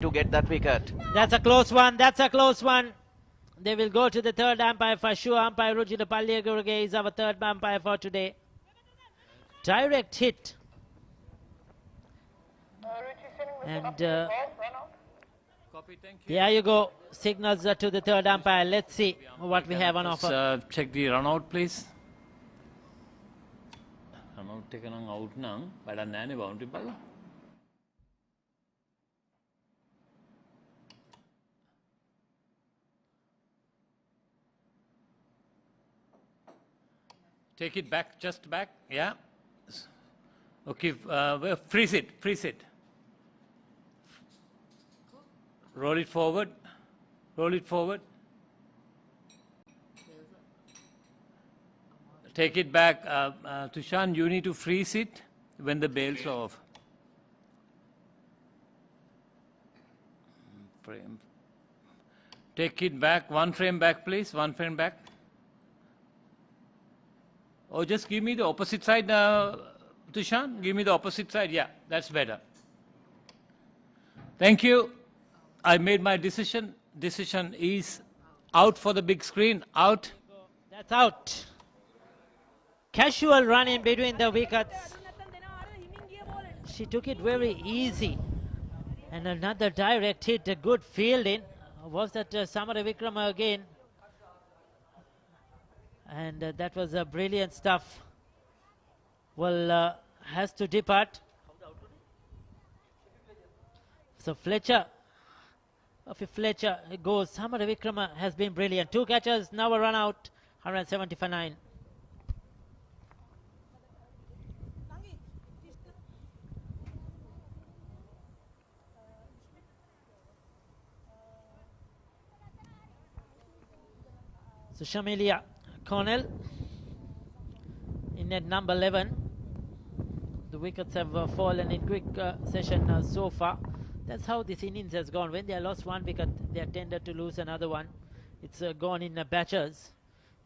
to get that wicket. That's a close one. That's a close one. They will go to the third umpire for sure. Umpire Rujita Palliagurge is our third umpire for today. Direct hit. And there you go. Signals to the third umpire. Let's see what we have on offer. Check the run out, please. Run out taken out now. But I'm not boundary ball. Take it back, just back. Yeah. Okay. Freeze it. Freeze it. Roll it forward. Roll it forward. Take it back. Tushan, you need to freeze it when the bail's off. Frame. Take it back. One frame back, please. One frame back. Or just give me the opposite side, Tushan. Give me the opposite side. Yeah, that's better. Thank you. I made my decision. Decision is out for the big screen. Out. That's out. Casual run in between the wickets. She took it very easy. And another direct hit. A good fielding. Was that Samara Vikrama again? And that was brilliant stuff. Well, has to depart. So Fletcher goes. Samara Vikrama has been brilliant. 2 catches, now a run out. 179. So Shamilia Cornell in at number 11. The wickets have fallen in quick session so far. That's how this innings has gone. When they lost one wicket, they are tended to lose another one. It's gone in batches.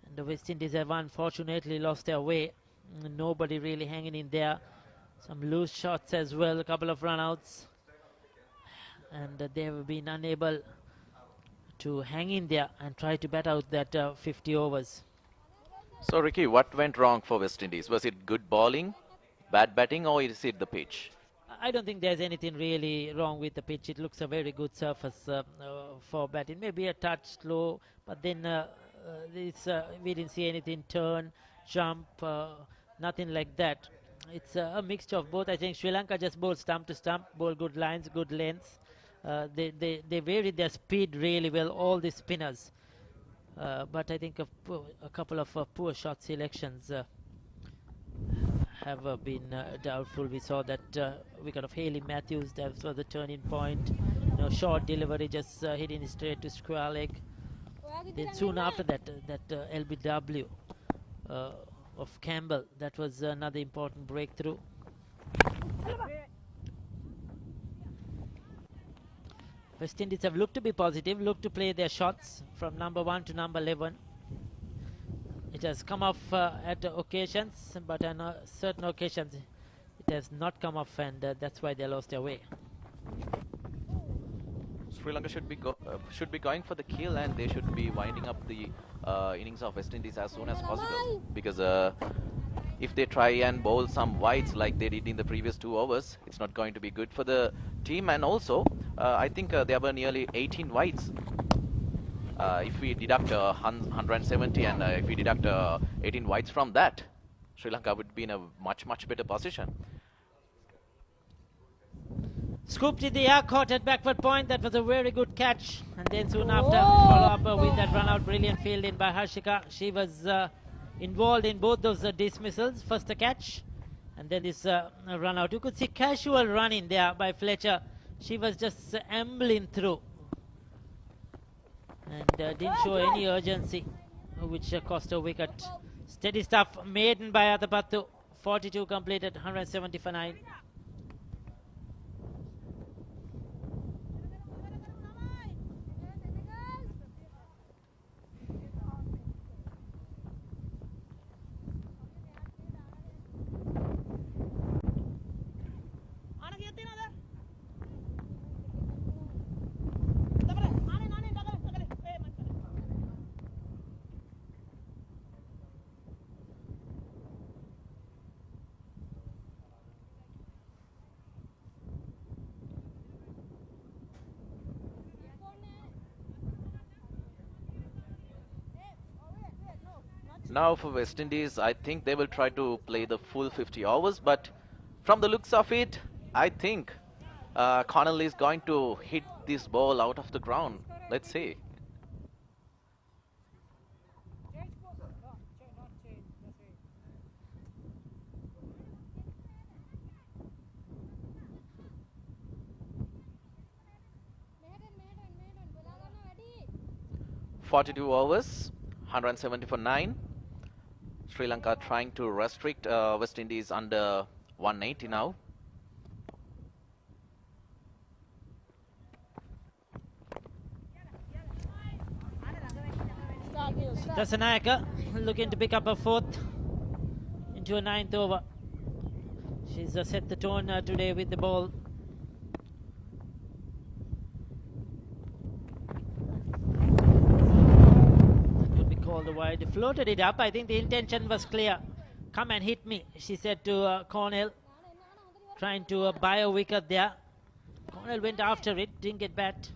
And the West Indies have unfortunately lost their way. Nobody really hanging in there. Some loose shots as well, a couple of run-outs. And they have been unable to hang in there and try to bat out that 50 overs. So Ricky, what went wrong for West Indies? Was it good bowling, bad batting, or is it the pitch? I don't think there's anything really wrong with the pitch. It looks a very good surface for batting. Maybe a touch slow, but then we didn't see anything turn, jump, nothing like that. It's a mixture of both. I think Sri Lanka just bowled stump to stump, bowled good lines, good lengths. They varied their speed really well, all the spinners. But I think a couple of poor shot selections have been doubtful. We saw that wicket of Haley Matthews. That was the turning point. Short delivery, just hitting straight to square leg. Then soon after that, LBW of Campbell. That was another important breakthrough. West Indies have looked to be positive, looked to play their shots from number 1 to number 11. It has come off at occasions, but on certain occasions it has not come off, and that's why they lost their way. Sri Lanka should be going for the kill, and they should be winding up the innings of West Indies as soon as possible. Because if they try and bowl some wides like they did in the previous 2 overs, it's not going to be good for the team. And also, I think there were nearly 18 wides. If we deduct 170 and if we deduct 18 wides from that, Sri Lanka would be in a much better position. Scooped in the air, caught at backward point. That was a very good catch. And then soon after, follow up with that run out. Brilliant fielding by Harshika. She was involved in both those dismissals. First a catch and then this run out. You could see casual running there by Fletcher. She was just ambling through and didn't show any urgency, which cost a wicket. Steady stuff, maiden by Athapattu. 42 completed, 179. Now for West Indies, I think they will try to play the full 50 overs, but from the looks of it, I think Connell is going to hit this ball out of the ground. Let's see. .42 overs, 170 for 9. Sri Lanka trying to restrict West Indies under 180 now. Dasanayaka looking to pick up a fourth into a ninth over. She's set the tone today with the ball. That could be called a wide. Floated it up. I think the intention was clear. Come and hit me, she said to Cornell. Trying to buy a wicket there. Cornell went after it, didn't get bat.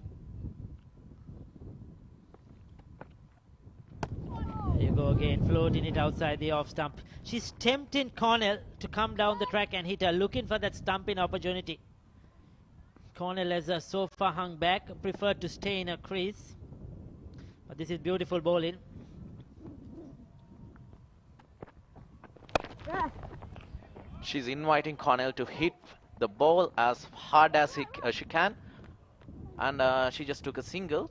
There you go again, floating it outside the off stump. She's tempting Cornell to come down the track and hit her, looking for that stumping opportunity. Cornell has so far hung back, preferred to stay in a crease. But this is beautiful bowling. She's inviting Cornell to hit the ball as hard as she can. And she just took a single.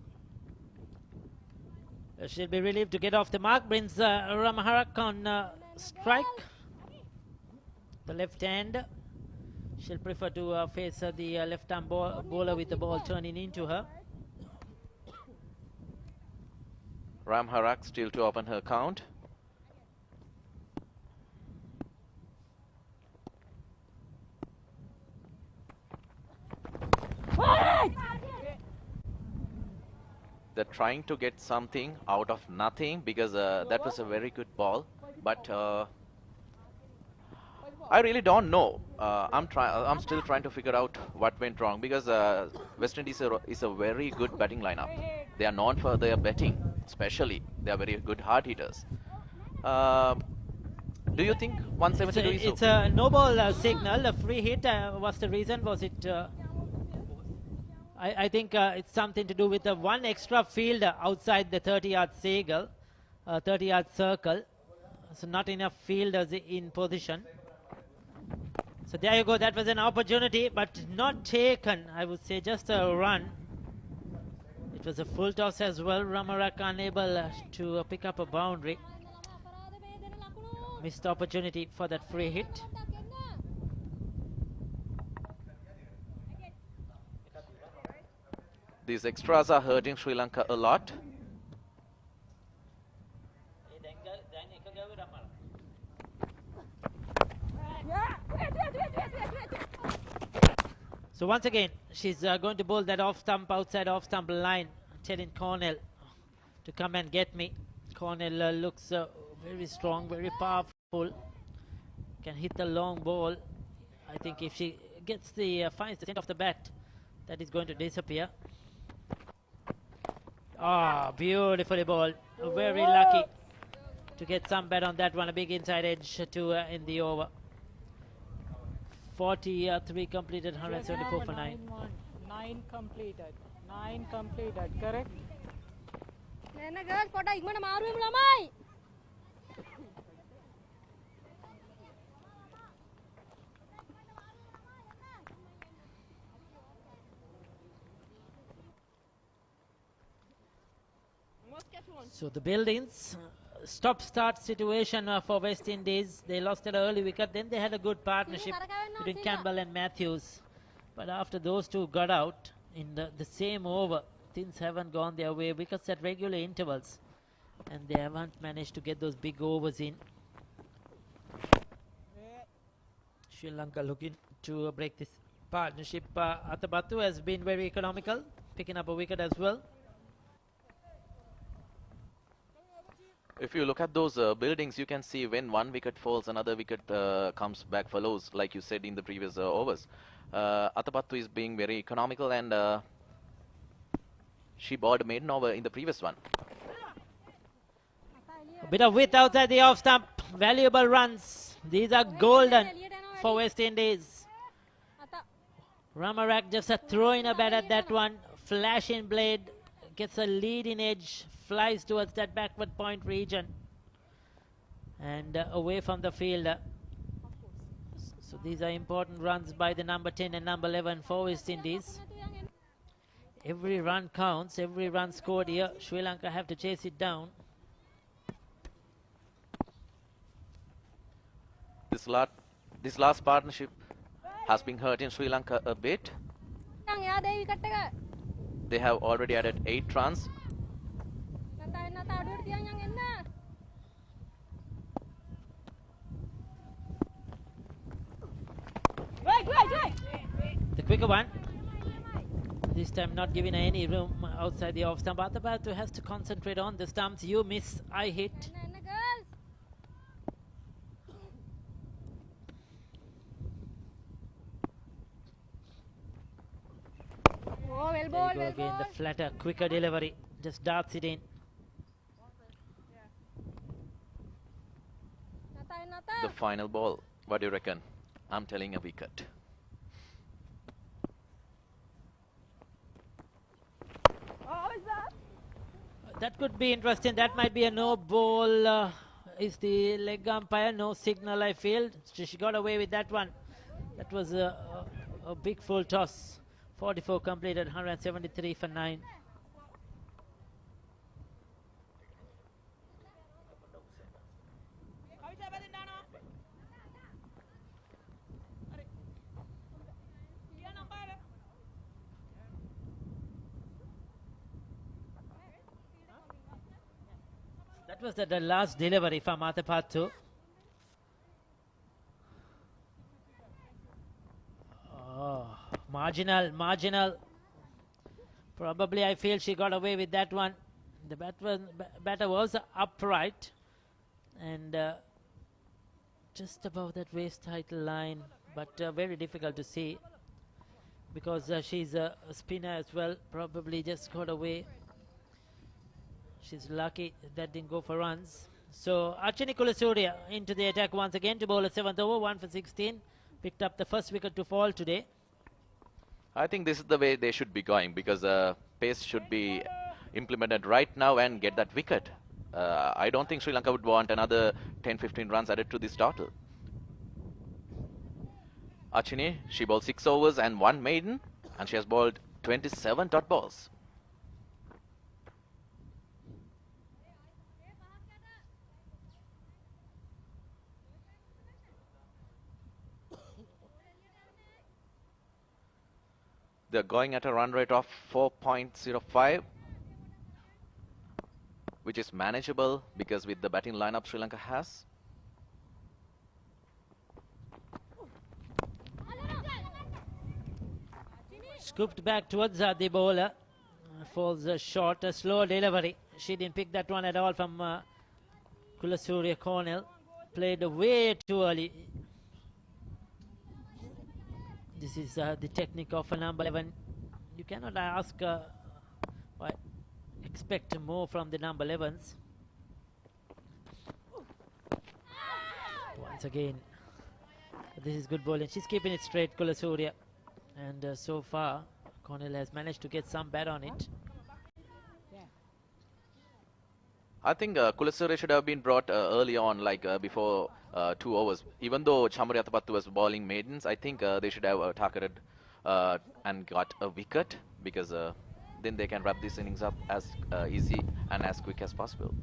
She'll be relieved to get off the mark. Brings Ramaharak on strike. The left hand. She'll prefer to face the left-arm bowler with the ball turning into her. Ramharak still to open her count. They're trying to get something out of nothing because that was a very good ball. But I really don't know. I'm still trying to figure out what went wrong because West Indies is a very good batting lineup. They are known for their batting, especially. They are very good hard hitters. Do you think 172 is It's a no ball signal. A free hit was the reason. Was it? I think it's something to do with the one extra fielder outside the 30-yard circle, 30-yard circle. So not enough fielders in position. So there you go. That was an opportunity, but not taken. I would say just a run. It was a full toss as well. Ramarak unable to pick up a boundary. Missed opportunity for that free hit. These extras are hurting Sri Lanka a lot. So once again, she's going to bowl that off stump, outside off stump line, telling Cornell to come and get me. Cornell looks very strong, very powerful. Can hit the long ball. I think if she gets the finds the end of the bat, that is going to disappear. Ah, beautifully ball. Very lucky to get some bat on that one. A big inside edge to end the over. 43 completed, 174 for 9. 9 completed. 9 completed, correct? So the Buildings, stop-start situation for West Indies. They lost an early wicket. Then they had a good partnership between Campbell and Matthews. But after those two got out in the same over, things haven't gone their way. Wickets at regular intervals. And they haven't managed to get those big overs in. Sri Lanka looking to break this partnership. Atabatu has been very economical, picking up a wicket as well. If you look at those Buildings, you can see when one wicket falls, another wicket comes back follows, like you said in the previous overs. Atapattu is being very economical, and she bowled a maiden over in the previous one. A bit of width outside the off stump. Valuable runs. These are golden for West Indies. Ramarak just a throw in a bat at that one. Flash in blade. Gets a leading edge. Flies towards that backward point region. And away from the fielder. So these are important runs by the number 10 and number 11 for West Indies. Every run counts. Every run scored here. Sri Lanka have to chase it down. This last partnership has been hurting Sri Lanka a bit. They have already added 8 runs. The quicker one. This time not giving any room outside the off stump. Athapattu has to concentrate on the stumps. You miss, I hit. There you go again, the flatter, quicker delivery. Just darts it in. The final ball, what do you reckon? I'm telling a wicket. That could be interesting. That might be a no ball. Is the leg umpire? No signal, I feel. She got away with that one. That was a big full toss. 44 completed, 173 for 9. That was the last delivery from Athapattu. Oh, marginal. Probably I feel she got away with that one. The batter was upright and just above that waist height line, but very difficult to see because she's a spinner as well. Probably just got away. She's lucky that didn't go for runs. So Archini Kulasurya into the attack once again to bowl a 7th over, 1 for 16. Picked up the first wicket to fall today. I think this is the way they should be going because pace should be implemented right now and get that wicket. I don't think Sri Lanka would want another 10-15 runs added to this total. Archini, she bowled 6 overs and 1 maiden, and she has bowled 27 dot balls. They're going at a run rate of 4.05, which is manageable because with the batting lineup Sri Lanka has. Scooped back towards the bowler. Falls short, a slow delivery. She didn't pick that one at all from Kulasurya Cornell. Played way too early. This is the technique of a number 11. You cannot ask expect more from the number 11s. Once again, this is good bowling. She's keeping it straight, Kulasurya. And so far, Cornell has managed to get some bat on it. I think Kulasurya should have been brought early on, like before 2 overs. Even though Chamari Athapattu was bowling maidens, I think they should have targeted and got a wicket because then they can wrap these innings up as easy and as quick as possible.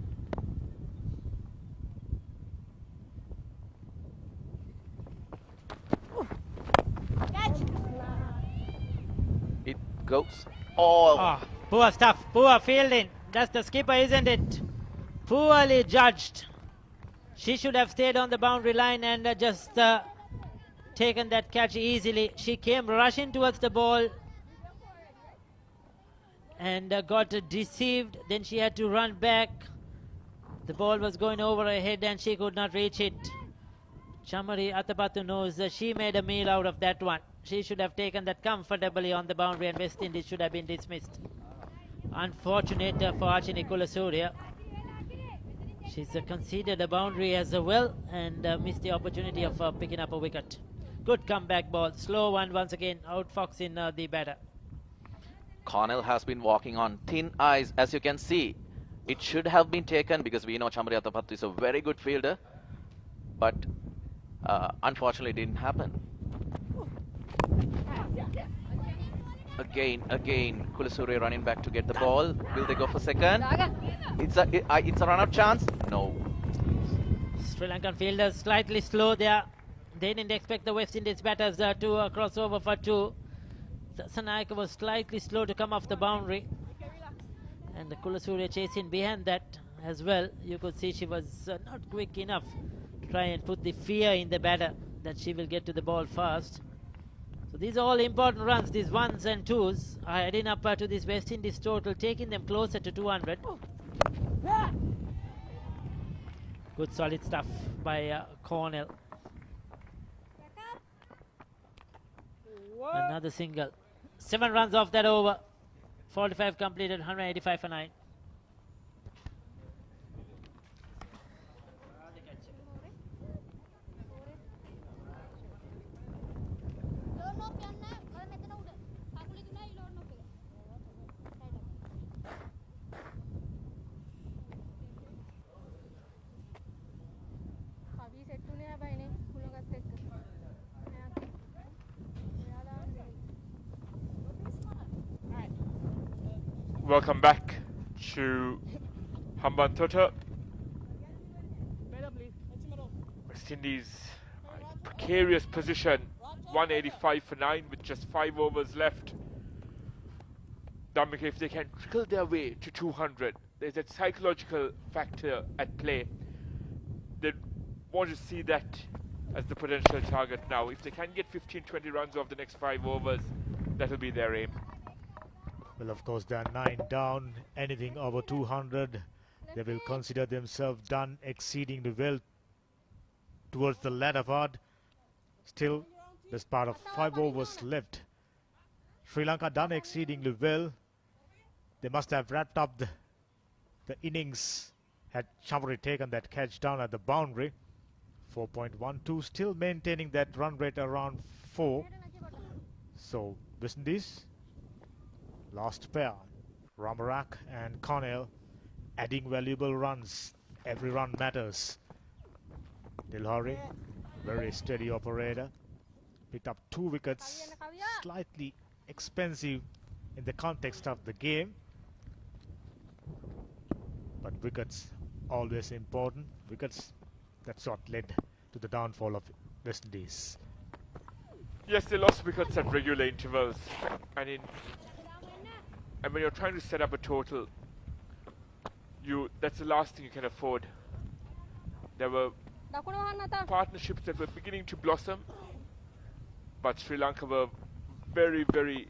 It goes. Oh, poor stuff, poor fielding. That's the skipper, isn't it? Poorly judged. She should have stayed on the boundary line and just taken that catch easily. She came rushing towards the ball and got deceived. Then she had to run back. The ball was going over her head and she could not reach it. Chamari Athapattu knows that she made a meal out of that one. She should have taken that comfortably on the boundary and West Indies should have been dismissed. Unfortunate for Archini Kulasurya. She's conceded a boundary as well and missed the opportunity of picking up a wicket. Good comeback ball. Slow one once again. Outfoxing the batter. Cornell has been walking on thin ice, as you can see. It should have been taken because we know Chamriyatapattu is a very good fielder. But unfortunately, it didn't happen. Again, Kulasuri running back to get the ball. Will they go for second? It's a run-out chance. No. Sri Lankan fielders slightly slow there. They didn't expect the West Indies batters to cross over for two. Sanayaka was slightly slow to come off the boundary. And the Kulasuri chasing behind that as well. You could see she was not quick enough to try and put the fear in the batter that she will get to the ball fast. So these are all important runs. These ones and twos are adding up to this West Indies total, taking them closer to 200. Good solid stuff by Cornell. Another single. 7 runs off that over. 45 completed, 185 for 9. Welcome back to Hambantota. West Indies in a precarious position, 185 for 9 with just 5 overs left. Dhammika, if they can trickle their way to 200, there's that psychological factor at play. They want to see that as the potential target now. If they can get 15-20 runs off the next 5 overs, that'll be their aim. Well, of course, they're 9 down. Anything over 200, they will consider themselves done, exceeding the well towards the latter part. Still, there's part of 5 overs left. Sri Lanka done exceedingly well. They must have wrapped up the innings had Chamri taken that catch down at the boundary. 4.12, still maintaining that run rate around 4. So, West Indies, last pair, Ramarak and Cornell, adding valuable runs. Every run matters. Dilhari, very steady operator, picked up 2 wickets, slightly expensive in the context of the game. But wickets always important. Wickets, that's what led to the downfall of West Indies. Yes, they lost wickets at regular intervals. And when you're trying to set up a total, that's the last thing you can afford. There were partnerships that were beginning to blossom, but Sri Lanka were very, very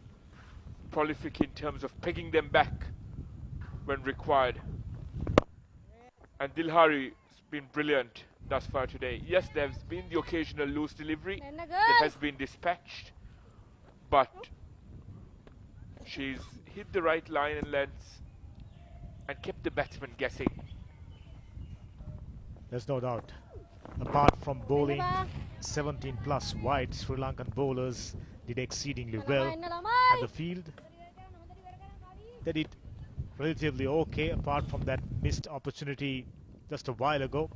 prolific in terms of pegging them back when required. And Dilhari's been brilliant thus far today. Yes, there's been the occasional loose delivery that has been dispatched, but she's hit the right line and lengths and kept the batsman guessing. There's no doubt. Apart from bowling 17 plus wide, Sri Lankan bowlers did exceedingly well. And the field, they did relatively okay apart from that missed opportunity just a while ago.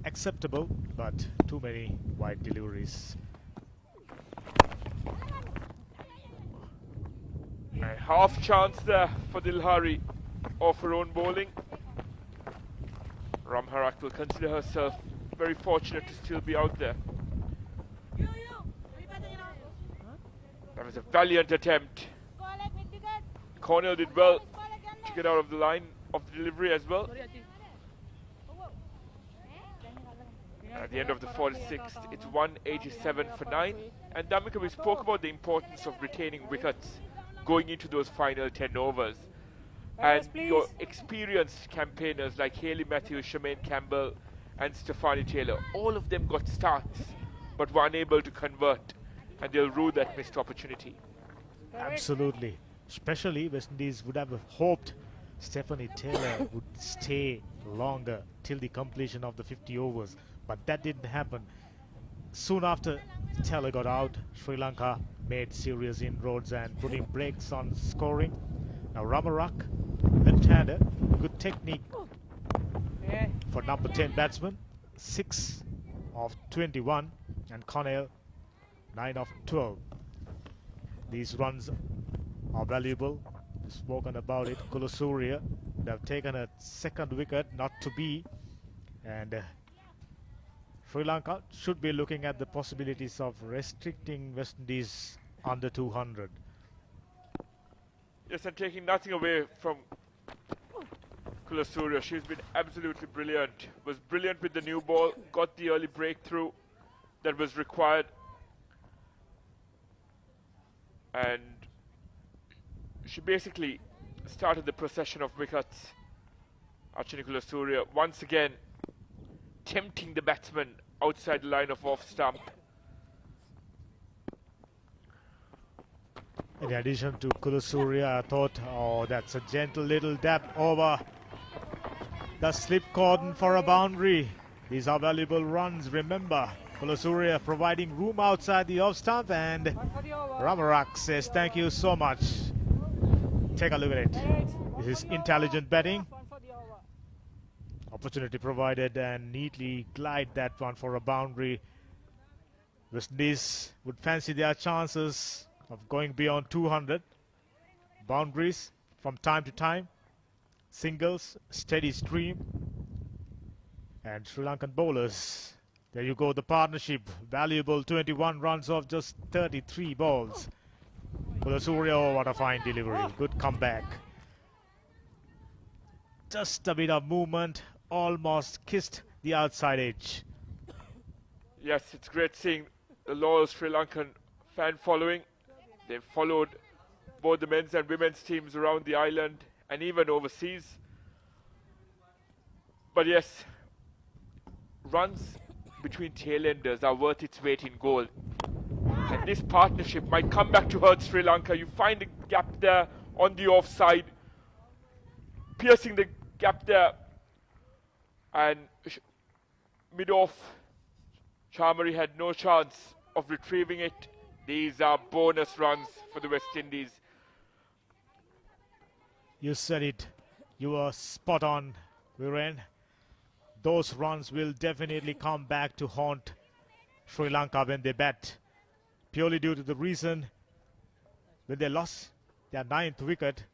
Acceptable, but too many wide deliveries. A half chance there for Dilhari off her own bowling. Ramharak will consider herself very fortunate to still be out there. That was a valiant attempt. Cornell did well to get out of the line of the delivery as well. At the end of the 46th, it's 187 for 9. And Dhammika, we spoke about the importance of retaining wickets going into those final 10 overs. And your experienced campaigners like Hayley Matthews, Shemaine Campbell and Stefani Taylor, all of them got starts but were unable to convert, and they'll rue that missed opportunity. Absolutely. Especially West Indies would have hoped Stephanie Taylor would stay longer till the completion of the 50 overs, but that didn't happen. Soon after Taylor got out, Sri Lanka made serious inroads and putting brakes on scoring. Now Ramarak, left-hander, good technique for number 10 batsman, 6 of 21, and Connell 9 of 12. These runs are valuable. Spoken about it. Kulasurya, they have taken a second wicket, not to be, and Sri Lanka should be looking at the possibilities of restricting West Indies under 200. Yes, and taking nothing away from Kulasurya. She's been absolutely brilliant. Was brilliant with the new ball, got the early breakthrough that was required. And she basically started the procession of wickets. Archana Kulasurya once again tempting the batsman outside the line of off stump. In addition to Kulasurya, I thought, oh, that's a gentle little dab over the slip cordon for a boundary. These are valuable runs, remember. Kulasurya providing room outside the off stump, and Ramarak says thank you so much. Take a look at it. This is intelligent batting. Opportunity provided and neatly glide that one for a boundary. West Indies would fancy their chances of going beyond 200. Boundaries from time to time. Singles, steady stream. And Sri Lankan bowlers. There you go, the partnership. Valuable 21 runs off just 33 balls. Kulasurya, oh, what a fine delivery. Good comeback. Just a bit of movement. Almost kissed the outside edge. Yes, it's great seeing the loyal Sri Lankan fan following. They've followed both the men's and women's teams around the island and even overseas. But yes, runs between tailenders are worth its weight in gold. And this partnership might come back to hurt Sri Lanka. You find a gap there on the offside, piercing the gap there, and mid-off, Chamari had no chance of retrieving it. These are bonus runs for the West Indies. You said it. You are spot on, Viren. Those runs will definitely come back to haunt Sri Lanka when they bat. Purely due to the reason when they lost their 9th wicket,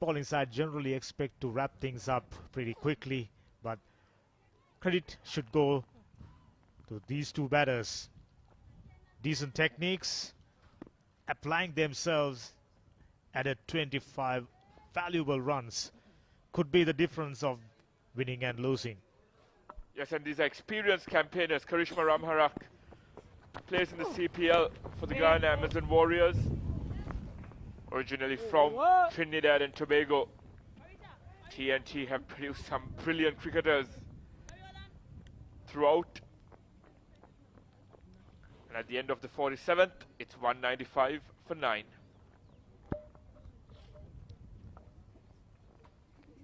bowling side generally expect to wrap things up pretty quickly, but credit should go to these two batters. Decent techniques, applying themselves, added 25 valuable runs. Could be the difference of winning and losing. Yes, and these are experienced campaigners. Karishma Ramharak plays in the CPL for the Guyana Amazon Warriors, originally from Trinidad and Tobago. TNT have produced some brilliant cricketers throughout. And at the end of the 47th, it's 195 for 9.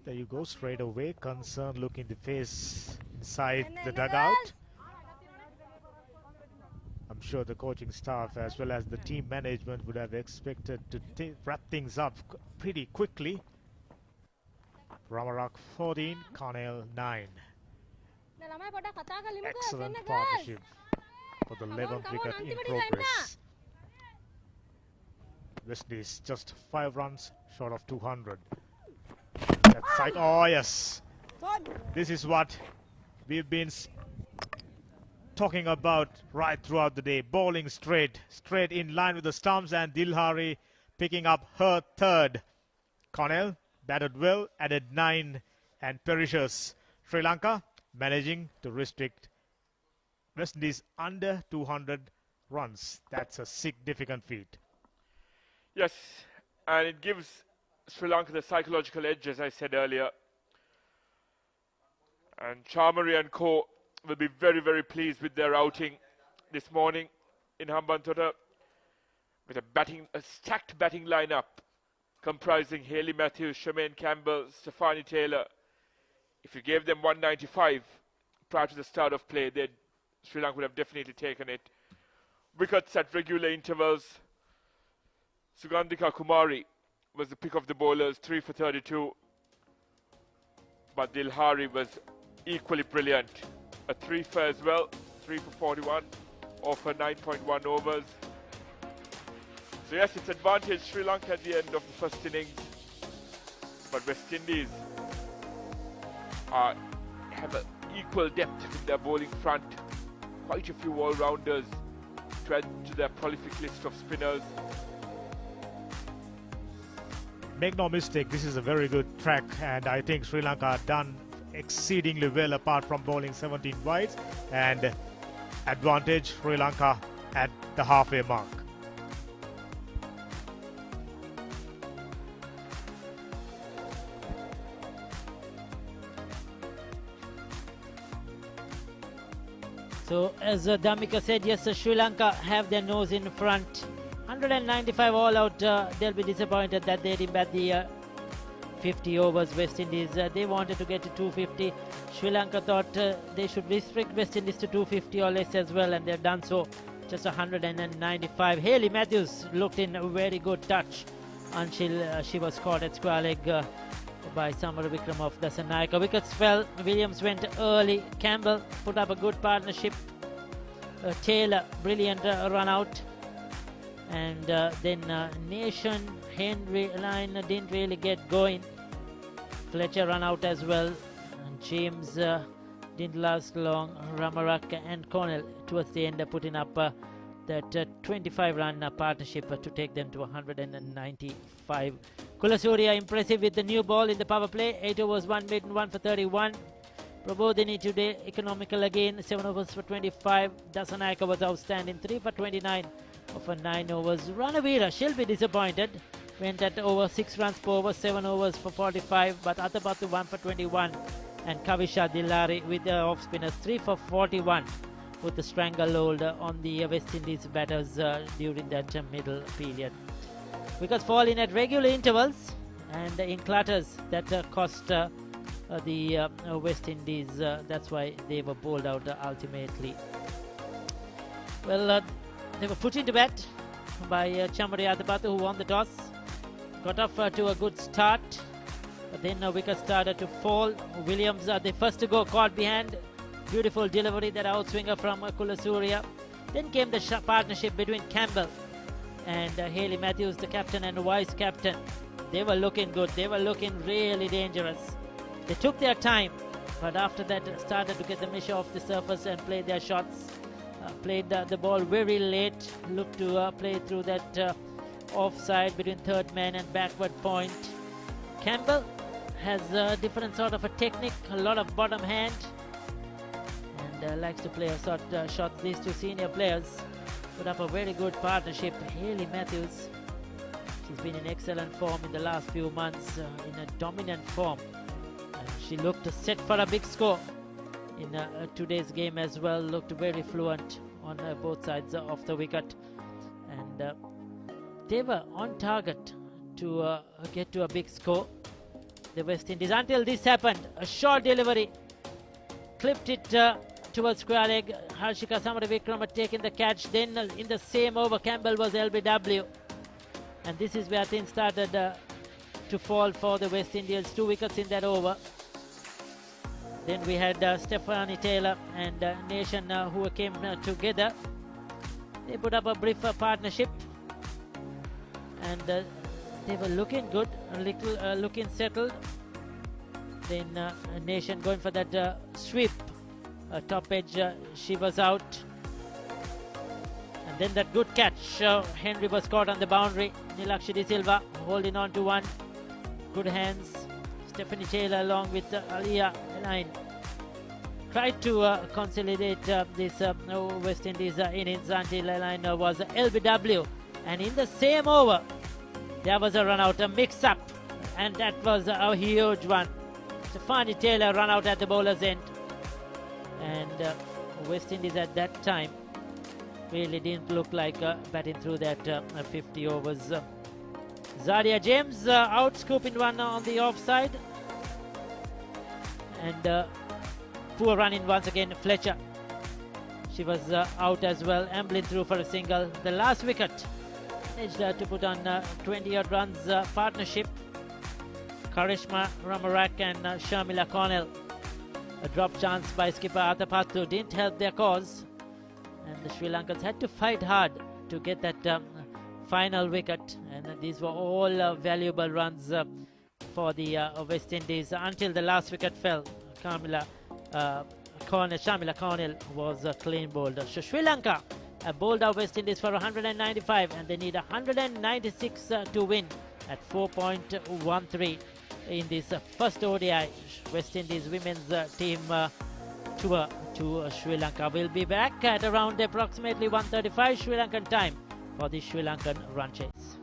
There you go, straight away. Concerned look in the face inside the dugout. I'm sure the coaching staff as well as the team management would have expected to wrap things up pretty quickly. Ramarak 14, Cornell 9. Excellent partnership for the 11th wicket in progress. West Indies just 5 runs short of 200. That's like, oh yes, this is what we've been talking about right throughout the day. Bowling straight in line with the stumps, and Dilhari picking up her 3rd. Cornell batted well, added 9 and perishes. Sri Lanka managing to restrict West Indies under 200 runs. That's a significant feat. Yes, and it gives Sri Lanka the psychological edge, as I said earlier. And Chamari and co will be very, very pleased with their outing this morning in Hambantota, with a stacked batting lineup comprising Hayley Matthews, Shemaine Campbell, Stefani Taylor, If you gave them 195 prior to the start of play, then Sri Lanka would have definitely taken it. Wickets at regular intervals. Sugandhika Kumari was the pick of the bowlers, 3 for 32. But Dilhari was equally brilliant. A 3 for as well, 3 for 41, over 9.1 overs. So yes, it's advantage Sri Lanka at the end of the first innings. But West Indies have an equal depth in their bowling front. Quite a few all-rounders to add to their prolific list of spinners. Make no mistake, this is a very good track, and I think Sri Lanka done exceedingly well apart from bowling 17 wides, and advantage Sri Lanka at the halfway mark. So as Damika said, yes, Sri Lanka have their nose in front. 195 all out, they'll be disappointed that they didn't bat the 50 overs. West Indies, they wanted to get to 250. Sri Lanka thought they should restrict West Indies to 250 or less as well, and they've done so. Just 195. Hayley Matthews looked in a very good touch until she was caught at square leg by Samara Vikram of Dasanayaka. Wickets fell. Williams went early. Campbell put up a good partnership. Taylor, brilliant run out. And then Nation, Henry line didn't really get going. Fletcher run out as well. And James didn't last long. Ramaraka and Cornell towards the end putting up that 25 run partnership to take them to 195. Kulasurya impressive with the new ball in the power play. 8 overs, 1 maiden, 1 for 31. Prabodhini today economical again, 7 overs for 25. Dasanayaka was outstanding, 3 for 29 for 9 overs. Ranavira, she'll be disappointed. Went at over 6 runs per over, 7 overs for 45. But Atabatu 1 for 21. And Kavisha Dillari with the off spinners, 3 for 41. With the stranglehold on the West Indies batters during that middle period. Wickets fall in at regular intervals and in clutters that cost the West Indies. That's why they were bowled out ultimately. Well, they were put into bat by Chamari Adapathu, who won the toss. Got off to a good start, but then wickets started to fall. Williams, the first to go, caught behind. Beautiful delivery, that outswinger from Kulasurya. Then came the partnership between Campbell and Hayley Matthews, the captain and vice captain. They were looking good. They were looking really dangerous. They took their time, but after that started to get the measure off the surface and played their shots. Played the ball very late. Looked to play through that offside between third man and backward point. Campbell has a different sort of a technique, a lot of bottom hand, and likes to play a sort shots. These two senior players put up a very good partnership. Hayley Matthews, she's been in excellent form in the last few months, in a dominant form. And she looked set for a big score in today's game as well. Looked very fluent on both sides of the wicket. And they were on target to get to a big score, the West Indies, until this happened. A short delivery, clipped it towards square leg. Harshika Samaravikram had taken the catch. Then in the same over, Campbell was LBW. And this is where things started to fall for the West Indians. 2 wickets in that over. Then we had Stephanie Taylor and Nation who came together. They put up a brief partnership. And they were looking good, a little looking settled. Then Nation going for that sweep. Top edge, she was out. And then that good catch. Henry was caught on the boundary. Nilakshi De Silva holding on to one. Good hands. Stephanie Taylor along with Aliyah Line tried to consolidate this West Indies innings until Line was LBW. And in the same over, there was a run out, a mix up. And that was a huge one. Stephanie Taylor run out at the bowler's end. And West Indies at that time really didn't look like batting through that 50 overs. Zaria James out scooping one on the offside. And poor run in once again, Fletcher. She was out as well. Amblin through for a single. The last wicket managed to put on 20-odd runs partnership. Karishma Ramarak and Sharmila Cornell. A drop chance by skipper Athapathu didn't help their cause. And the Sri Lankans had to fight hard to get that final wicket. And these were all valuable runs for the West Indies until the last wicket fell. Sharmila Cornell was clean bowled. So Sri Lanka bowled out West Indies for 195 and they need 196 to win at 4.13 in this first ODI West Indies women's team tour to Sri Lanka. We'll be back at around approximately 1:35 Sri Lankan time for the Sri Lankan run chase.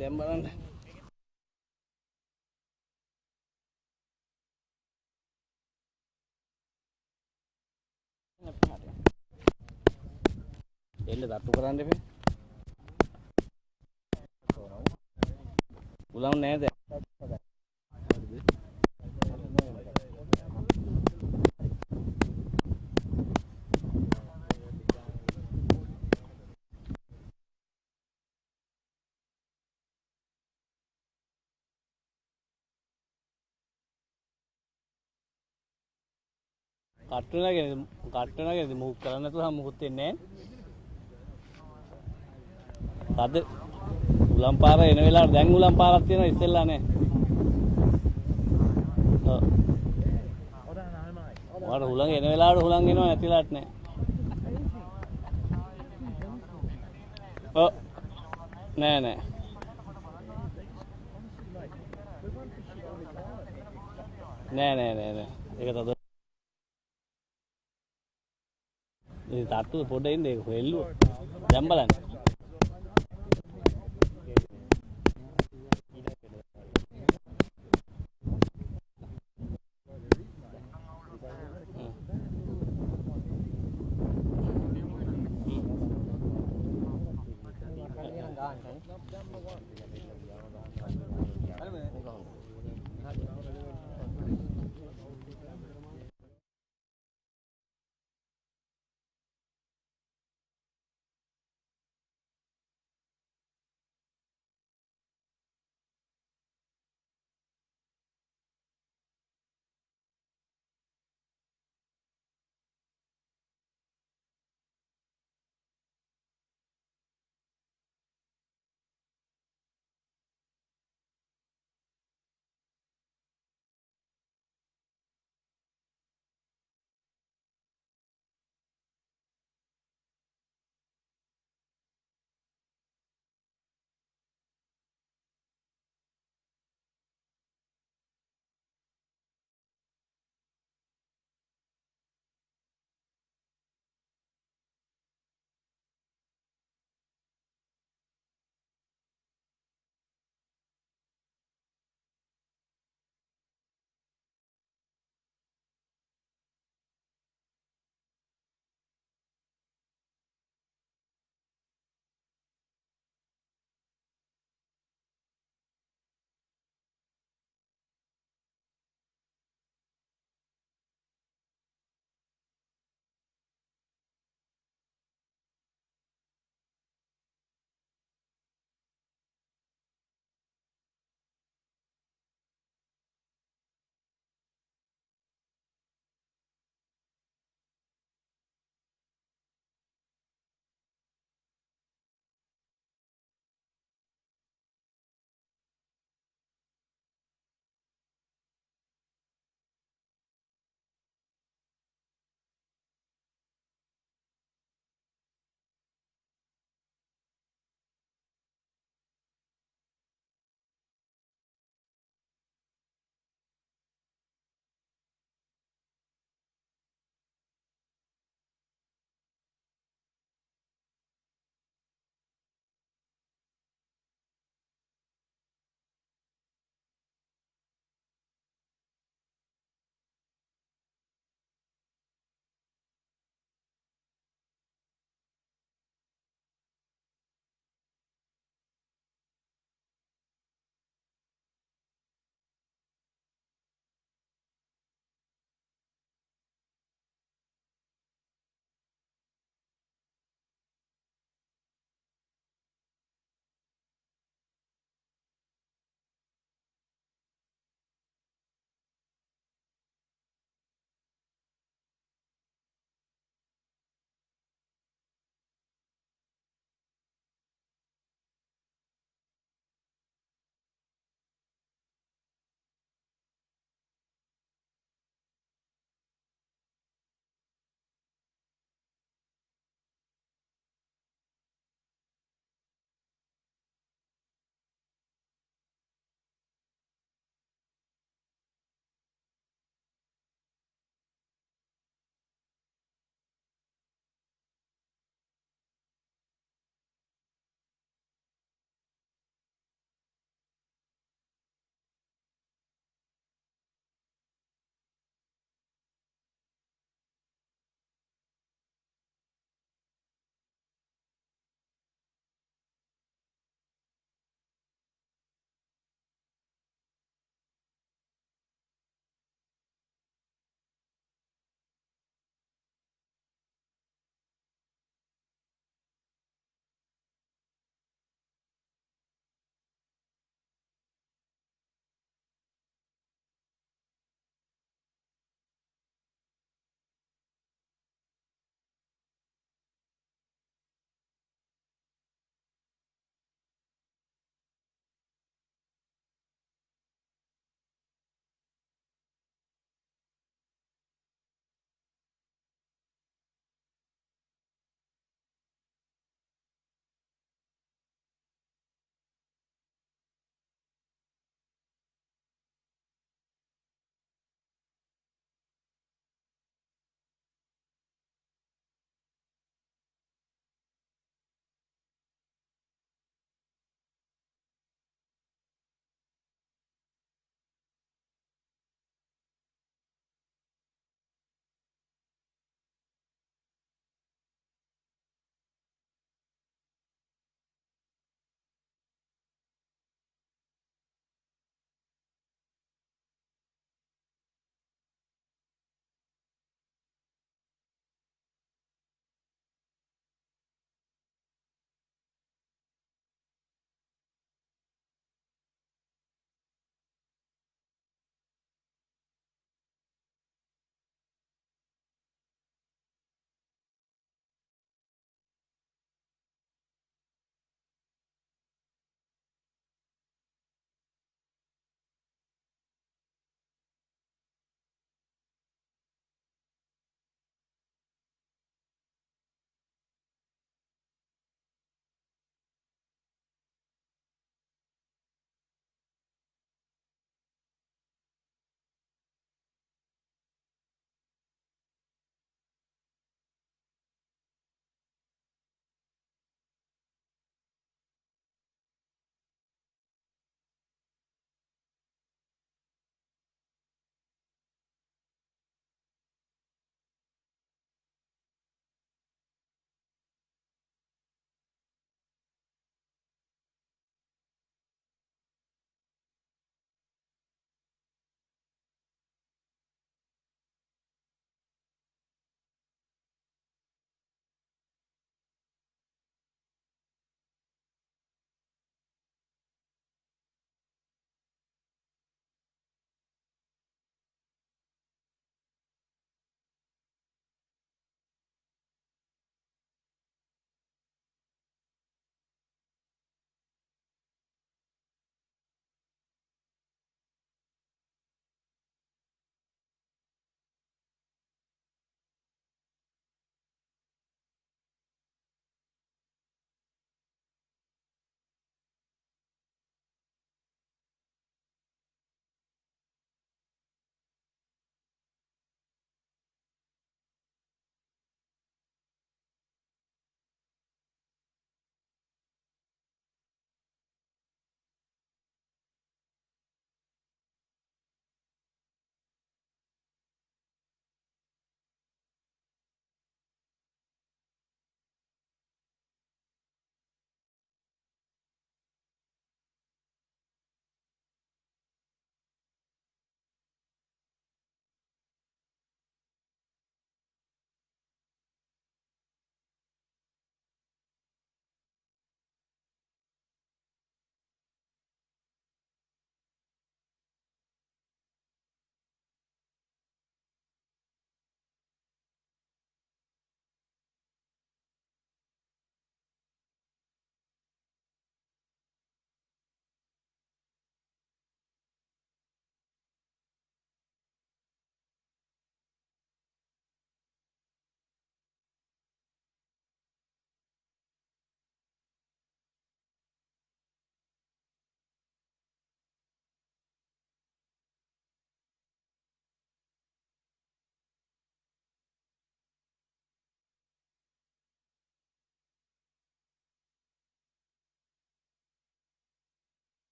දැන් බලන්න එල්ල තට්ටු කරන්න එපේ උලම් නෑද කට්ටුනගෙන මුහුත් කරන්න නැතුව මුහුත් වෙන්නේ නැහැ. අද උලම් පාර එන වෙලාවට දැන් උලම් පාරක් තියෙනවා ඉස්සෙල්ලා නේ. ඔව්. ඔයාලා හුලං එන වෙලාවට හුලං එනවා නැතිලාත් නෑ. ඔව්. නෑ නෑ. නෑ නෑ නෑ නෑ. ඒක තද ini tatu pode ini helu jambalan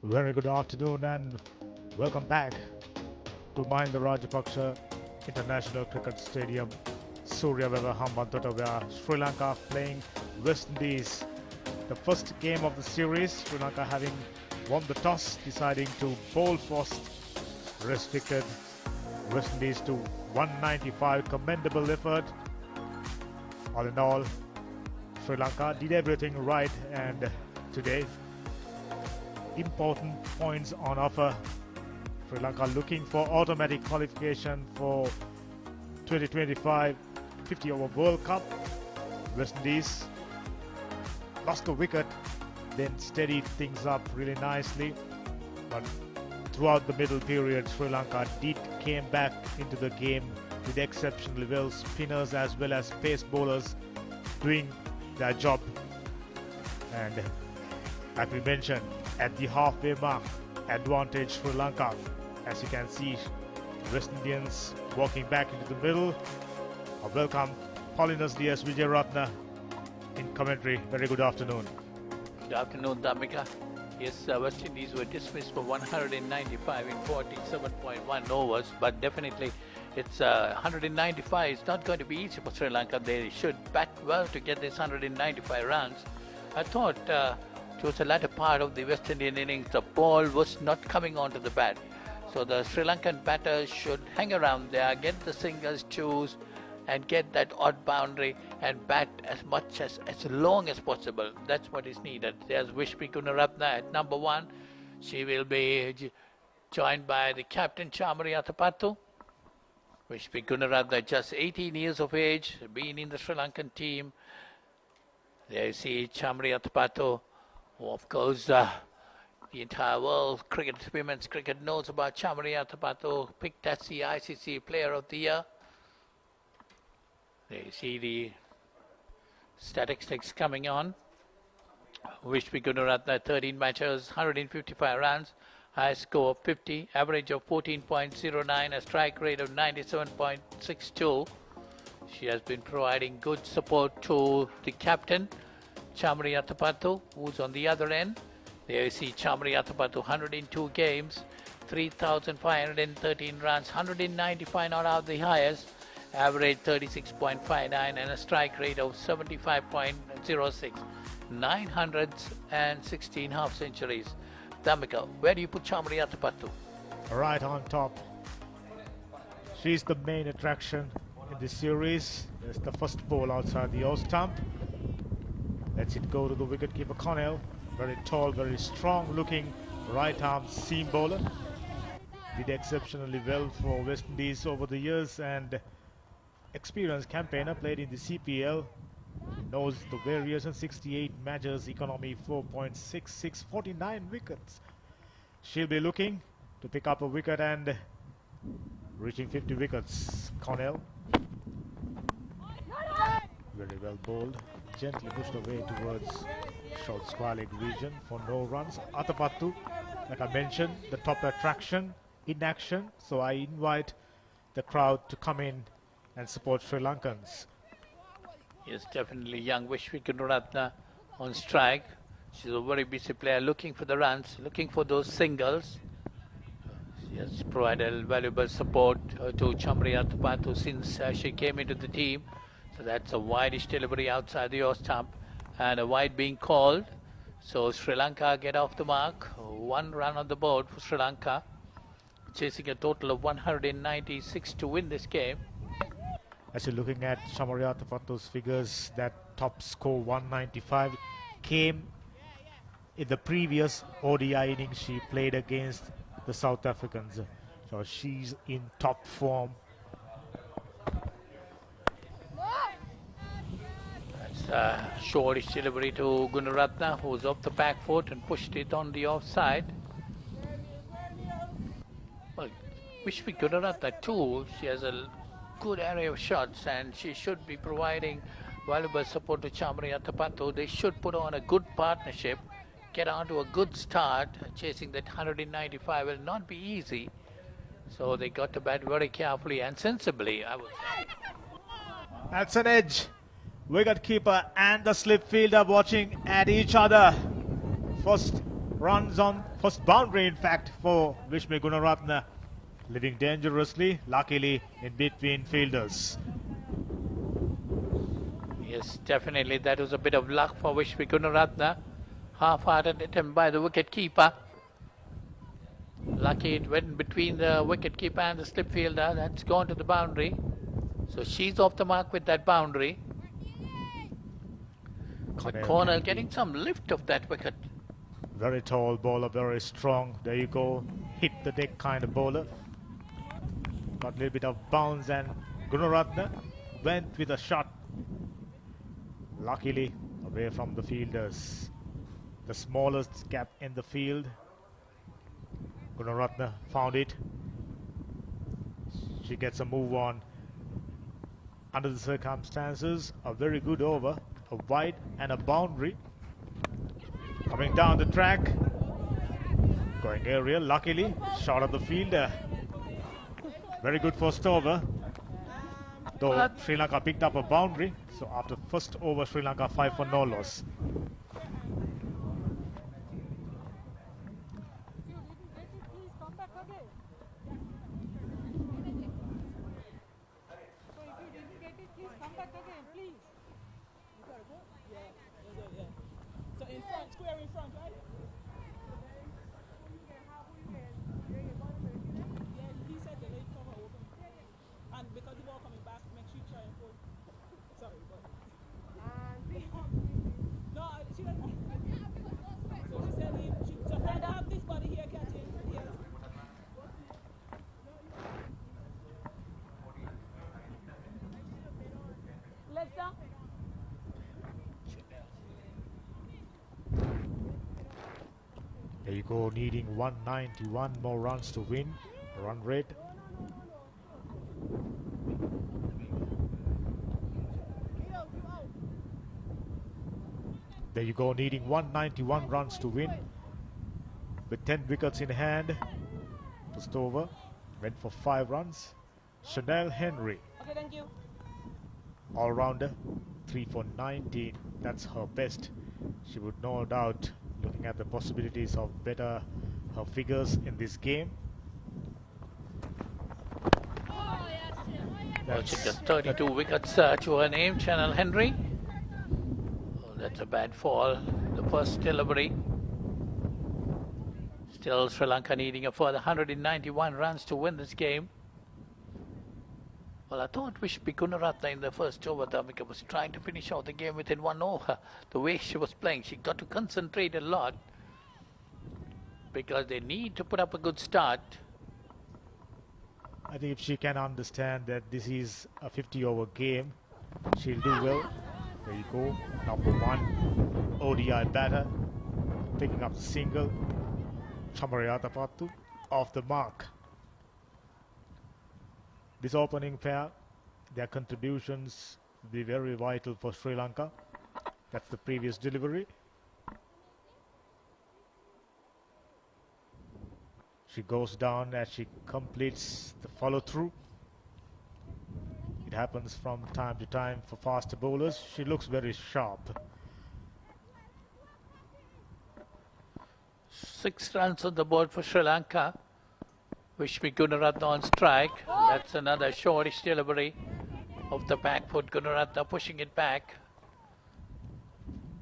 Very good afternoon and welcome back to Mahinda Rajapaksa International Cricket Stadium, Suryaveva Hambantota, where Sri Lanka playing West Indies. The first game of the series, Sri Lanka having won the toss, deciding to bowl first, restricted West Indies to 195. Commendable effort. All in all, Sri Lanka did everything right, and today important points on offer. Sri Lanka looking for automatic qualification for 2025 50-over World Cup. West Indies lost a wicket, then steadied things up really nicely. But throughout the middle period, Sri Lanka came back into the game with exceptionally well. Spinners as well as pace bowlers doing their job. And like we mentioned, at the halfway mark, advantage Sri Lanka. As you can see, West Indians walking back into the middle. I welcome Paulinus DS Vijayaratna in commentary. Very good afternoon. Good afternoon, Damika. Yes, West Indies were dismissed for 195 in 47.1 overs, but definitely it's 195. It's not going to be easy for Sri Lanka. They should bat well to get this 195 runs. I thought towards the latter part of the West Indian innings, the ball was not coming onto the bat. So the Sri Lankan batters should hang around there, get the singles, choose, and get that odd boundary and bat as much as long as possible. That's what is needed. There's Vishpi Gunaratne at number 1. She will be joined by the captain Chamari Athapattu. Vishpi Gunaratne, just 18 years of age, been in the Sri Lankan team. There you see Chamari Athapattu, who of course the entire world, women's cricket knows about Chamari Athapattu, picked as the ICC Player of the Year. There you see the statistics coming on. Vishpi Gunaratne, 13 matches, 155 runs, high score of 50, average of 14.09, a strike rate of 97.62. She has been providing good support to the captain, Chamari Athapattu, who's on the other end. There you see Chamari Athapattu, 102 games, 3,513 runs, 195 not out the highest, average 36.59 and a strike rate of 75.06, 916 half centuries. Damika, where do you put Chamari Athapattu? Right on top. She's the main attraction in this series. There's the first ball outside the off stump. Lets it go to the wicketkeeper Connell. Very tall, very strong looking right arm seam bowler. Did exceptionally well for West Indies over the years, and experienced campaigner, played in the CPL, knows the variation. 68 matches, economy 4.66, 49 wickets. She'll be looking to pick up a wicket and reaching 50 wickets. Connell, very well bowled, gently pushed away towards short square leg region for no runs. Athapattu, like I mentioned, the top attraction in action, so I invite the crowd to come in and support Sri Lankans. Yes, definitely young Vishpi Gunaratne on strike. She's a very busy player, looking for the runs, looking for those singles. She has provided valuable support to Chamari Athapattu since she came into the team. So that's a wide-ish delivery outside the off stump and a wide being called. So Sri Lanka get off the mark. 1 run on the board for Sri Lanka, chasing a total of 196 to win this game. As you're looking at Chamari Athapattu's figures, that top score 195 came in the previous ODI innings she played against the South Africans. So she's in top form. That's a shortish delivery to Gunaratne, who's off the back foot and pushed it on the offside. Well, Vishpi Gunaratne too, she has a good array of shots and she should be providing valuable support to Chamari Athapattu. They should put on a good partnership, get on to a good start. Chasing that 195 will not be easy. So they got to bat very carefully and sensibly, I would say. That's an edge. Wicketkeeper and the slip fielder watching at each other. First runs on first boundary, in fact, for Vishme Gunaratne, living dangerously, luckily in between fielders. Yes, definitely. That was a bit of luck for Vishme Gunaratne. Half-hearted attempt by the wicket keeper. Lucky it went between the wicket keeper and the slip fielder. That's gone to the boundary. So she's off the mark with that boundary. But corner getting some lift of that wicket. Very tall bowler, very strong. There you go. Hit the deck kind of bowler. Got a little bit of bounce and Gunaratne went with a shot. Luckily away from the fielders. The smallest gap in the field. Gunaratne found it. She gets a move on. Under the circumstances, a very good over. A wide and a boundary. Coming down the track. Going aerial, luckily. Shot of the fielder. Very good first over. Though Sri Lanka picked up a boundary. So after first over, Sri Lanka 5 for no loss. There you go, needing 191 more runs to win. Run rate. There you go, needing 191 runs to win. With 10 wickets in hand. First over, went for 5 runs. Chanel Henry. Okay, thank you. All-rounder, 3 for 19. That's her best. She would no doubt looking at the possibilities of better her figures in this game. Well, she got 32 wickets to her name, Chanel Henry. Oh, that's a bad fall. The first delivery. Still Sri Lanka needing a further 191 runs to win this game. Well, I thought Vishme Gunaratne in the first over, Damika was trying to finish out the game within 1 over. The way she was playing, she got to concentrate a lot because they need to put up a good start. I think if she can understand that this is a 50-over game, she'll do well. There you go, number 1 ODI batter, picking up the single. Chamariyatapattu off the mark. This opening pair, their contributions will be very vital for Sri Lanka. That's the previous delivery. She goes down as she completes the follow-through. It happens from time to time for faster bowlers. She looks very sharp. 6 runs on the board for Sri Lanka. Vishme Gunaratne on strike. That's another shortish delivery of the back foot. Gunaratne pushing it back.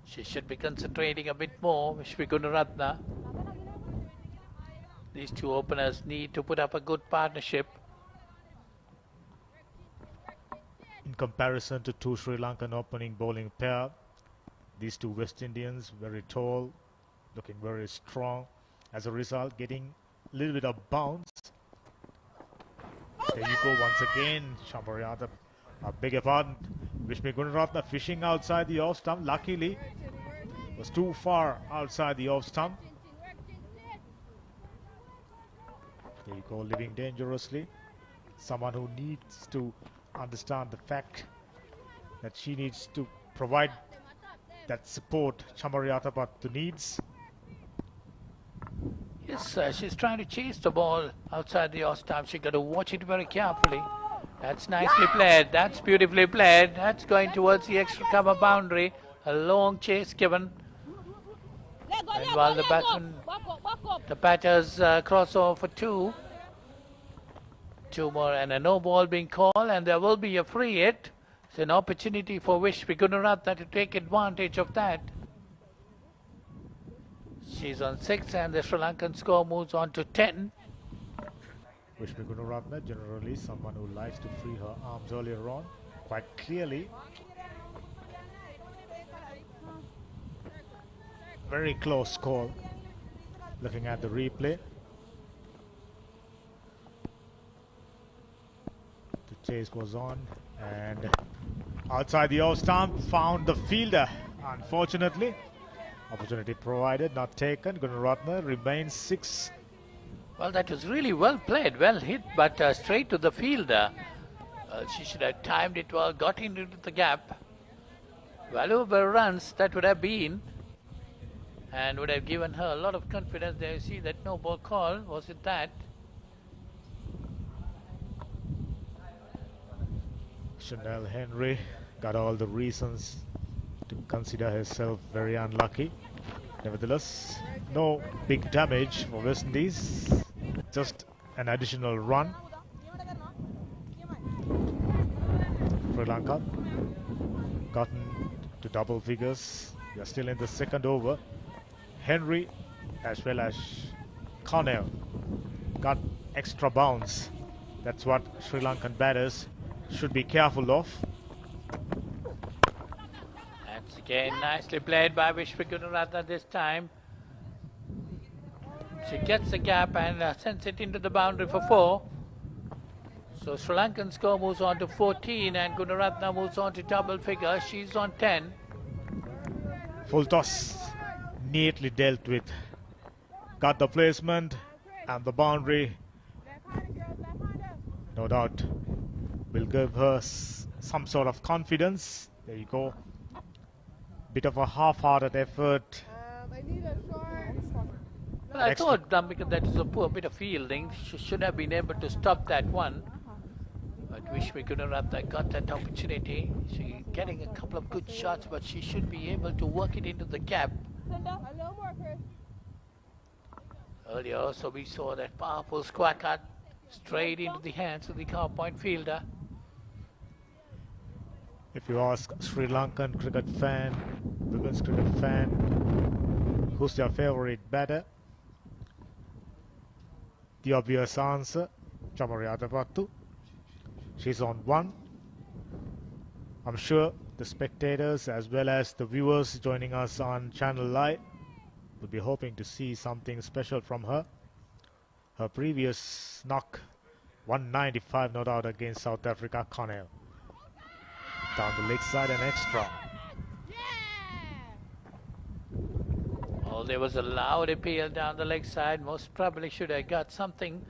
She should be concentrating a bit more, Vishme Gunaratne. These two openers need to put up a good partnership. In comparison to 2 Sri Lankan opening bowling pair, these 2 West Indians, very tall, looking very strong. As a result, getting a little bit of bounce. There you go once again, Chamariyata, I beg your pardon, Vishme Gunaratne fishing outside the off stump. Luckily, was too far outside the off stump. There you go, living dangerously. Someone who needs to understand the fact that she needs to provide that support Chamariyatapattu needs. Yes, she's trying to chase the ball outside the off stump. She's got to watch it very carefully. That's nicely played. That's beautifully played. That's going towards the extra cover boundary. A long chase given. Meanwhile, the batters cross over for two. Two more and a no ball being called, and there will be a free hit. It's an opportunity for Vishwi Gunaratne to take advantage of that. She's on 6 and the Sri Lankan score moves on to 10. Vishwi Gunaratne, generally someone who likes to free her arms earlier on, quite clearly. Very close call, looking at the replay. The chase was on, and outside the off stump, found the fielder. Unfortunately, opportunity provided, not taken. Gunaratne remains 6. Well, that was really well played, well hit, but straight to the fielder. She should have timed it well, got into the gap. Valuable runs that would have been, and would have given her a lot of confidence. There you see that no ball call, was it that? Chanel Henry got all the reasons to consider herself very unlucky. Nevertheless, no big damage for West Indies, just an additional run. Sri Lanka gotten to double figures. They are still in the second over. Henry as well as Cornell got extra bounce. That's what Sri Lankan batters should be careful of. That's again nicely played by Vishwi Gunaratne this time. She gets the gap and sends it into the boundary for 4. So Sri Lankan score moves on to 14 and Gunaratne moves on to double figure. She's on 10. Full toss, neatly dealt with. Got the placement and the boundary. No doubt will give her some sort of confidence. There you go. Bit of a half-hearted effort. Well, I thought because that is a poor bit of fielding. She should have been able to stop that one. But Vishwi Gunaratne got that opportunity. She's getting a couple of good shots, but she should be able to work it into the gap. Earlier also we saw that powerful square cut straight into the hands of the cover point fielder. If you ask Sri Lankan cricket fan, women's cricket fan, who's their favorite batter? The obvious answer, Chamari Atapattu. She's on 1. I'm sure the spectators as well as the viewers joining us on Channel Live will be hoping to see something special from her. Her previous knock, 195 not out against South Africa, Cornell. Down the leg side and extra. Oh, there was a loud appeal down the leg side. Most probably should have got something.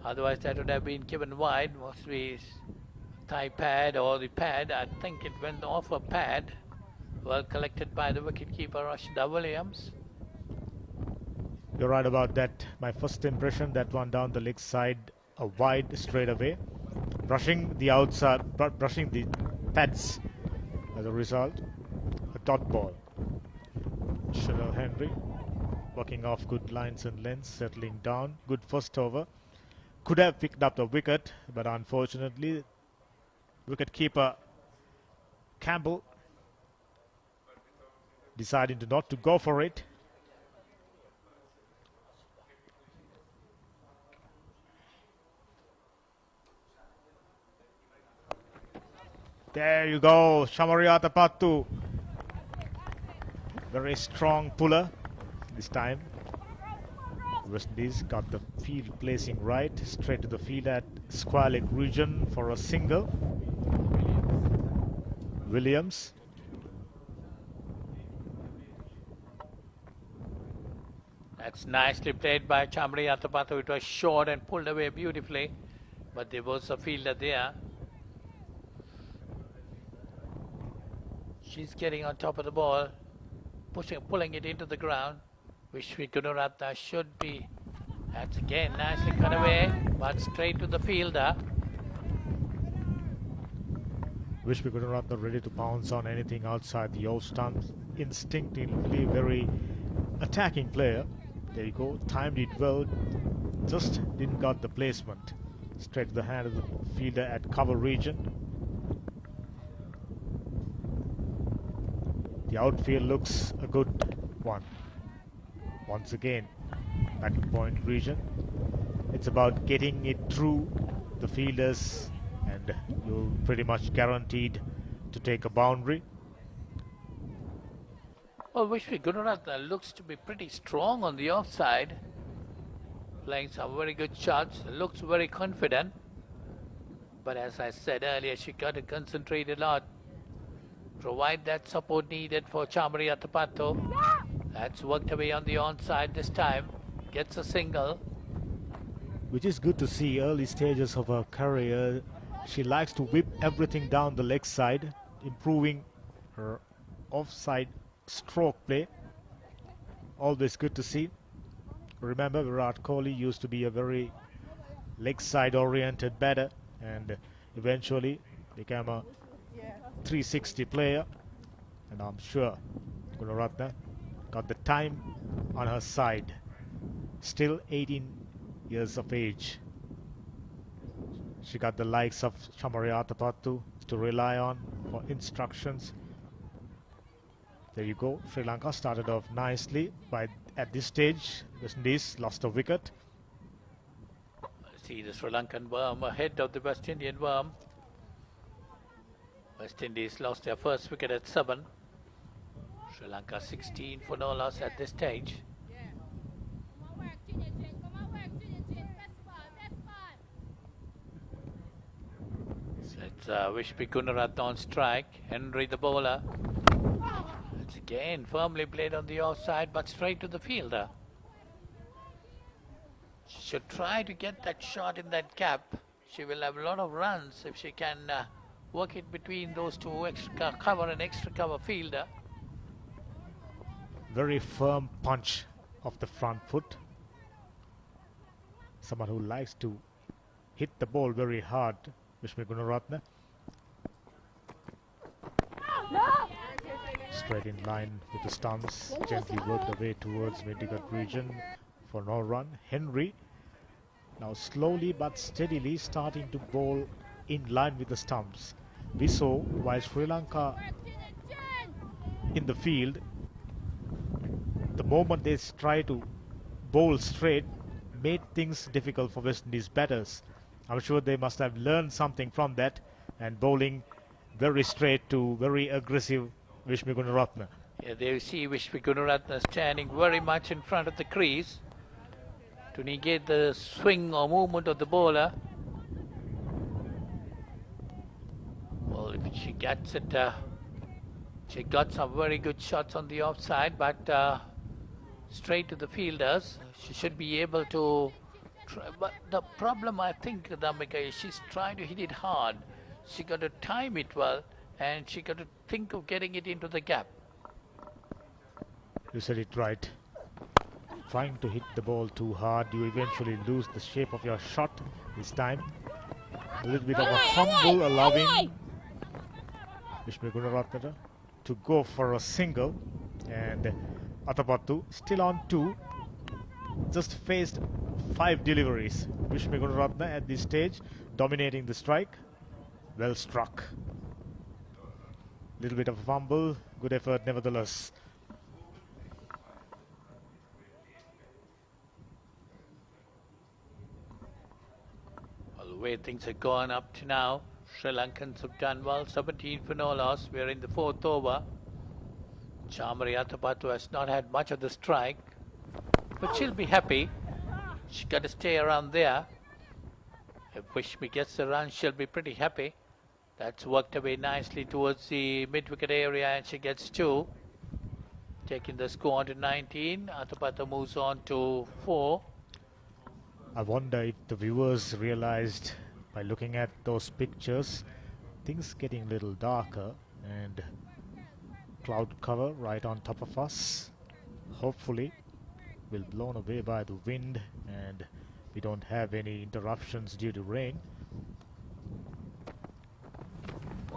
Otherwise that would have been given wide. Must be thigh pad or the pad. I think it went off a pad. Well collected by the wicketkeeper Rashida Williams. You're right about that. My first impression, that one down the leg side, a wide straight away. Brushing the outside, brushing the pads as a result. A dot ball. Chanel Henry working off good lines and lengths, settling down. Good first over. Could have picked up the wicket, but unfortunately, wicketkeeper Campbell deciding to not to go for it. There you go, Chamari Atapattu. Very strong puller this time. West Indies got the field placing right, straight to the field at square leg region for a single. Williams. That's nicely played by Chamari Atapattu. It was short and pulled away beautifully, but there was a fielder there. She's getting on top of the ball, pulling it into the ground. Vishwi Gunaratne should be. That's again nicely cut away, but straight to the fielder. Vishwi Gunaratne ready to pounce on anything outside the off stumps. Instinctively very attacking player. There you go, timed it well, just didn't got the placement. Straight to the hand of the fielder at cover region. The outfield looks a good one. Once again, batting point region. It's about getting it through the fielders and you're pretty much guaranteed to take a boundary. Well, Vishnu Gunaratna looks to be pretty strong on the offside. Playing some very good shots, looks very confident. But as I said earlier, she got to concentrate a lot. Provide that support needed for Chamari Atapato. That's worked away on the onside this time. Gets a single. Which is good to see early stages of her career. She likes to whip everything down the leg side, improving her offside stroke play. Always good to see. Remember, Virat Kohli used to be a very leg side oriented batter and eventually became a 360 player, and I'm sure Gunaratna got the time on her side. Still 18 years of age. She got the likes of Chamari Atapattu to rely on for instructions. There you go. Sri Lanka started off nicely, but at this stage, West Indies lost a wicket. See the Sri Lankan worm ahead of the West Indian worm. West Indies lost their first wicket at 7. Sri Lanka 16 for no loss at this stage. So it's Vishnu Gunaratna on strike. Henry the bowler. It's again firmly played on the offside but straight to the fielder. She should try to get that shot in that gap. She will have a lot of runs if she can work it between those two, extra cover and extra cover fielder. Very firm punch of the front foot. Someone who likes to hit the ball very hard, Vishnu Gunaratna. Straight in line with the stumps, gently worked away towards mid-wicket region for no run. Henry now slowly but steadily starting to bowl in line with the stumps. We saw while Sri Lanka in the field, the moment they try to bowl straight made things difficult for West Indies batters. I'm sure they must have learned something from that and bowling very straight to very aggressive Vishnu Gunaratna. Yeah, there you see Vishnu Gunaratna standing very much in front of the crease to negate the swing or movement of the bowler. Well, if she gets it, she got some very good shots on the offside, but straight to the fielders. She should be able to try, but the problem I think, Damika, is she's trying to hit it hard. She got to time it well and she got to think of getting it into the gap. You said it right. Trying to hit the ball too hard, you eventually lose the shape of your shot this time. A little bit of a fumble allowing Vishnu Gunaratna to go for a single, and Atapattu still on 2. Just faced 5 deliveries. Vishnu Gunaratna at this stage dominating the strike. Well struck. Little bit of a fumble, good effort nevertheless. Well, the way things have gone up to now, Sri Lankans have done well, 17 for no loss. We are in the 4th over. Chamari Atapattu has not had much of the strike, but she'll be happy. She's got to stay around there. If Vishmi gets the run, she'll be pretty happy. That's worked away nicely towards the mid-wicket area and she gets 2. Taking the score on to 19. Atapattu moves on to 4. I wonder if the viewers realized by looking at those pictures, things getting a little darker and cloud cover right on top of us. Hopefully we'll be blown away by the wind and we don't have any interruptions due to rain.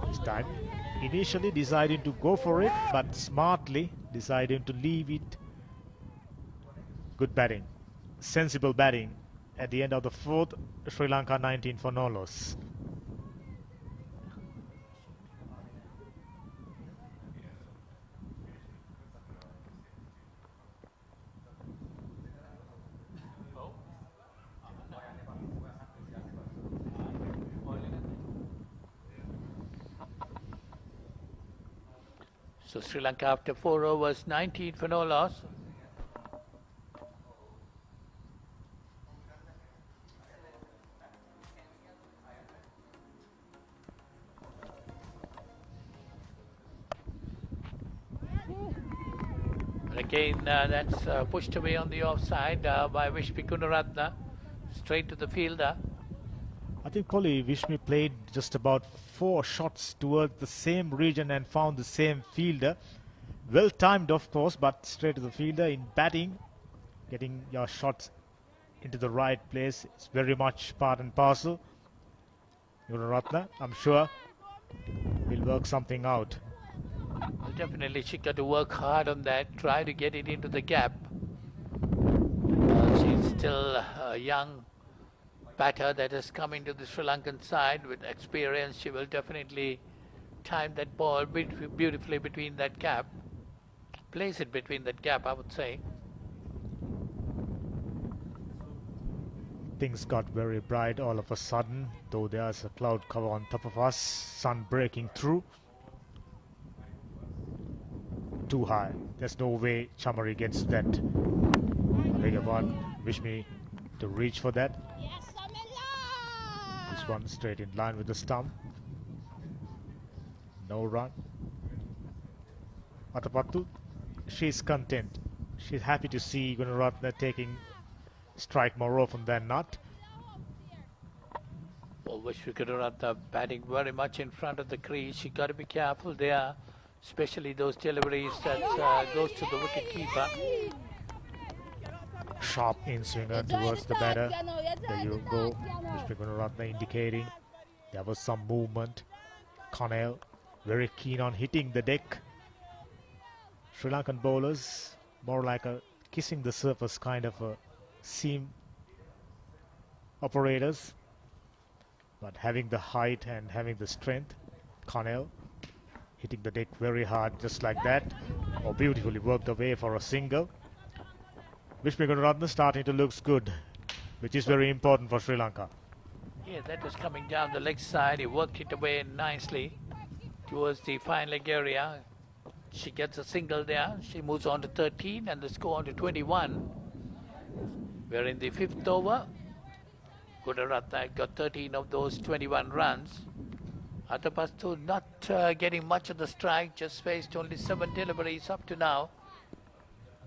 This time initially deciding to go for it, but smartly deciding to leave it Good batting. Sensible batting. At the end of the fourth, Sri Lanka 19 for no loss. So Sri Lanka after 4 overs, 19 for no loss. And again, that's pushed away on the offside by Vishmi Gunaratne, straight to the fielder. I think probably Vishmi played just about 4 shots towards the same region and found the same fielder. Well timed, of course, but straight to the fielder. In batting, getting your shots into the right place, it's very much part and parcel. Gunaratne, I'm sure, will work something out. Well, definitely she got to work hard on that, try to get it into the gap. She's still a young batter that has come into the Sri Lankan side with experience. She will definitely time that ball beautifully between that gap. Place it between that gap, I would say. Things got very bright all of a sudden, though there's a cloud cover on top of us, sun breaking through. Too high. There's no way Chamari gets that. I beg your pardon, Vishmi to reach for that. This one straight in line with the stump. No run. Atapattu, she's content. She's happy to see Gunaratne taking strike more often than not. Well, Vishmi Gunaratne batting very much in front of the crease. She got to be careful there, especially those deliveries that goes to the wicket keeper. Sharp in-swinger towards the batter. There you go. Vishmi Gunaratne indicating there was some movement. Connell very keen on hitting the deck. Sri Lankan bowlers more like a kissing the surface kind of a seam operators, but having the height and having the strength. Connell hitting the deck very hard just like that. Oh, beautifully worked away for a single. Vishmi Gunaratne starting to look good, which is very important for Sri Lanka. Yeah, that was coming down the leg side. He worked it away nicely towards the fine leg area. She gets a single there. She moves on to 13 and the score on to 21. We're in the 5th over. Gunaratne got 13 of those 21 runs. Atapattu not getting much of the strike, just faced only 7 deliveries up to now.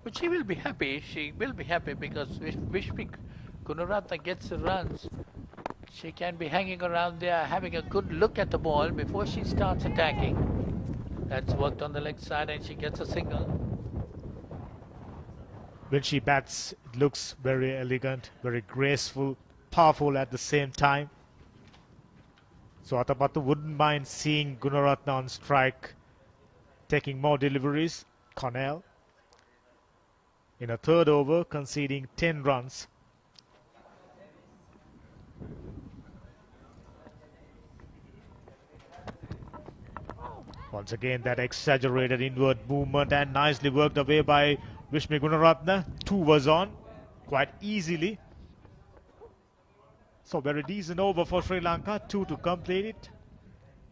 But she will be happy. She will be happy because Vishmi Gunaratne gets the runs. She can be hanging around there, having a good look at the ball before she starts attacking. That's worked on the leg side and she gets a single. When she bats, it looks very elegant, very graceful, powerful at the same time. So Atapattu wouldn't mind seeing Gunaratne on strike, taking more deliveries. Connell in a 3rd over, conceding 10 runs. Once again, that exaggerated inward movement and nicely worked away by Vishmi Gunaratne. 2 was on quite easily. So very decent over for Sri Lanka, 2 to complete it.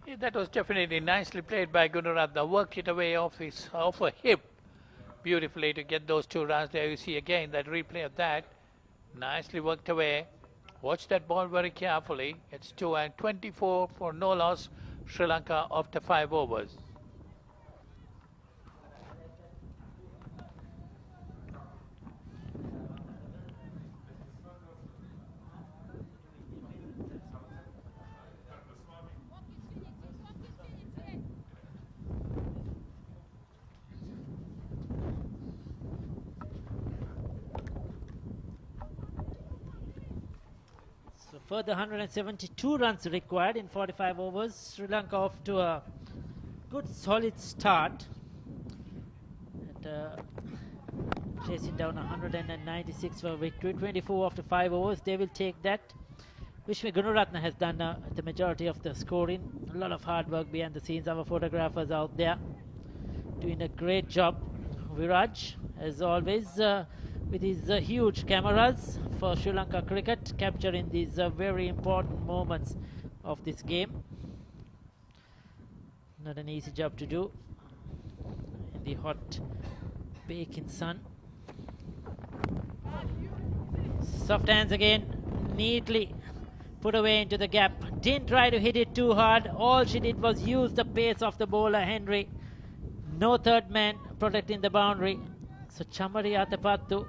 Yeah, that was definitely nicely played by Gunaratne. Worked it away off her hip beautifully to get those 2 runs. There you see again that replay of that. Nicely worked away. Watch that ball very carefully. It's 2 and 24 for no loss. Sri Lanka after 5 overs. So further 172 runs required in 45 overs. Sri Lanka off to a good solid start. And chasing down 196 for victory. 24 after 5 overs. They will take that. Vishmi Gunaratna has done the majority of the scoring. A lot of hard work behind the scenes. Our photographers out there doing a great job. Viraj, as always, with his huge cameras for Sri Lanka cricket, capturing these very important moments of this game. Not an easy job to do in the hot baking sun. Soft hands again, neatly put away into the gap. Didn't try to hit it too hard. All she did was use the pace of the bowler Henry. No third man protecting the boundary. So Chamari Atapattu,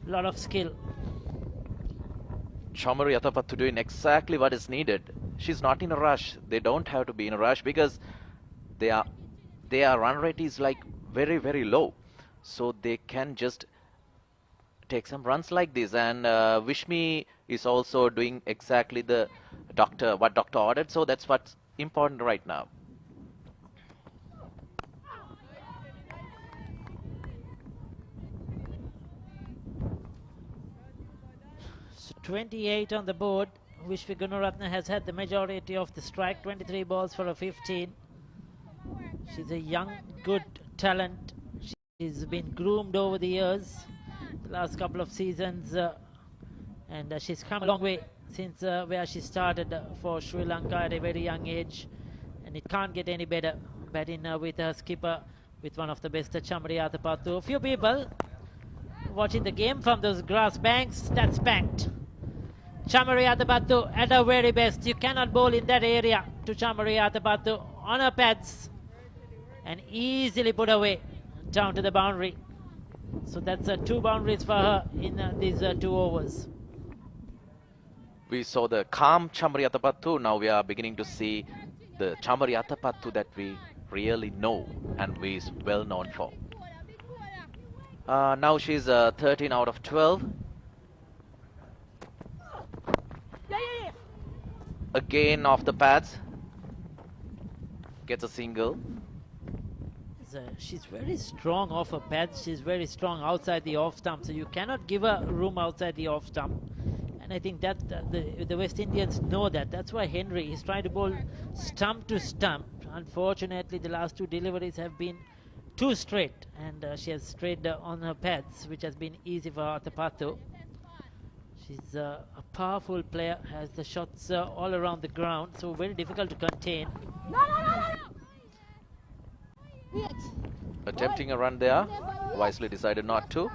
lot of skill. Chamari Atapattu doing exactly what is needed. She's not in a rush. They don't have to be in a rush because their run rate is like very, very low. So they can just take some runs like this. And Vishmi is also doing exactly what doctor ordered. So that's what's important right now. So 28 on the board. Vishmi Gunaratna has had the majority of the strike. 23 balls for a 15. She's a young, good talent. She's been groomed over the years, the last couple of seasons, and she's come a long way since where she started for Sri Lanka at a very young age, and it can't get any better. Batting with her skipper, with one of the best, Chamari Atapattu. A few people watching the game from those grass banks, that's packed. Chamari Atapattu at her very best. You cannot bowl in that area to Chamari Atapattu on her pads and easily put away down to the boundary. So that's 2 boundaries for her in these 2 overs. We saw the calm Chamari Atapattu. Now we are beginning to see the Chamari Atapattu that we really know and we is well known for. Now she's 13 out of 12. Again off the pads. Gets a single. She's very strong off her pads. She's very strong outside the off stump. So you cannot give her room outside the off stump. And I think that the West Indians know that. That's why Henry is trying to bowl stump to stump. Unfortunately, the last 2 deliveries have been too straight. And she has strayed on her pads, which has been easy for Atapattu. She's a powerful player, has the shots all around the ground. So very difficult to contain. Attempting a run there, wisely decided not to.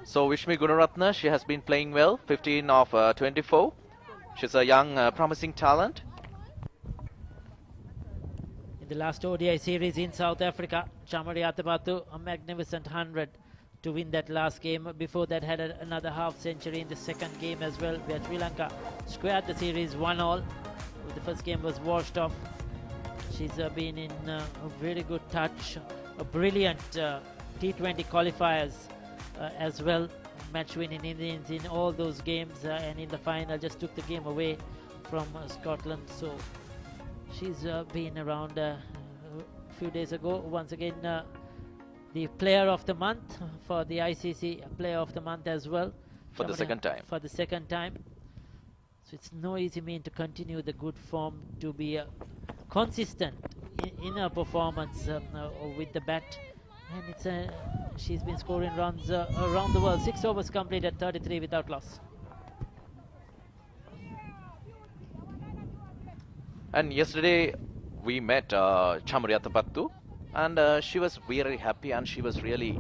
So Vishmi Gunaratna, she has been playing well, 15 of 24. She's a young, promising talent. In the last ODI series in South Africa, Chamari Atapattu, a magnificent 100 to win that last game. Before that, had another half century in the second game as well, where Sri Lanka squared the series 1-all. The first game was washed off. She's been in a very good touch, a brilliant T20 qualifiers as well, match winning innings in all those games, and in the final just took the game away from Scotland. So she's been around a few days ago. Once again, the player of the month for the ICC player of the month as well. For the second time. For the second time. So it's no easy mean to continue the good form, to be consistent in her performance with the bat, and it's she's been scoring runs around the world. 6 overs completed, 33 without loss. And yesterday we met Chamari Atapattu, and she was very happy and she was really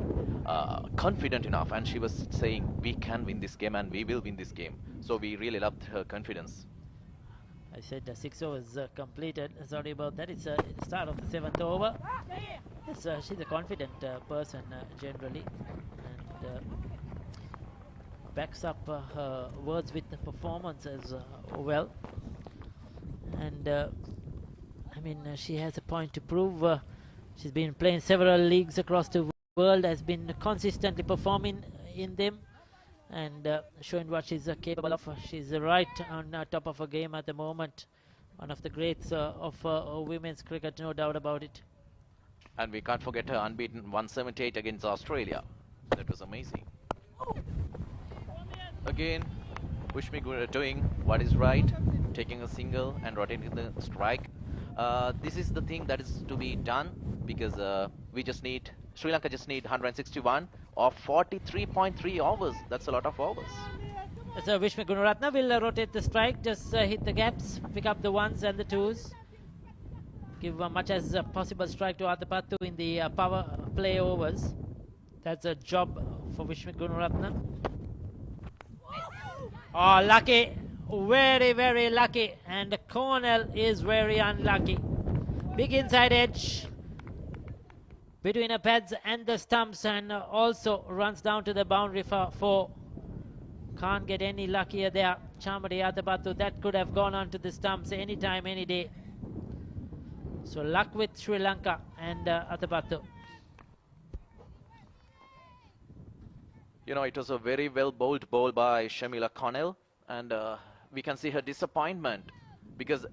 confident enough, and she was saying we can win this game and we will win this game. So we really loved her confidence. I said 6 overs completed. Sorry about that. It's the start of the 7th over. Yes, she's a confident person generally, and backs up her words with the performance as well. And I mean, she has a point to prove. She's been playing several leagues across the world, has been consistently performing in them, and showing what she's capable of. She's right on top of her game at the moment. One of the greats of women's cricket, no doubt about it. And we can't forget her unbeaten 178 against Australia. That was amazing. Again, Pushmi doing what is right, taking a single and rotating the strike. This is the thing that is to be done because Sri Lanka just need 161 or 43.3 overs. That's a lot of overs. So Vishnu Gunaratne will rotate the strike, just hit the gaps, pick up the ones and the twos. Give much as possible strike to Adapattu in the power play overs. That's a job for Vishnu Gunaratne. Oh, lucky. Very, very lucky. And Cornell is very unlucky. Big inside edge between the pads and the stumps, and also runs down to the boundary for 4. Can't get any luckier there. Chamari Adapattu, that could have gone on to the stumps anytime, any day. So luck with Sri Lanka and Adapattu. You know, it was a very well bowled ball by Shamila Cornell, and we can see her disappointment because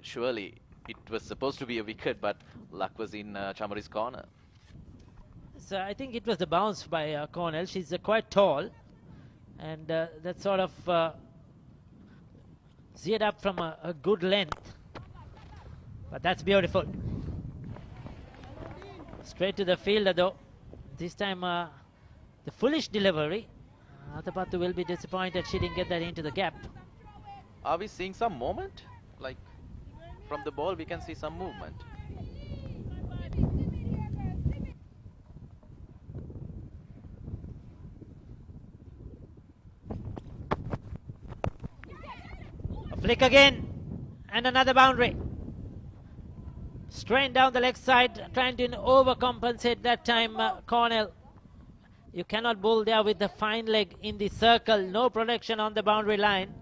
surely it was supposed to be a wicket, but luck was in Chamari's corner. So I think it was the bounce by Cornell. She's quite tall, and that sort of zeered up from a good length. But that's beautiful. Straight to the fielder though. This time the foolish delivery. Adapattu will be disappointed she didn't get that into the gap. Are we seeing some movement? Like from the ball we can see some movement. A flick again and another boundary. Strain down the leg side, trying to overcompensate that time Cornell. You cannot bowl there with the fine leg in the circle. No protection on the boundary line.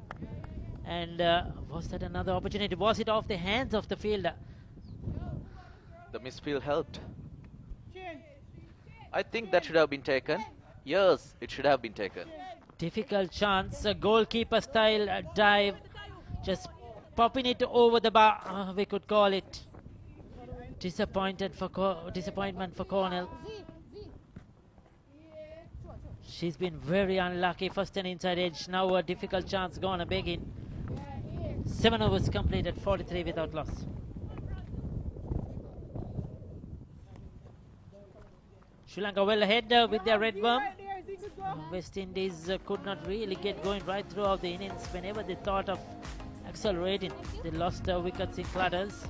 And was that another opportunity? Was it off the hands of the fielder? The misfield helped. I think that should have been taken. Yes, it should have been taken. Difficult chance. A goalkeeper style dive. Just popping it over the bar, we could call it. Disappointment for Cornell. She's been very unlucky. First an inside edge, now a difficult chance gone a begging. 7 overs completed, 43 without loss. Sri Lanka well ahead with their red worm. West Indies could not really get going right throughout the innings. Whenever they thought of accelerating, they lost wickets in clutters.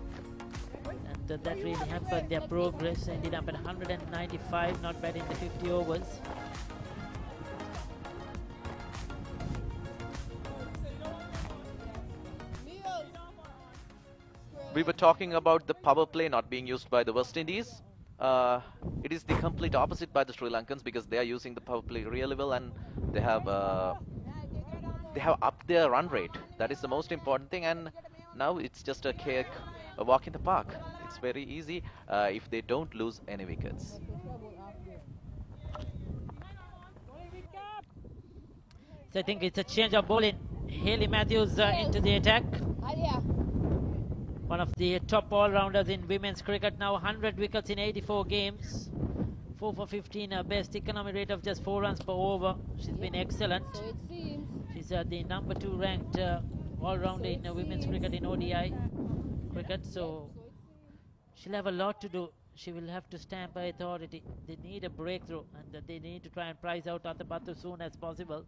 And that really hampered their progress. Ended up at 195, not bad in the 50 overs. We were talking about the power play not being used by the West Indies. It is the complete opposite by the Sri Lankans because they are using the power play really well, and they have upped their run rate. That is the most important thing, and now it's just a walk in the park. It's very easy if they don't lose any wickets. So I think it's a change of bowling. Hayley Matthews into the attack. One of the top all-rounders in women's cricket now. 100 wickets in 84 games. 4 for 15, best economy rate of just 4 runs per over. She's been excellent. She's the number 2 ranked all-rounder in women's cricket in ODI cricket. So she'll have a lot to do. She will have to stamp her authority. They need a breakthrough, and they need to try and prize out Adapattu soon as possible.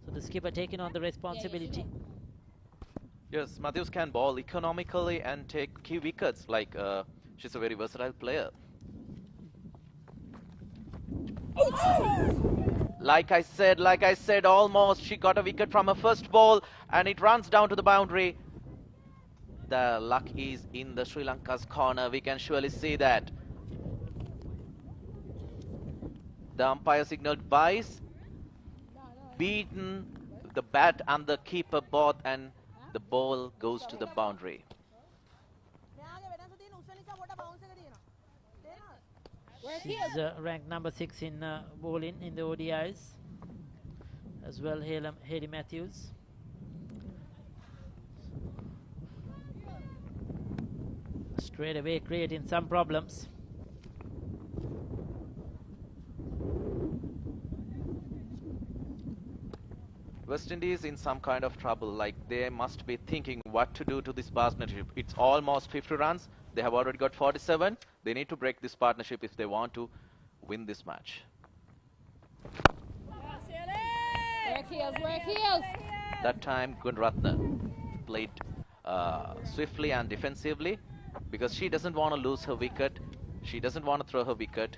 So the skipper taking on the responsibility. Yes, Matthews can bowl economically and take key wickets. Like she's a very versatile player. Like I said, almost she got a wicket from her first ball, and it runs down to the boundary. The luck is in the Sri Lanka's corner. We can surely see that. The umpire signaled byes. Beaten the bat and the keeper both, and the ball goes to the boundary. She's ranked number 6 in bowling in the ODIs. As well, Hayley Matthews. Straight away creating some problems. West Indies in some kind of trouble, like they must be thinking what to do to this partnership. It's almost 50 runs. They have already got 47. They need to break this partnership if they want to win this match. Work heels. That time Gunratna played swiftly and defensively because she doesn't want to lose her wicket. She doesn't want to throw her wicket.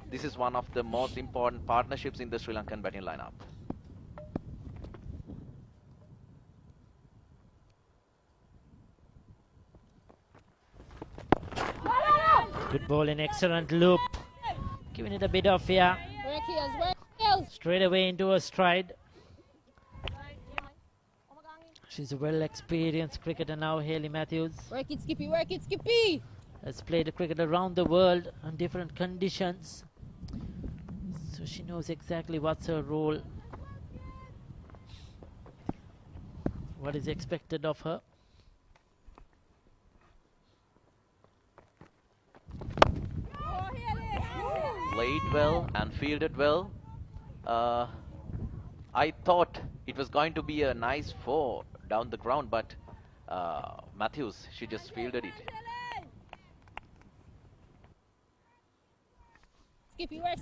This is one of the most important partnerships in the Sri Lankan batting lineup. Good ball in excellent loop. Giving it a bit of fear. Work heels. Straight away into a stride. She's a well-experienced cricketer now, Hayley Matthews. Work it, Skippy. Has played cricket around the world on different conditions. So she knows exactly what's her role. What is expected of her. Played well and fielded well. I thought it was going to be a nice 4 down the ground, but Matthews, she just fielded it.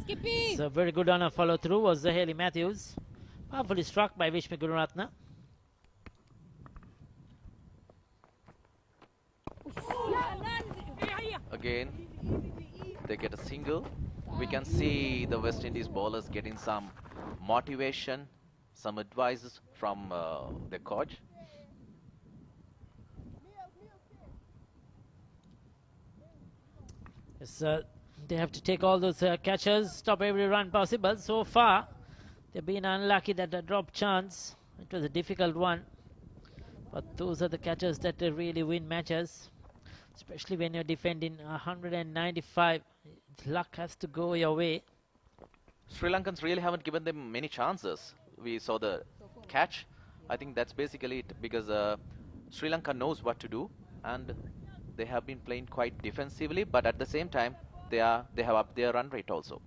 Skippy. So very good on a follow through was the Hayley Matthews. Powerfully struck by Vishmi Gururatna. Again, they get a single. We can see the West Indies bowlers getting some motivation, some advice from their coach. Yes, they have to take all those catches, stop every run possible. So far, they've been unlucky that a drop chance. It was a difficult one. But those are the catches that really win matches. Especially when you're defending 195. Luck has to go your way. Sri Lankans really haven't given them many chances. We saw the catch. I think that's basically it because Sri Lanka knows what to do and they have been playing quite defensively, but at the same time they have upped their run rate also.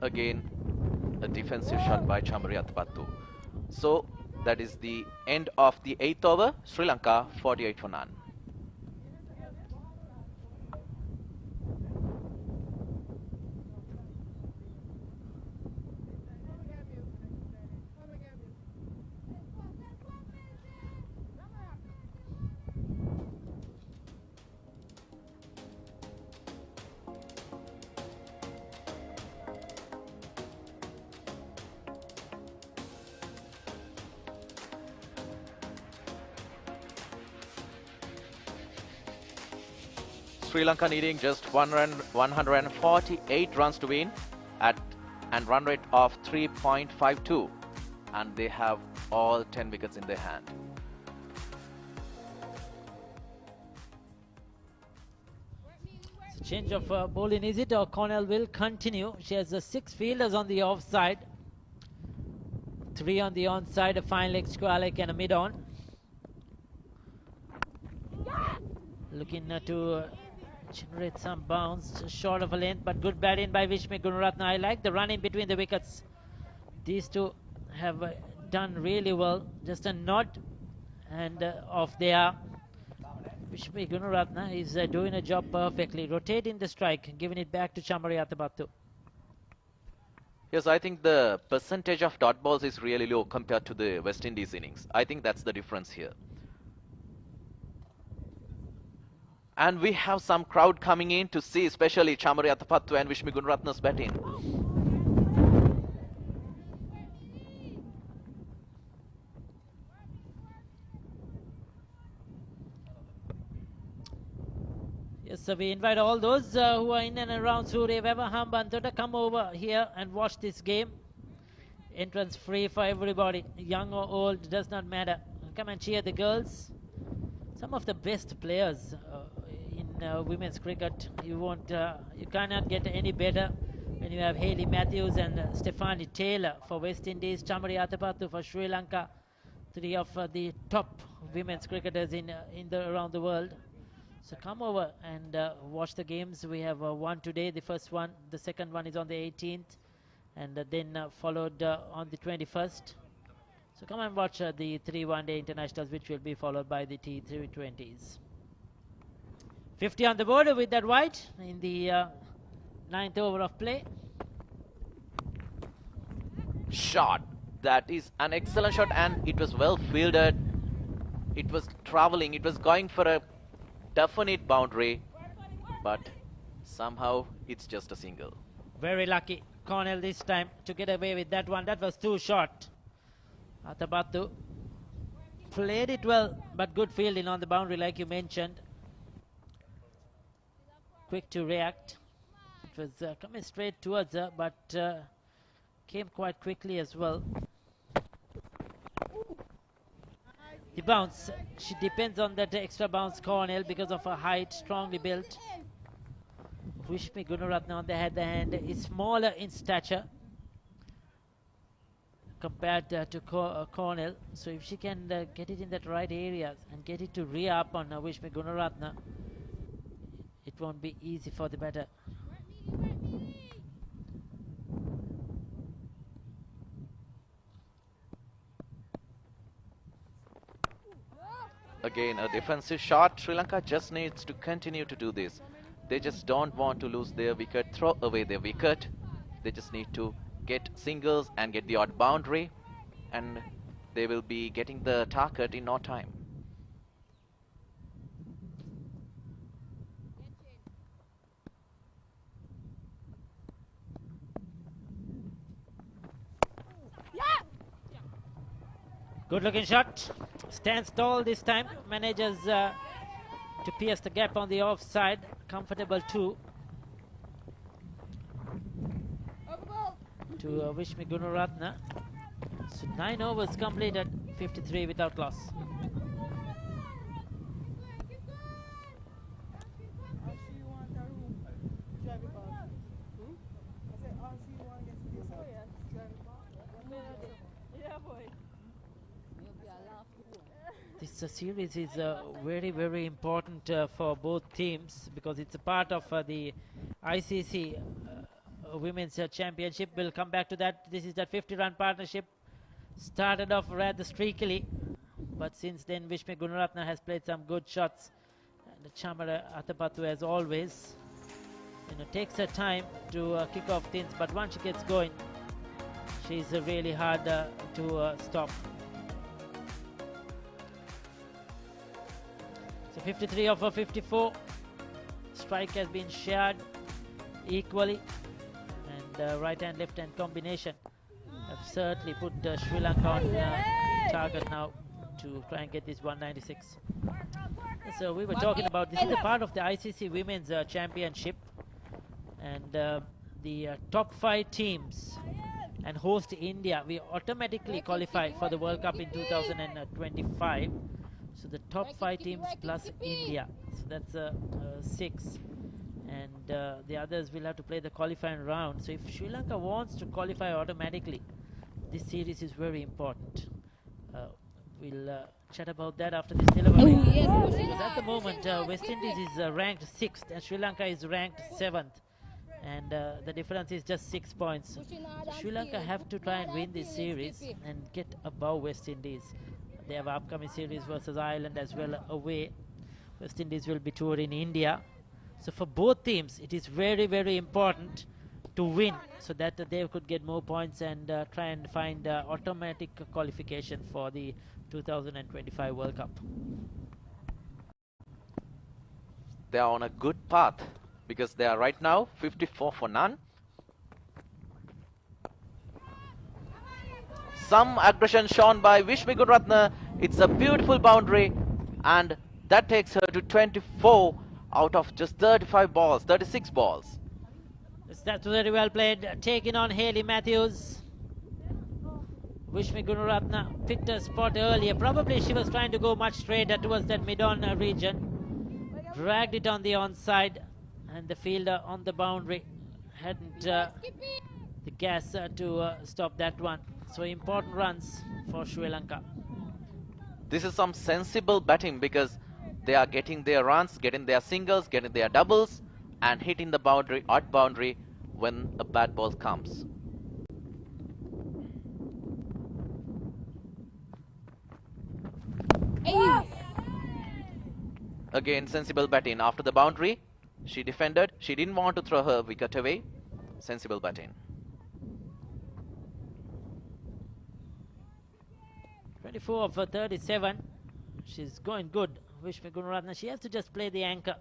Again, a defensive shot by Chamariatapattu. So that is the end of the 8th over. Sri Lanka 48 for none. Sri Lanka needing just 148 runs to win and run rate of 3.52, and they have all 10 wickets in their hand. So change of bowling, is it, or Cornell will continue? She has 6 fielders on the offside, 3 on the onside, a fine leg square leg and a mid-on. Looking to generate some bounce, just short of a length, but good batting by Vishmi Gururatna. I like the run in between the wickets. These two have done really well. Just a nod and off there. Vishmi Gururatna is doing a job perfectly, rotating the strike, giving it back to Chamariatapattu. Yes, I think the percentage of dot balls is really low compared to the West Indies innings. I think that's the difference here. And we have some crowd coming in to see especially Chamariatapattu and Vishmi Gururatna's batting. Yes, so we invite all those who are in and around Surya Vevahambanta to come over here and watch this game. Entrance free for everybody, young or old, does not matter. Come and cheer the girls. Some of the best players in women's cricket. You cannot get any better when you have Hayley Matthews and Stephanie Taylor for West Indies, Chamariatapattu for Sri Lanka, 3 of the top women's cricketers around the world. So come over and watch the games. We have one today, the first one. The second one is on the 18th, and then followed on the 21st. So come and watch the 3 one-day internationals, which will be followed by the T320s. 50 on the board with that wide in the 9th over of play. Shot. That is an excellent shot, and it was well fielded. It was traveling. It was going for a definite boundary, but somehow it's just a single. Very lucky Cornell this time to get away with that one. That was too short. Atabatu played it well, but good fielding on the boundary, like you mentioned. Quick to react. It was coming straight towards her, but came quite quickly as well. The bounce, she depends on that extra bounce, Cornell, because of her height, strongly built. Vishmi Gunaratne, on the other hand, is smaller in stature compared to Cornell. So if she can get it in that right areas and get it to re-up on Vishmi Gunaratne, it won't be easy for the batter. Again, a defensive shot. Sri Lanka just needs to continue to do this. They just don't want to lose their wicket, throw away their wicket. They just need to get singles and get the odd boundary, and they will be getting the target in no time. Good looking shot. Stands tall this time. Manages to pierce the gap on the offside. Comfortable too. To Vishmi Gunaratne. So 9 overs completed. 53 without loss. This series is very, very important for both teams because it's a part of the ICC Women's Championship. We'll come back to that. This is that 50-run partnership. Started off rather streakily, but since then Vishmi Gunaratne has played some good shots. And Chamara Athapaththu, as always, takes her time to kick off things, but once she gets going, she's really hard to stop. So 53 over 54. Strike has been shared equally, and right hand left hand combination have certainly put Sri Lanka on target now to try and get this 196. So we were talking about this is a part of the ICC Women's Championship, and the top 5 teams and host India, we automatically qualify for the World Cup in 2025. So the top 5 teams plus India, so that's 6, and the others will have to play the qualifying round. So if Sri Lanka wants to qualify automatically, this series is very important. We'll chat about that after this delivery. Because at the moment West Indies is ranked 6th and Sri Lanka is ranked 7th, and the difference is just 6 points. So Sri Lanka have to try and win this series and get above West Indies. They have upcoming series versus Ireland as well away. West Indies will be touring India. So for both teams, it is very, very important to win so that they could get more points and try and find automatic qualification for the 2025 World Cup. They are on a good path because they are right now 54 for none. Some aggression shown by Vishmi Gunaratne. It's a beautiful boundary, and that takes her to 24 out of just 35 balls, 36 balls. That's very well played. Taking on Hayley Matthews. Vishmi Gunaratne picked her spot earlier. Probably she was trying to go much straighter towards that mid-on region. Dragged it on the onside, and the fielder on the boundary hadn't the gas to stop that one. So important runs for Sri Lanka. This is some sensible batting because They are getting their runs, getting their singles, getting their doubles, and hitting the boundary, odd boundary, when a bad ball comes. Again, sensible batting after the boundary. She defended. She didn't want to throw her wicket away. Sensible batting. 24 of 37. She's going good. Vishmi Gunaratne. She has to just play the anchor.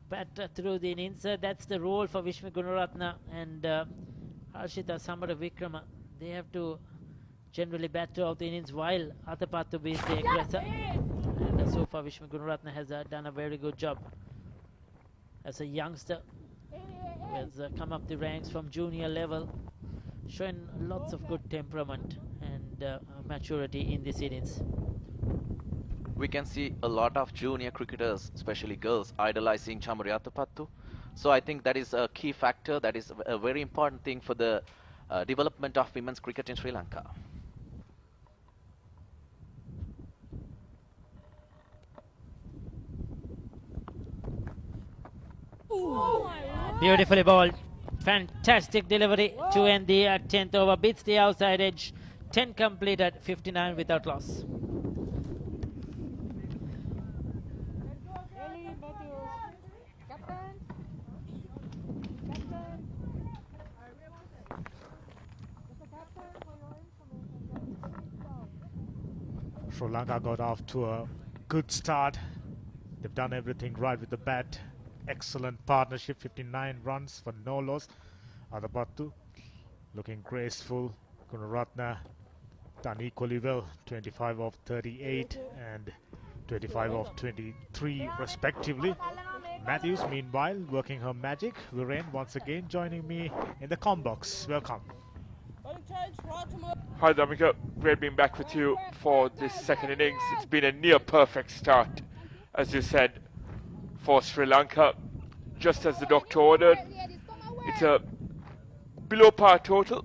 Bat through the innings. That's the role for Vishmi Gunaratne and Harshita Samaravikrama. They have to generally bat throughout the innings while Athapattu is the aggressor. And so far Vishmi Gunaratne has done a very good job. As a youngster, who has come up the ranks from junior level, showing lots of good temperament and maturity in this innings. We can see a lot of junior cricketers, especially girls, idolizing Chamari Athapattu. So I think that is a key factor, that is a very important thing for the development of women's cricket in Sri Lanka. Beautifully bowled. Fantastic delivery to end the 10th over. Beats the outside edge. 10 completed, 59 without loss. Sri Lanka got off to a good start. They've done everything right with the bat. Excellent partnership, 59 runs for no loss. Athapattu looking graceful. Gunaratne done equally well, 25 of 38 and 25 of 23 respectively. Matthews meanwhile working her magic. Viren once again joining me in the comm box. Welcome. Hi Damika, great being back with you for this second innings. It's been a near perfect start, as you said, for Sri Lanka. Just as the doctor ordered, it's a below par total,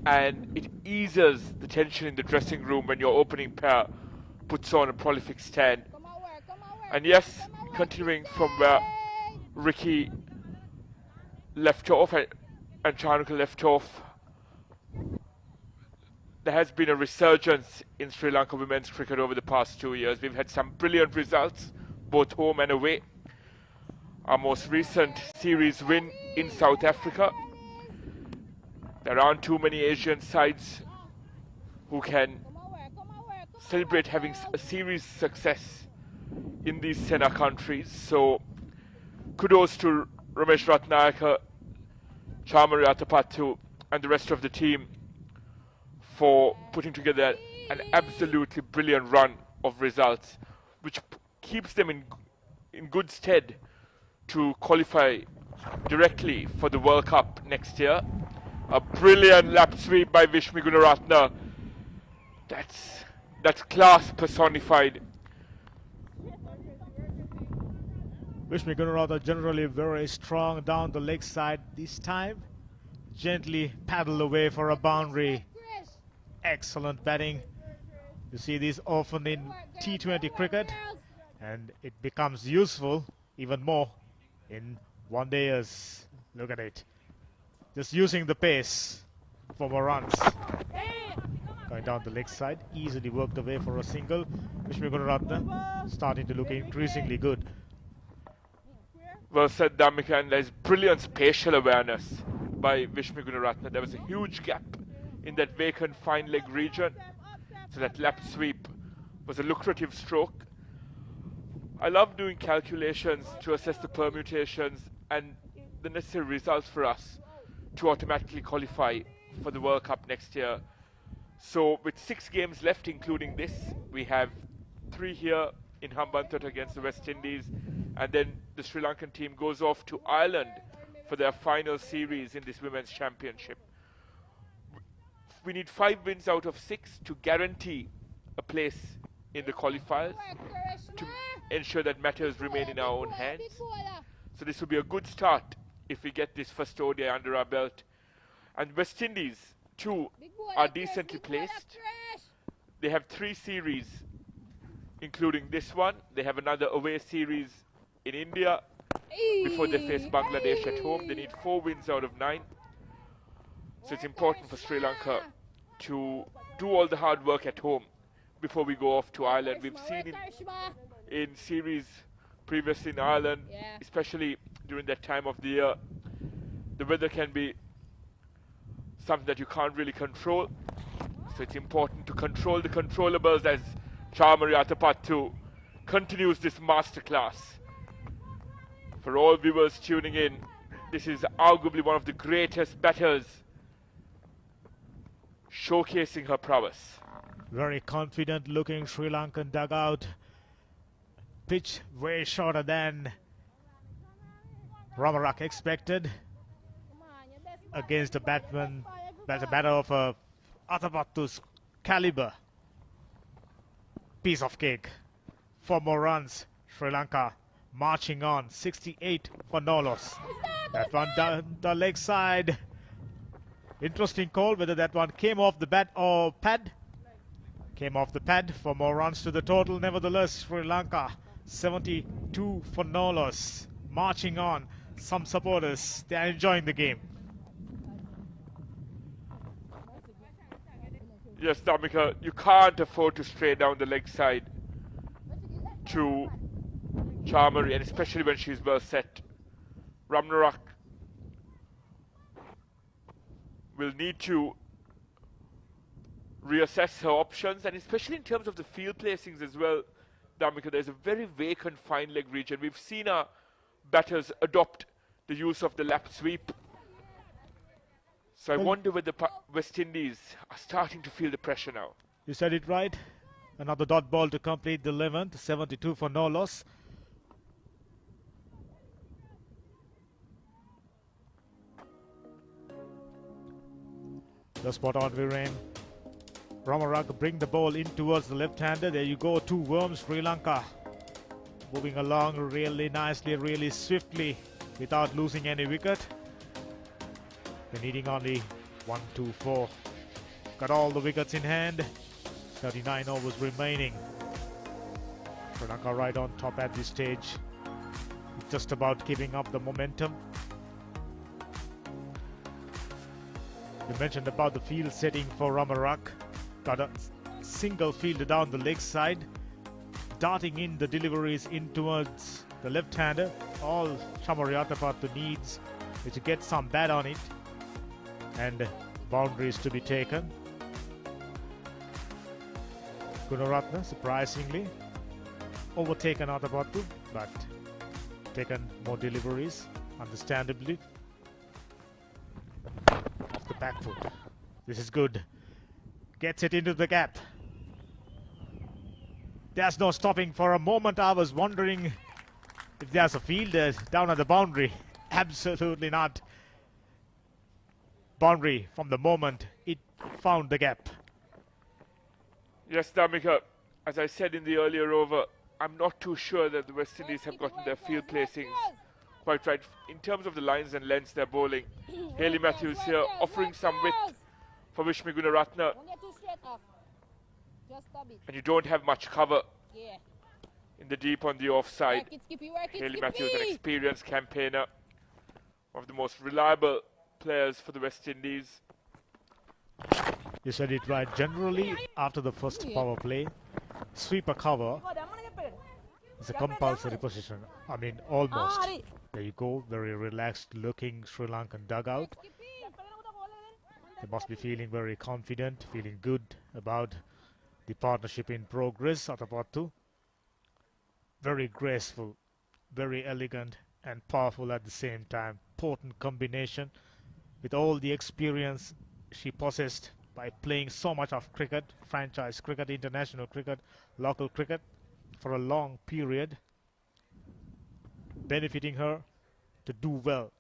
and it eases the tension in the dressing room when your opening pair puts on a prolific stand. And yes, continuing from where Ricky left off and Chanukka left off, there has been a resurgence in Sri Lanka women's cricket over the past 2 years. We've had some brilliant results, both home and away. Our most recent series win in South Africa. There aren't too many Asian sides who can celebrate having a series success in these Sena countries. So kudos to Ramesh Ratnayaka, Chamari Athapattu and the rest of the team for putting together an absolutely brilliant run of results, which keeps them in good stead to qualify directly for the World Cup next year. A brilliant lap sweep by Vishmi Gunaratne. That's class personified. Vishmi Gunaratne generally very strong down the leg side. This time, gently paddle away for a boundary. Excellent batting. You see this often in T20 cricket, and it becomes useful even more in one-dayers. Look at it. Just using the pace for more runs. Going down the leg side, easily worked away for a single. Vishmi Gunaratne starting to look increasingly good. Well said, Damika, and there's brilliant spatial awareness by Vishmi Gunaratne. There was a huge gap in that vacant fine leg region, so that lap sweep was a lucrative stroke. I love doing calculations to assess the permutations and the necessary results for us to automatically qualify for the World Cup next year. So with 6 games left, including this, we have 3 here in Hambantota against the West Indies, and then the Sri Lankan team goes off to Ireland for their final series in this Women's Championship. We need 5 wins out of 6 to guarantee a place in the qualifiers, to ensure that matters remain in our own hands. So this will be a good start if we get this first ODI under our belt. And West Indies too are decently placed. They have 3 series including this one. They have another away series in India before they face Bangladesh at home. They need 4 wins out of 9. So it's important for Sri Lanka to do all the hard work at home before we go off to Ireland. We've seen in series previously in Ireland, especially during that time of the year, the weather can be something that you can't really control. So it's important to control the controllables as Chamari Atapattu continues this masterclass. For all viewers tuning in, this is arguably one of the greatest batters showcasing her prowess. Very confident looking Sri Lankan dugout. Pitch way shorter than Ramarak expected against a batter of Atapattu's caliber. Piece of cake. 4 more runs. Sri Lanka marching on. 68 for no loss. That one down the leg side. Interesting call whether that one came off the bat or pad. Came off the pad for more runs to the total. Nevertheless, Sri Lanka 72 for no loss. Marching on. Some supporters, they are enjoying the game. Yes, Damika, you can't afford to stray down the leg side to Chamari, and especially when she's well set. Ramnarak will need to reassess her options, and especially in terms of the field placings as well, Damika, there's a very vacant fine leg region. We've seen our batters adopt the use of the lap sweep. So I wonder whether West Indies are starting to feel the pressure now. You said it right. Another dot ball to complete the 11th. 72 for no loss. The spot on Viren. Ramarak bring the ball in towards the left-hander. There you go. 2 worms. Sri Lanka moving along really nicely, really swiftly without losing any wicket. They're needing only 1, 2, 4. Got all the wickets in hand. 39 overs remaining. Sri Lanka right on top at this stage. Just about keeping up the momentum. You mentioned about the field setting for Ramarak. Got a single fielder down the leg side. Darting in the deliveries in towards the left-hander. All Chamari Atapattu needs is to get some bat on it. And boundaries to be taken. Gunaratne surprisingly overtaken Atapattu, but taken more deliveries, understandably. Off the back foot. This is good. Gets it into the gap. There's no stopping. For a moment I was wondering if there's a fielder down at the boundary. Absolutely not. Boundary from the moment it found the gap. Yes, Damika, as I said in the earlier over, I'm not too sure that the West Indies have gotten their field placings quite right. In terms of the lines and lengths they're bowling, Hayley Matthews here offering some width for Vishmi Gunaratne. And you don't have much cover in the deep on the offside. Hayley Matthews, an experienced campaigner, one of the most reliable players for the West Indies. You said it right. Generally, after the first power play, sweeper cover is a compulsory position. I mean, almost. There you go. Very relaxed looking Sri Lankan dugout. They must be feeling very confident, feeling good about the partnership in progress. Atapattu, very graceful, very elegant and powerful at the same time. Potent combination with all the experience she possessed by playing so much of cricket, franchise cricket, international cricket, local cricket for a long period, benefiting her to do well.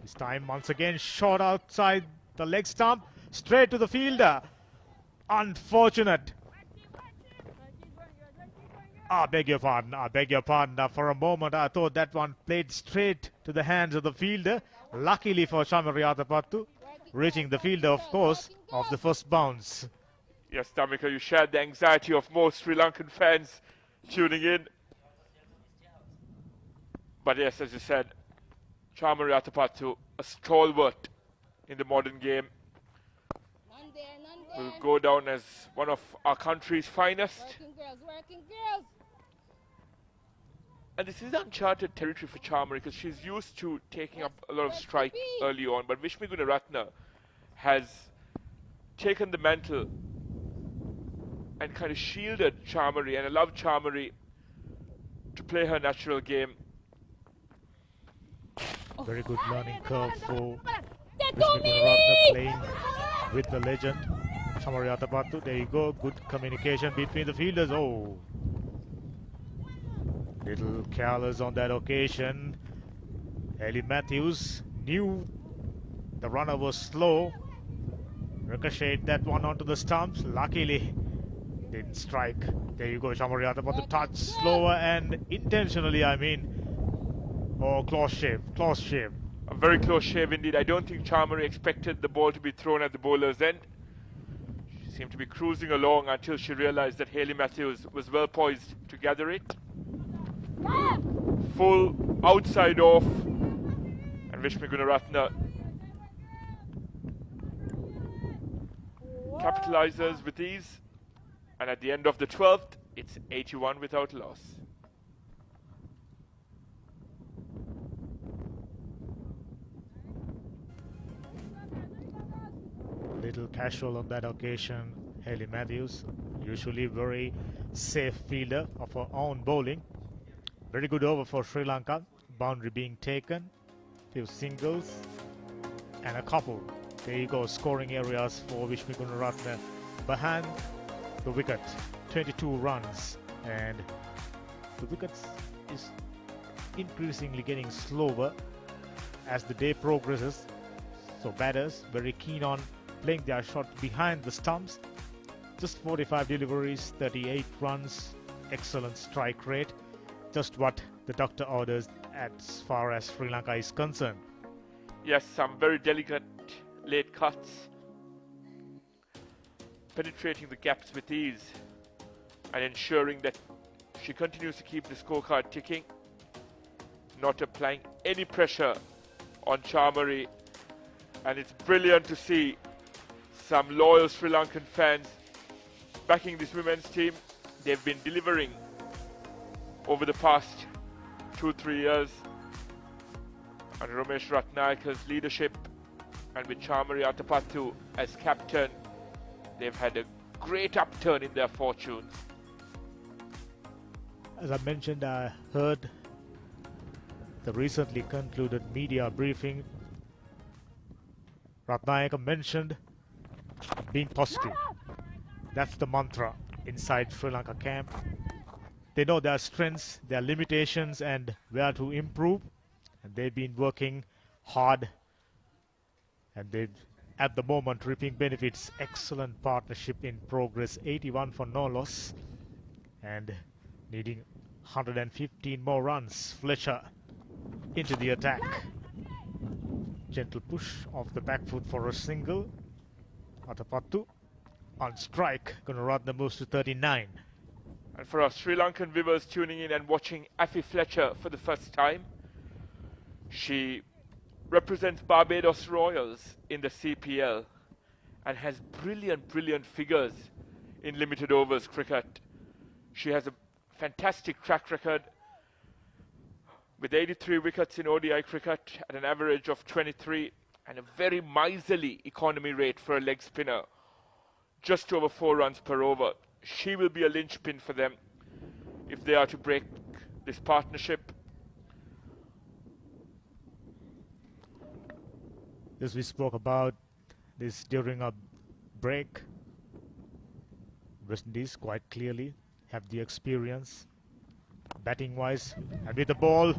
This time once again shot outside the leg stump, straight to the fielder. Unfortunate. I beg your pardon, I beg your pardon. For a moment I thought that one played straight to the hands of the fielder. Luckily for Chamari Atapattu, reaching the fielder, of course, of the first bounce. Yes, Damika, you shared the anxiety of most Sri Lankan fans tuning in. But yes, as you said, Chamari Atapattu, a stalwart in the modern game, None there, none will there. go down as one of our country's finest. Working girls, working girls. And this is uncharted territory for Chamari because she's used to taking up a lot of strike early on. But Vishmi Gunaratne has taken the mantle and kind of shielded Chamari and allowed Chamari to play her natural game. Very good learning curve for That's Vishmi me! Gunaratne playing with the legend Chamari Atapattu. There you go, good communication between the fielders. Oh, little careless on that occasion. Ellie Matthews knew the runner was slow. Ricocheted that one onto the stumps. Luckily, didn't strike. There you go, Chamari Atapattu touch slower and intentionally, I mean. Oh, close shave, close shave. A very close shave indeed. I don't think Chamari expected the ball to be thrown at the bowler's end. She seemed to be cruising along until she realized that Hayley Matthews was well poised to gather it. Full outside off, and Vishmi Gunaratne capitalizes with ease, and at the end of the 12th, it's 81 without loss. Little casual on that occasion, Hayley Matthews, usually very safe fielder of her own bowling. Very good over for Sri Lanka. Boundary being taken, few singles and a couple. There you go, scoring areas for Vishmi Gunaratne behind the wicket. 22 runs, and the wicket is increasingly getting slower as the day progresses. So batters very keen on playing their shot behind the stumps. Just 45 deliveries, 38 runs, excellent strike rate. Just what the doctor orders as far as Sri Lanka is concerned. Yes, some very delicate late cuts, penetrating the gaps with ease and ensuring that she continues to keep the scorecard ticking, not applying any pressure on Chamari. And it's brilliant to see some loyal Sri Lankan fans backing this women's team. They've been delivering over the past 2-3 years under Ramesh Ratnayaka's leadership, and with Chamari Atapattu as captain, they've had a great upturn in their fortunes. As I mentioned, I heard the recently concluded media briefing. Ratnayaka mentioned being positive. That's the mantra inside Sri Lanka camp. They know their strengths, their limitations, and where to improve. And they've been working hard, and they've at the moment reaping benefits. Excellent partnership in progress, 81 for no loss, and needing 115 more runs. Fletcher into the attack. Gentle push off the back foot for a single. Atapattu on strike. Gunaratne moves to 39. And for our Sri Lankan viewers tuning in and watching Afi Fletcher for the first time, she represents Barbados Royals in the CPL and has brilliant figures in limited overs cricket. She has a fantastic track record with 83 wickets in ODI cricket at an average of 23 and a very miserly economy rate for a leg spinner, just over 4 runs per over. She will be a linchpin for them if they are to break this partnership. As we spoke about this during a break, West Indies quite clearly have the experience batting wise, and with the ball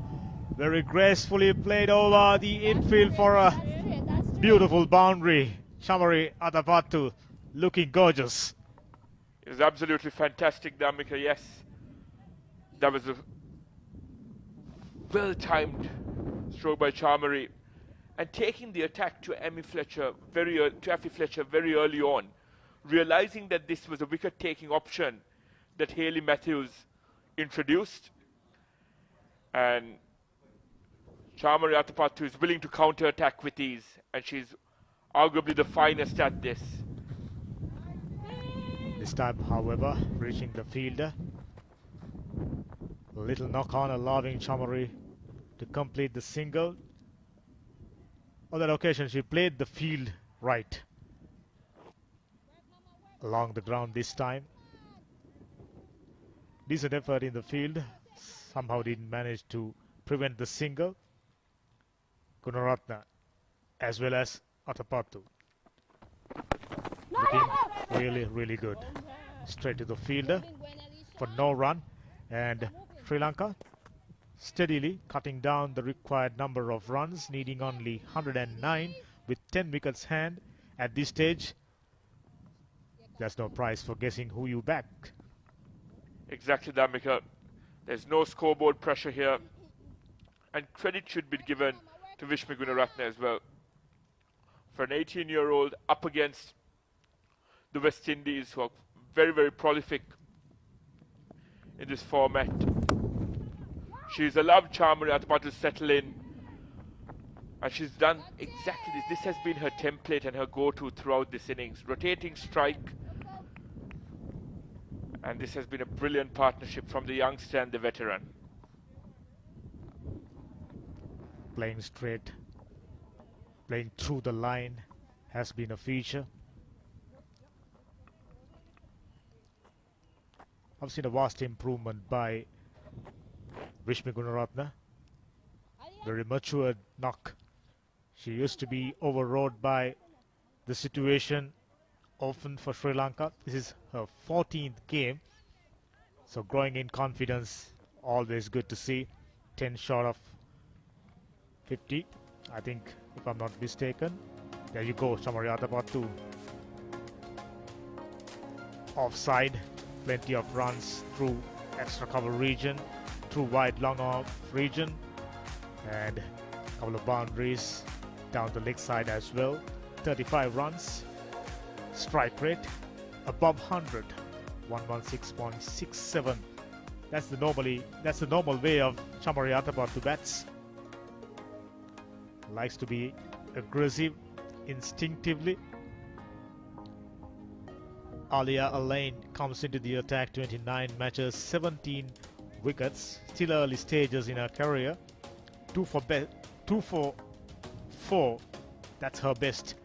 very gracefully played over the infield for a beautiful boundary. Chamari Atapattu looking gorgeous. It was absolutely fantastic, Damika, yes. That was a well-timed stroke by Chamari, and taking the attack to Afi Fletcher very early on realizing that this was a wicket-taking option that Hayley Matthews introduced. And Chamari Atapattu is willing to counter-attack with ease, and she's arguably the finest at this. This time, however, reaching the fielder. A little knock-on, allowing Chamari to complete the single. On that occasion, she played the field right along the ground this time. Decent effort in the field. Somehow didn't manage to prevent the single. Gunaratne as well as Atapattu. Looking really good. Straight to the fielder for no run. And Sri Lanka steadily cutting down the required number of runs, needing only 109 with 10 wickets hand. At this stage, there's no prize for guessing who you back. Exactly that, Mika. There's no scoreboard pressure here. And credit should be given to Vishnu Gunaratne as well. For an 18-year-old up against the West Indies, who are very, very prolific in this format. She's allowed Chamari Atapattu to settle in. And she's done exactly this. This has been her template and her go-to throughout this innings. Rotating strike. And this has been a brilliant partnership from the youngster and the veteran. Playing straight, playing through the line has been a feature. I've seen a vast improvement by Vishnu Gunaratne. Very matured knock. She used to be overrode by the situation often for Sri Lanka. This is her 14th game. So growing in confidence, always good to see. 10 short of 50, I think, if I'm not mistaken. There you go, Chamari Atapattu. Offside, plenty of runs through extra cover region, through wide long off region, and a couple of boundaries down the leg side as well. 35 runs, strike rate above 100, 116.67. That's the normal way of Chamari Atapattu bats. Likes to be aggressive instinctively. Alia Alain comes into the attack. 29 matches, 17 wickets. Still early stages in her career. 2 for 4. That's her best.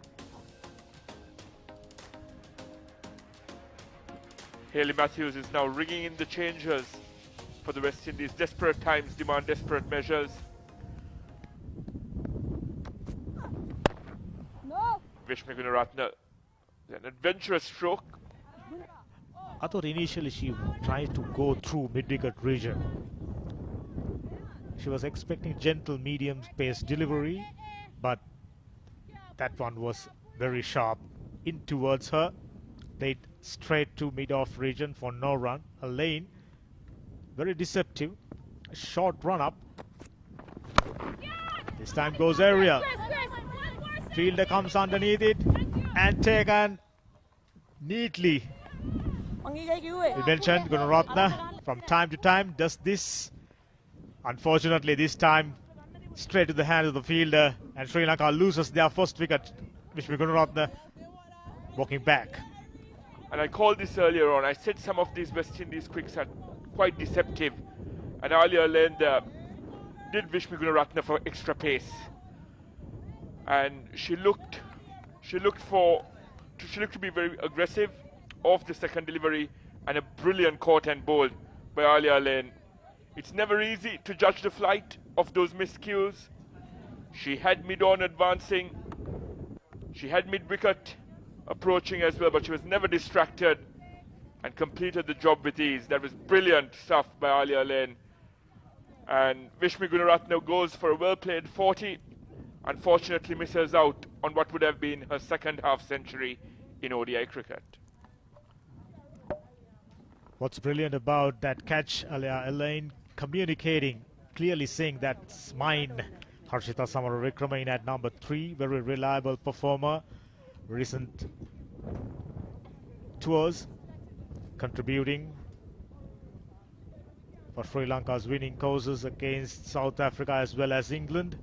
Hayley Matthews is now ringing in the changers for the West Indies. Desperate times demand desperate measures. Vishnu Gunaratne, an adventurous stroke. I thought initially she tried to go through mid-wicket region. She was expecting gentle medium pace delivery, but that one was very sharp in towards her. Played straight to mid-off region for no run. A lane, very deceptive. A short run up. This time goes area. Fielder comes underneath it and taken neatly. We mentioned Gunaratne from time to time does this. Unfortunately, this time straight to the hand of the fielder, and Sri Lanka loses their first wicket. Vishnu Gunaratne walking back. And I called this earlier on. I said some of these West Indies quicks are quite deceptive. And earlier Lane did Vishnu Gunaratne for extra pace. And she looked to be very aggressive off the second delivery, and a brilliant caught and bowled by Alia Lane. It's never easy to judge the flight of those miscues. She had mid-on advancing. She had mid-wicket approaching as well, but she was never distracted and completed the job with ease. That was brilliant stuff by Alia Lane. And Vishnu Gunaratne goes for a well-played 40. Unfortunately misses out on what would have been her second half century in ODI cricket. What's brilliant about that catch, Alia Elaine communicating, clearly saying that's mine. Harshita Samaravikraman at number 3, very reliable performer. Recent tours, contributing for Sri Lanka's winning causes against South Africa as well as England.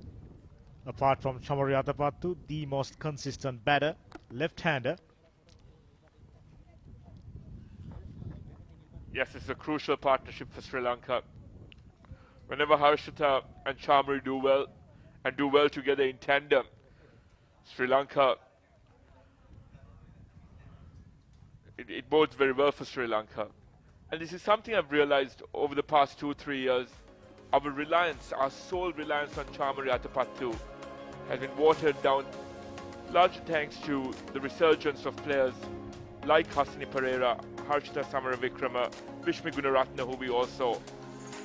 Apart from Chamari Atapattu, the most consistent batter, left-hander. Yes, it's a crucial partnership for Sri Lanka. Whenever Harshita and Chamari do well, and do well together in tandem, Sri Lanka, it bodes very well for Sri Lanka. And this is something I've realized over the past 2-3 years. Our sole reliance on Chamari Atapattu has been watered down, largely thanks to the resurgence of players like Hasani Pereira, Harshita Samaravikrama, Vishmi Gunaratne, who we all saw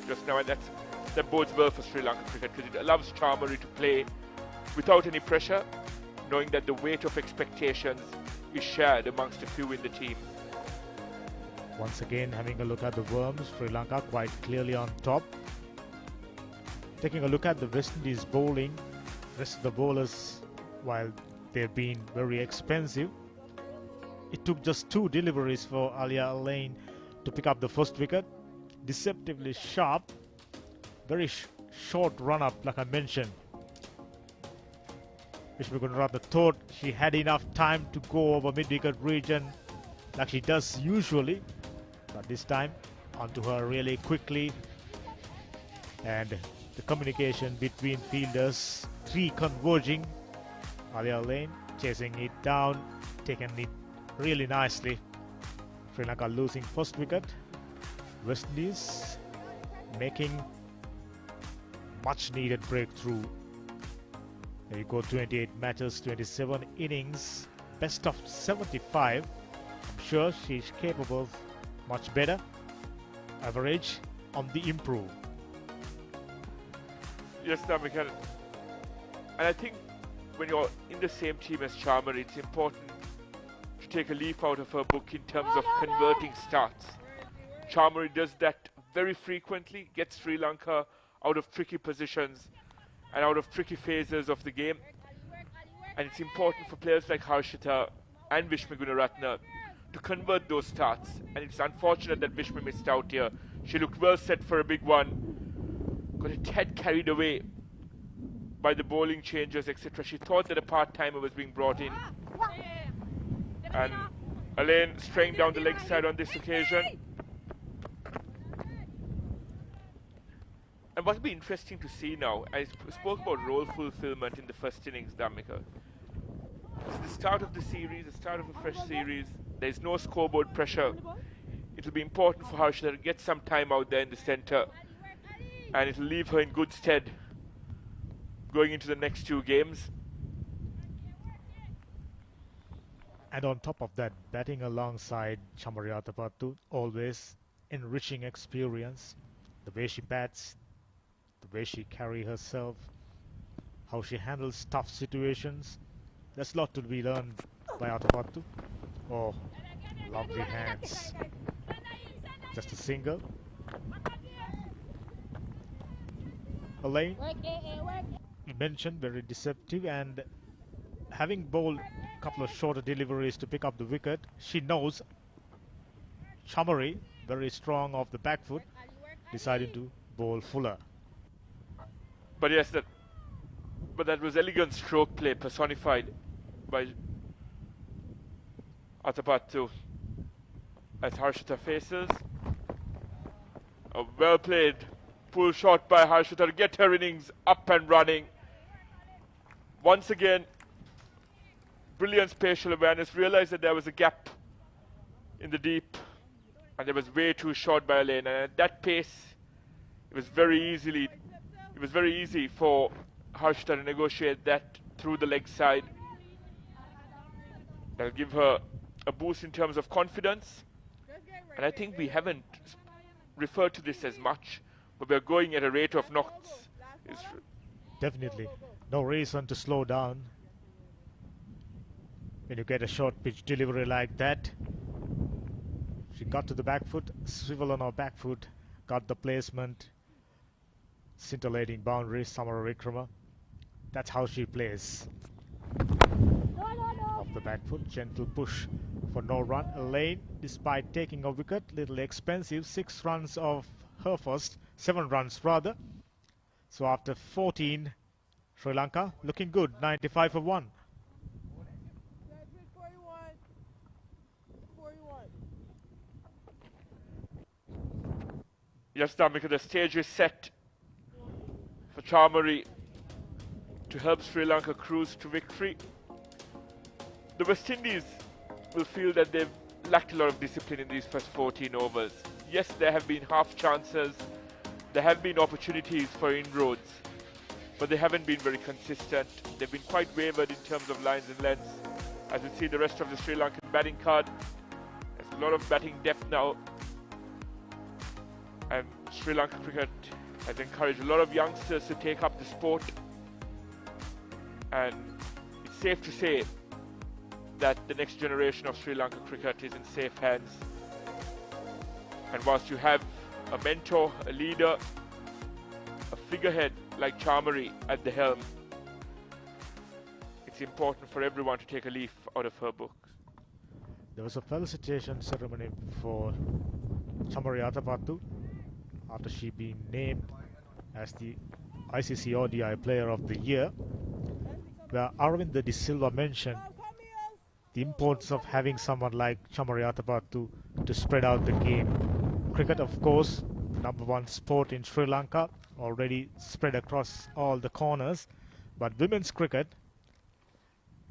just now, and that bodes well for Sri Lanka cricket because it allows Chamari to play without any pressure, knowing that the weight of expectations is shared amongst a few in the team. Once again, having a look at the Worms, Sri Lanka quite clearly on top. Taking a look at the West Indies bowling, rest of the bowlers, while they've been very expensive, it took just 2 deliveries for Alia Lane to pick up the first wicket. Deceptively sharp, very short run-up, like I mentioned. Vishnu Gunaratne thought she had enough time to go over mid-wicket region like she does usually, but this time onto her really quickly, and the communication between fielders, 3 converging. Alia Lane chasing it down, taking it really nicely. Sri Lanka losing first wicket. West Indies making much needed breakthrough. There you go, 28 matches, 27 innings, best of 75. I'm sure she's capable of much better. Average on the improve. Yes, Damika. And I think when you're in the same team as Chamari, it's important to take a leaf out of her book in terms of converting starts. Chamari does that very frequently, gets Sri Lanka out of tricky positions and out of tricky phases of the game. And it's important for players like Harshita and Vishmi Gunaratne to convert those starts. And it's unfortunate that Vishmi missed out here. She looked well set for a big one, got her head carried away by the bowling changes, etc. She thought that a part-timer was being brought in. And Elaine straying down the leg side on this occasion. And what'll be interesting to see now, I spoke about role fulfillment in the first innings, Damika. It's the start of the series, the start of a fresh series. There's no scoreboard pressure. It'll be important for Harshita to get some time out there in the centre, and it'll leave her in good stead going into the next 2 games. And on top of that, batting alongside Chamari Atapattu, always enriching experience. The way she bats, the way she carries herself, how she handles tough situations. There's a lot to be learned by Atapattu. Oh, lovely hands. Just a single. Elaine, you mentioned very deceptive, and having bowled a couple of shorter deliveries to pick up the wicket, she knows Chamari, very strong off the back foot, decided to bowl fuller. But yes, that was elegant stroke play personified by Atapattu as Harshita faces. A well played pull shot by Harshita to get her innings up and running. Once again, brilliant spatial awareness, realized that there was a gap in the deep and there was way too short by Elaine, and at that pace it was very easy for Harshita to negotiate that through the leg side. That'll give her a boost in terms of confidence, and I think we haven't referred to this as much, but we're going at a rate of knots. Definitely no reason to slow down when you get a short pitch delivery like that. She got to the back foot, swivel on her back foot, got the placement, scintillating boundaries, Samaravikrama. That's how she plays. Off the back foot, gentle push for no run. Elaine, despite taking a wicket, little expensive, 6 runs of her first, 7 runs rather. So after 14, Sri Lanka looking good, 95 for 1. Yes, Damika, the stage is set for Chamari to help Sri Lanka cruise to victory. The West Indies will feel that they've lacked a lot of discipline in these first 14 overs. Yes, there have been half chances, there have been opportunities for inroads, but they haven't been very consistent. They've been quite wavered in terms of lines and lengths. As we see the rest of the Sri Lankan batting card, there's a lot of batting depth now. And Sri Lanka cricket has encouraged a lot of youngsters to take up the sport. And it's safe to say that the next generation of Sri Lanka cricket is in safe hands. And whilst you have a mentor, a leader, a figurehead like Chamari at the helm, it's important for everyone to take a leaf out of her book. There was a felicitation ceremony for Chamari Atapattu after she being named as the ICC ODI Player of the Year, where Arvind De Silva mentioned the importance of having someone like Chamari Atapattu to spread out the game. Cricket, of course, #1 sport in Sri Lanka, already spread across all the corners, but women's cricket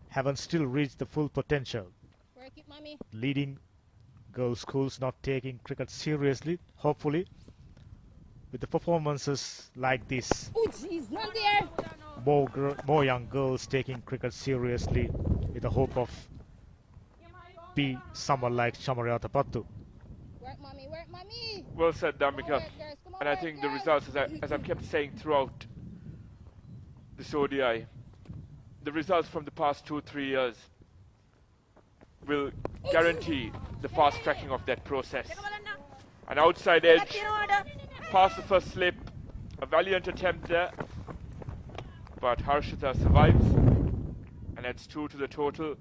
haven't still reached the full potential. Work it, mommy. Leading girls' schools not taking cricket seriously, hopefully. With the performances like this, Oh, jeez, not there. more young girls taking cricket seriously with the hope of be someone like Chamari Atapattu. Work, mommy. Work, mommy. Well said, Come on, Damika. work, girls. Come on, And I work, think the girls. results, as I've kept saying throughout this ODI, the results from the past 2-3 years will guarantee the fast tracking of that process. An outside edge, past the first slip, a valiant attempt there, but Harshita survives and adds 2 to the total.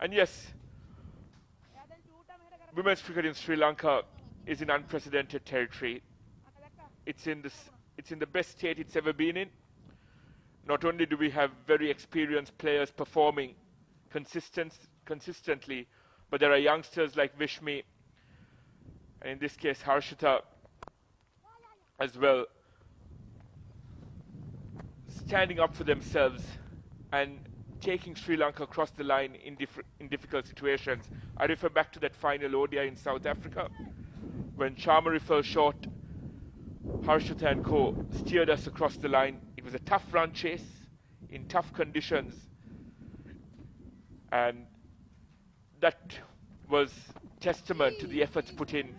And yes, women's cricket in Sri Lanka is in unprecedented territory. It's in the best state it's ever been in. Not only do we have very experienced players performing consistently, but there are youngsters like Vishmi, and in this case Harshita as well, standing up for themselves and taking Sri Lanka across the line in difficult situations. I refer back to that final ODI in South Africa when Chamari fell short. Harshita and co steered us across the line. It was a tough run chase in tough conditions, and that was testament to the efforts put in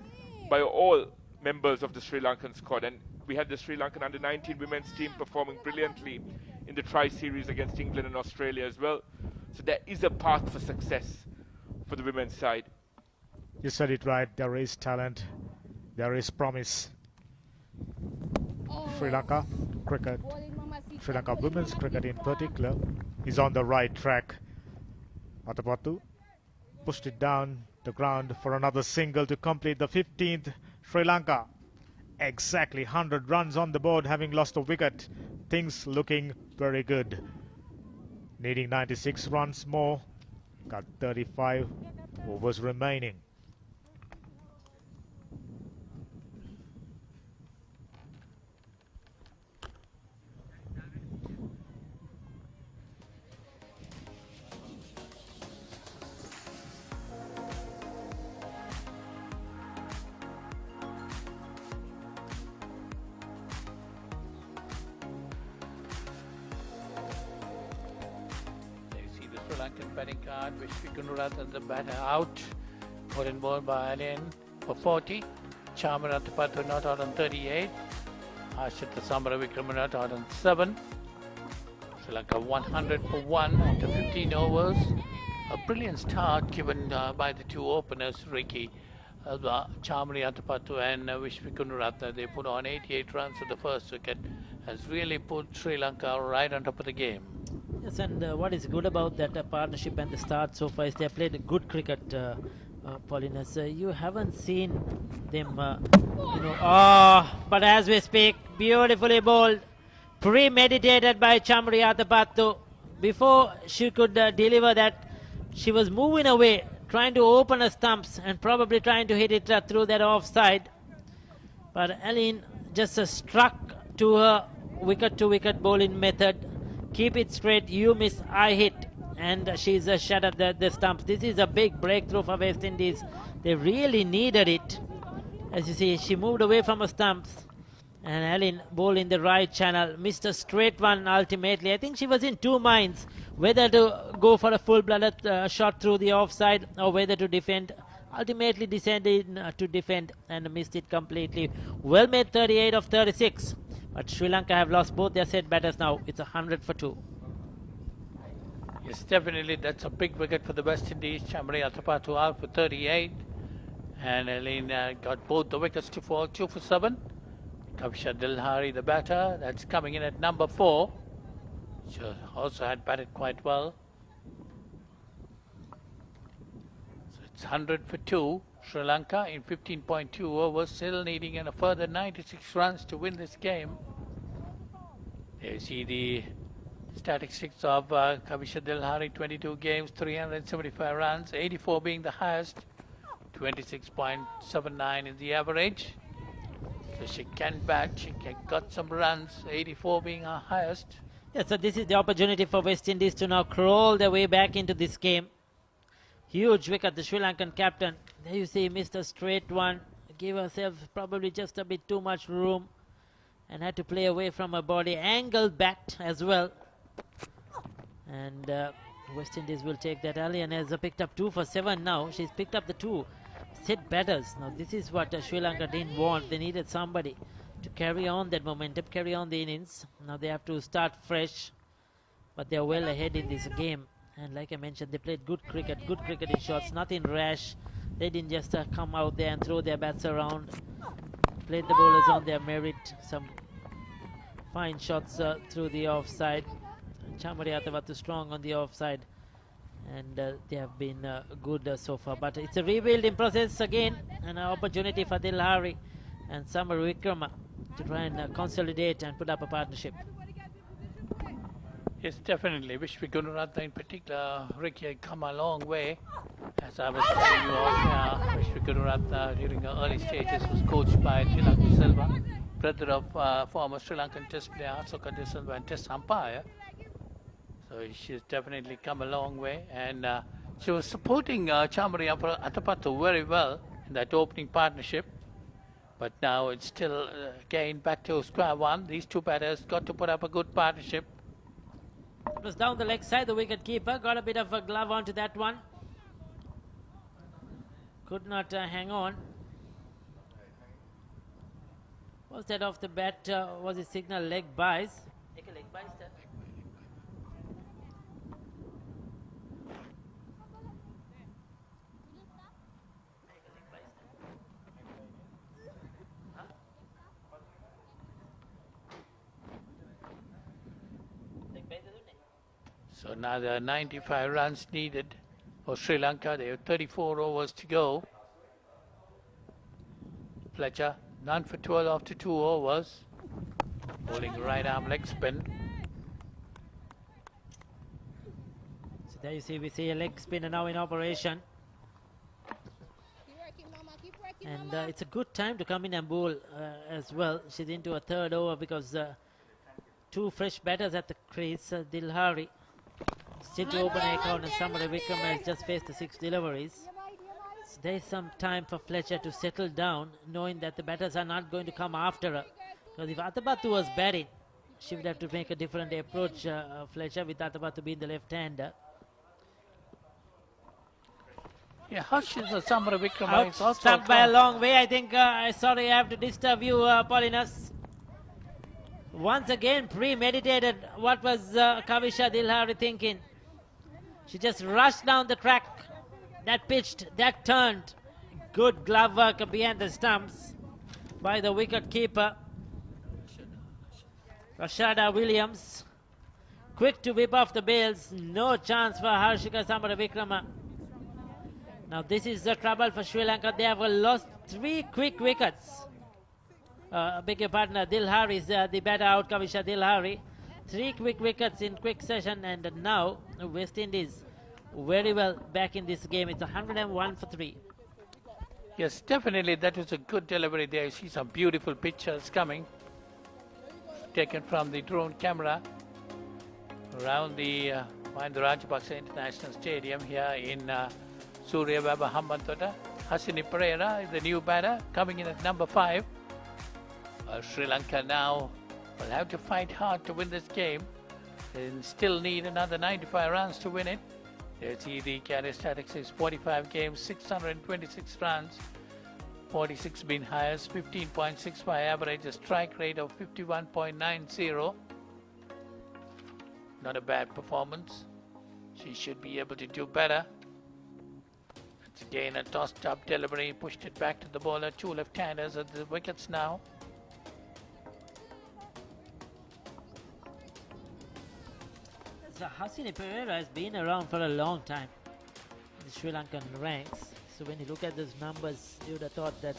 by all members of the Sri Lankan squad. And we had the Sri Lankan under-19 women's team performing brilliantly in the tri-series against England and Australia as well. So there is a path for success for the women's side. You said it right, there is talent, there is promise. Sri Lanka cricket, Sri Lanka women's cricket in particular, is on the right track. Atapattu pushed it down the ground for another single to complete the 15th. Sri Lanka exactly 100 runs on the board, having lost a wicket. Things looking very good. Needing 96 runs more. Got 35 overs remaining. Sri Lankan batting card, which Vikunurath the batter out. Put in ball by Alien for 40. Chamari Atapattu not out on 38. Ashita Samara Vikramanat out on 7. Sri Lanka 100 for 1 after 15 overs. A brilliant start given by the two openers, Ricky. Chamari Atapattu and Vikunurath. They put on 88 runs at the first wicket. Has really put Sri Lanka right on top of the game. Yes, and what is good about that partnership and the start so far is they have played good cricket, Paulinus. You haven't seen them, but as we speak, beautifully bowled, premeditated by Chamri Atapattu. Before she could deliver that, she was moving away, trying to open her stumps and probably trying to hit it through that offside. But Aline just struck to her wicket-to-wicket bowling method. Keep it straight, you miss, I hit. And she's shut up the stumps. This is a big breakthrough for West Indies. They really needed it. As you see, she moved away from her stumps. And Aline bowled in the right channel. Missed a straight one ultimately. I think she was in two minds. Whether to go for a full-blooded shot through the offside or whether to defend. Ultimately decided to defend and missed it completely. Well made 38 of 36. But Sri Lanka have lost both their set batters now. It's 100 for 2. Yes, definitely. That's a big wicket for the West Indies. Chamri Atapattu out for 38. And Aline got both the wickets to fall, 2 for 7. Kavisha Dilhari, the batter, that's coming in at number 4. She also had batted quite well. So it's 100 for 2. Sri Lanka in 15.2 overs, still needing a further 96 runs to win this game. There you see the statistics of Kavisha Dilhari, 22 games, 375 runs, 84 being the highest, 26.79 is the average. So she can bat, she got some runs, 84 being her highest. Yeah, so this is the opportunity for West Indies to now crawl their way back into this game. Huge wicket, the Sri Lankan captain. There you see, missed a straight one. Gave herself probably just a bit too much room and had to play away from her body. Angled bat as well. And West Indies will take that. Alien has picked up 2 for 7 now. She's picked up the 2 set batters. Now this is what Sri Lanka didn't want. They needed somebody to carry on that momentum, carry on the innings. Now they have to start fresh. But they're well ahead in this game. And like I mentioned, they played good cricket in shots, nothing rash. They didn't just come out there and throw their bats around. Played the bowlers on their merit. Some fine shots through the offside. Chamari Atapattu strong on the offside. And they have been good so far. But it's a rebuilding process again. And an opportunity for Dilhari and Samar Vikrama to try and consolidate and put up a partnership. Yes, definitely. Vishwi Gunaratne in particular, Ricky had come a long way. As I was telling you off, Vishwi Gunaratne during the early stages was coached by Tilak De Silva, brother of former Sri Lankan Test player Asoka De Silva and Test umpire. So she's definitely come a long way, and she was supporting Chamari Atapattu very well in that opening partnership. But now it's still again back to square one. These two batters got to put up a good partnership. It was down the leg side. The wicket keeper got a bit of a glove onto that one. Could not hang on. Was that off the bat? Was it signal leg buys? Take a leg buys there. So now there are 95 runs needed for Sri Lanka. They have 34 overs to go. Fletcher, none for 12 after 2 overs. Bowling right arm leg spin. So there you see, we see a leg spinner now in operation. And it's a good time to come in and bowl as well. She's into a third over because 2 fresh batters at the crease. Dilhari still to open account, and Samar Vikram has just faced the 6 deliveries. So there is some time for Fletcher to settle down, knowing that the batters are not going to come after her. Because if Atapattu was batting, she would have to make a different approach, Fletcher, with Atapattu being the left-hander. Yeah, Hush is Samar Vikram. Is also Stuck by a long way. I think, sorry, I have to disturb you, Paulinus. Once again, premeditated. What was Kavisha Dilhari thinking? She just rushed down the track. That pitched, that turned. Good glove work behind the stumps by the wicket keeper, Rashada Williams. quick to whip off the bails. No chance for Harshika Samaravikrama. Now this is the trouble for Sri Lanka. They have lost 3 quick wickets. Beg your pardon, Dilhari is the batter out, Kavisha Dilhari. 3 quick wickets in quick session, and now West Indies very well back in this game. It's 101 for 3. Yes, definitely that was a good delivery there. You see some beautiful pictures coming, taken from the drone camera around the Mahinda Rajapaksa International Stadium here in Surya Baba Hambantota. Hasini Pereira is the new batter coming in at number 5. Sri Lanka now will have to fight hard to win this game and still need another 95 runs to win it. You see the carry statistics: 45 games, 626 runs, 46 been highest, 15.65 average, a strike rate of 51.90. Not a bad performance. She should be able to do better. It's again a tossed up delivery, pushed it back to the bowler. 2 left-handers at the wickets now. So Hasini Pereira has been around for a long time in the Sri Lankan ranks. So when you look at those numbers, you would have thought that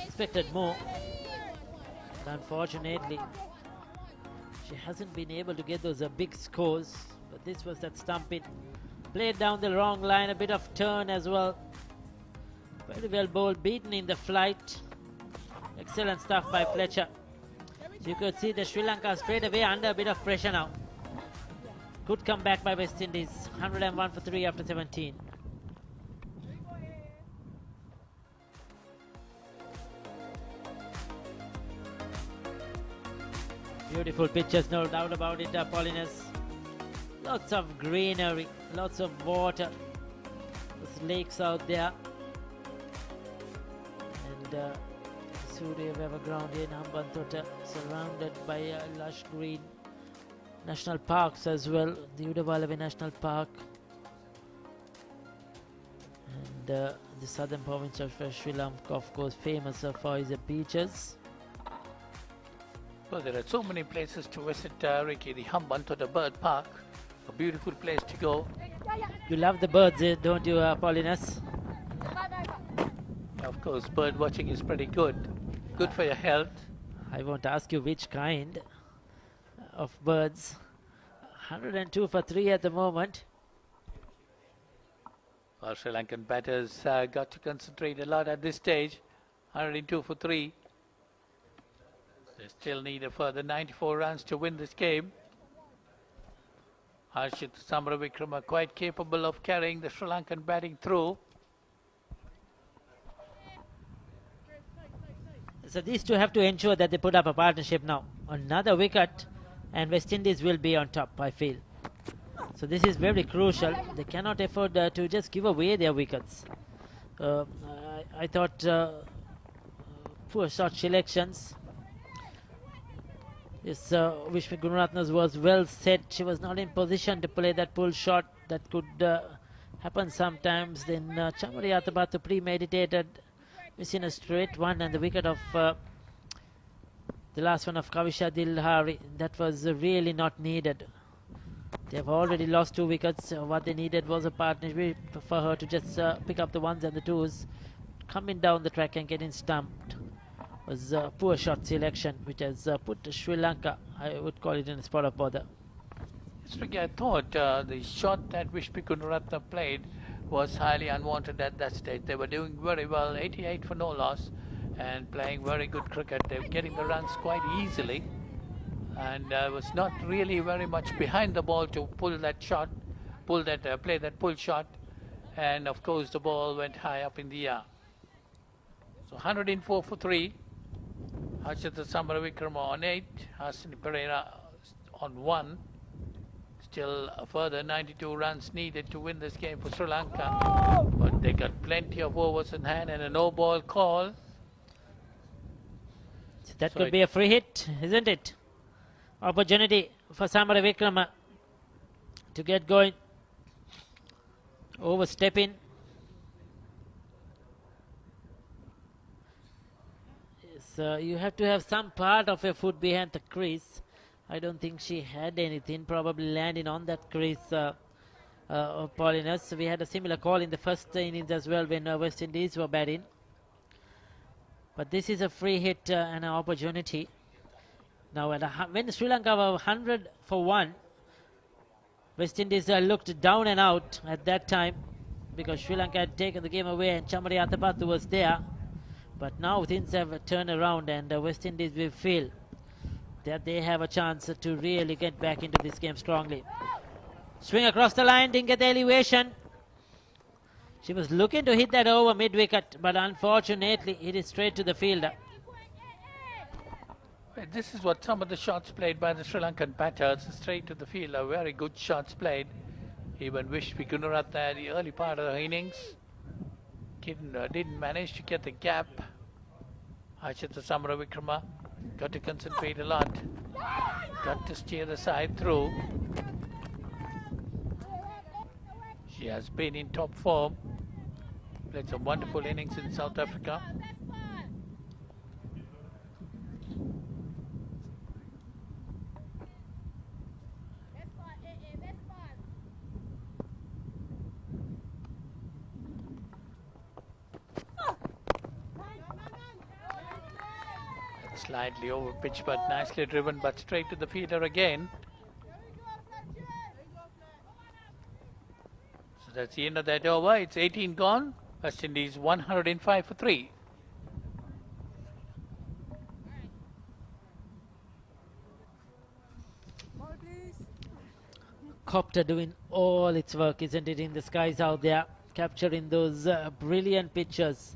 expected more. But unfortunately, she hasn't been able to get those big scores. But this was that stump in. Played down the wrong line, a bit of turn as well. Very well bowled, beaten in the flight. Excellent stuff by Fletcher. So you could see the Sri Lanka straight away under a bit of pressure now. Good comeback by West Indies. 101 for 3 after 17. Beautiful pitches, no doubt about it, Paulinus. Lots of greenery, lots of water. There's lakes out there. And Surya Weber ground here in Hambantota, surrounded by lush green national parks as well. The Udavalavi National Park. And the southern province of Sri Lanka, of course, famous for its beaches. Well, there are so many places to visit, Ricky. The Hambantota Bird Park, a beautiful place to go. You love the birds, don't you, Paulinus? Of course, bird watching is pretty good. Good for your health. I won't ask you which kind of birds. 102 for 3 at the moment. Our Sri Lankan batters got to concentrate a lot at this stage. 102 for 3. They still need a further 94 runs to win this game. Harshit Samaravikrama quite capable of carrying the Sri Lankan batting through. So these two have to ensure that they put up a partnership now. Another wicket and West Indies will be on top, I feel. So this is very crucial. They cannot afford to just give away their wickets. I thought poor shot selections. Yes, Vishmi Gunaratne was well set. She was not in position to play that pull shot. That could happen sometimes. Then Chamari Atabatu premeditated, missing a straight one, and the wicket of the last one of Kavisha Dilhari. That was really not needed. They have already lost 2 wickets. What they needed was a partnership for her to just pick up the 1s and the 2s. Coming down the track and getting stumped was a poor shot selection, which has put Sri Lanka, I would call it, in a spot of bother. I thought the shot that Vishmi Gunaratne played was highly unwanted at that stage. They were doing very well, 88 for no loss, and playing very good cricket. They were getting the runs quite easily, and was not really very much behind the ball to pull that shot, play that pull shot, and of course the ball went high up in the air. So 104 for 3. Harshita Samaravikrama on 8, Hasini Pereira on 1. Still a further 92 runs needed to win this game for Sri Lanka. But they got plenty of overs in hand and a no-ball call. That could be a free hit, isn't it? Opportunity for Samaravikrama to get going. Overstepping. So you have to have some part of your foot behind the crease. I don't think she had anything, probably landing on that crease. Paulinus. We had a similar call in the first innings as well when West Indies were batting. But this is a free hit and an opportunity. Now, when Sri Lanka were 100 for 1, West Indies looked down and out at that time because Sri Lanka had taken the game away and Chamari Athapathu was there. But now things have turned around and West Indies will feel that they have a chance to really get back into this game strongly. Swing across the line, didn't get the elevation. She was looking to hit that over mid-wicket, but unfortunately it is straight to the fielder. This is what some of the shots played by the Sri Lankan batters, straight to the fielder. Very good shots played. Even wished Gunaratne at the early part of the innings. Didn't manage to get the gap. Ashita Samaravikrama got to concentrate a lot. Got to steer the side through. She has been in top form. Played some wonderful innings in South Africa. Slightly over pitch, but nicely driven, but straight to the fielder again. So that's the end of that over. It's 18 gone. West Indies 105 for 3. Copter doing all its work, isn't it, in the skies out there, capturing those brilliant pictures.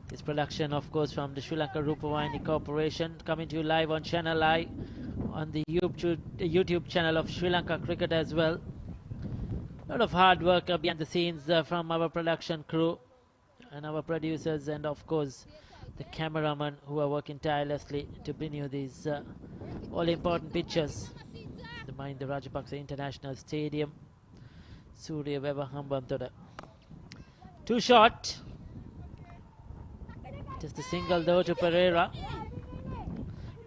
This production, of course, from the Sri Lanka Rupavahini Corporation, coming to you live on Channel I, on the YouTube channel of Sri Lanka Cricket as well. A lot of hard work behind the scenes from our production crew and our producers, and of course the cameramen who are working tirelessly to bring you these all important pictures. The Mahinda Rajapaksa International Stadium, Surya Weber Hambantota. Too short. Just a single though to Pereira.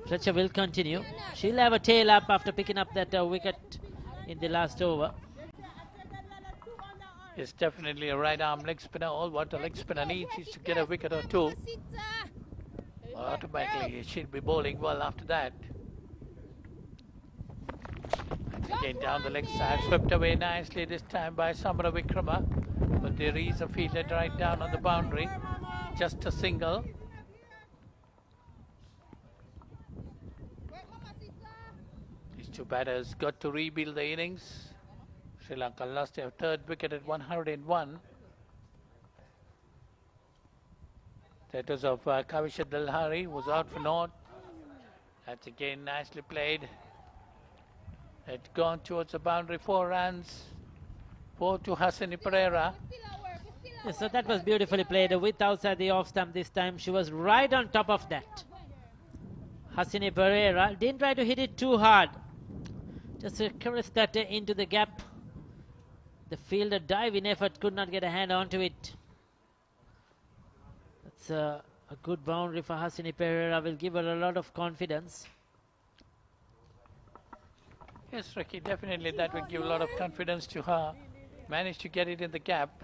Fletcher will continue. She'll have a tail up after picking up that wicket in the last over. It's definitely a right arm leg spinner. All what a leg spinner needs is to get a wicket or two. Automatically she'll be bowling well after that. Again down the leg side, swept away nicely this time by Samara Vikrama. But there is a fielder right down on the boundary. Just a single. These two batters got to rebuild the innings. Sri Lanka lost their third wicket at 101. That was of Kavisha Dalhari, who was out for naught. That's again nicely played. It's gone towards the boundary, 4 runs. 4 to Hasini Pereira. Yes, so that was beautifully played with outside the off stump this time. She was right on top of that. Hasini Pereira didn't try to hit it too hard. Just caressed that into the gap. The fielder diving effort could not get a hand onto it. That's a good boundary for Hasini Pereira. Will give her a lot of confidence. Yes, Ricky, definitely that will give a lot of confidence to her. Managed to get it in the gap.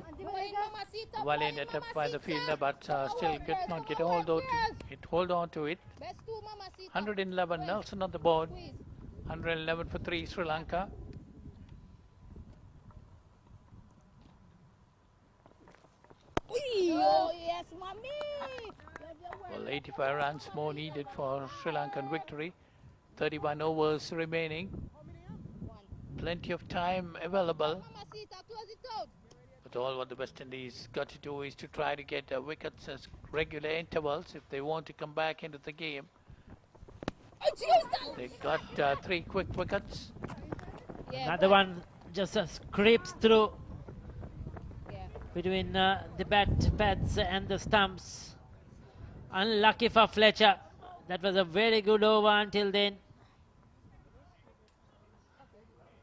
Well ended up by the fielder, but still could not get a hold on to it. 111 Nelson on the board. 111 for 3 Sri Lanka. Oh, yes, mommy. Well, 85 runs more needed for Sri Lankan victory. 31 overs remaining. Plenty of time available. But all what the West Indies got to do is to try to get wickets as regular intervals if they want to come back into the game. They got 3 quick wickets. Another one just scrapes through between the bat pads and the stumps. Unlucky for Fletcher. That was a very good over until then.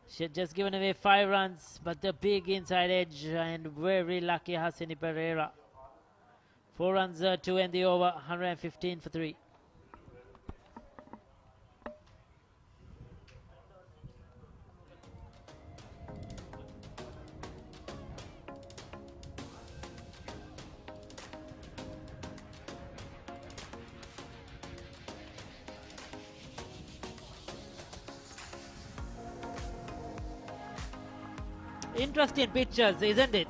She had just given away 5 runs, but the big inside edge and very lucky Hasini Pereira. 4 runs to end the over, 115 for 3. Interesting pictures, isn't it?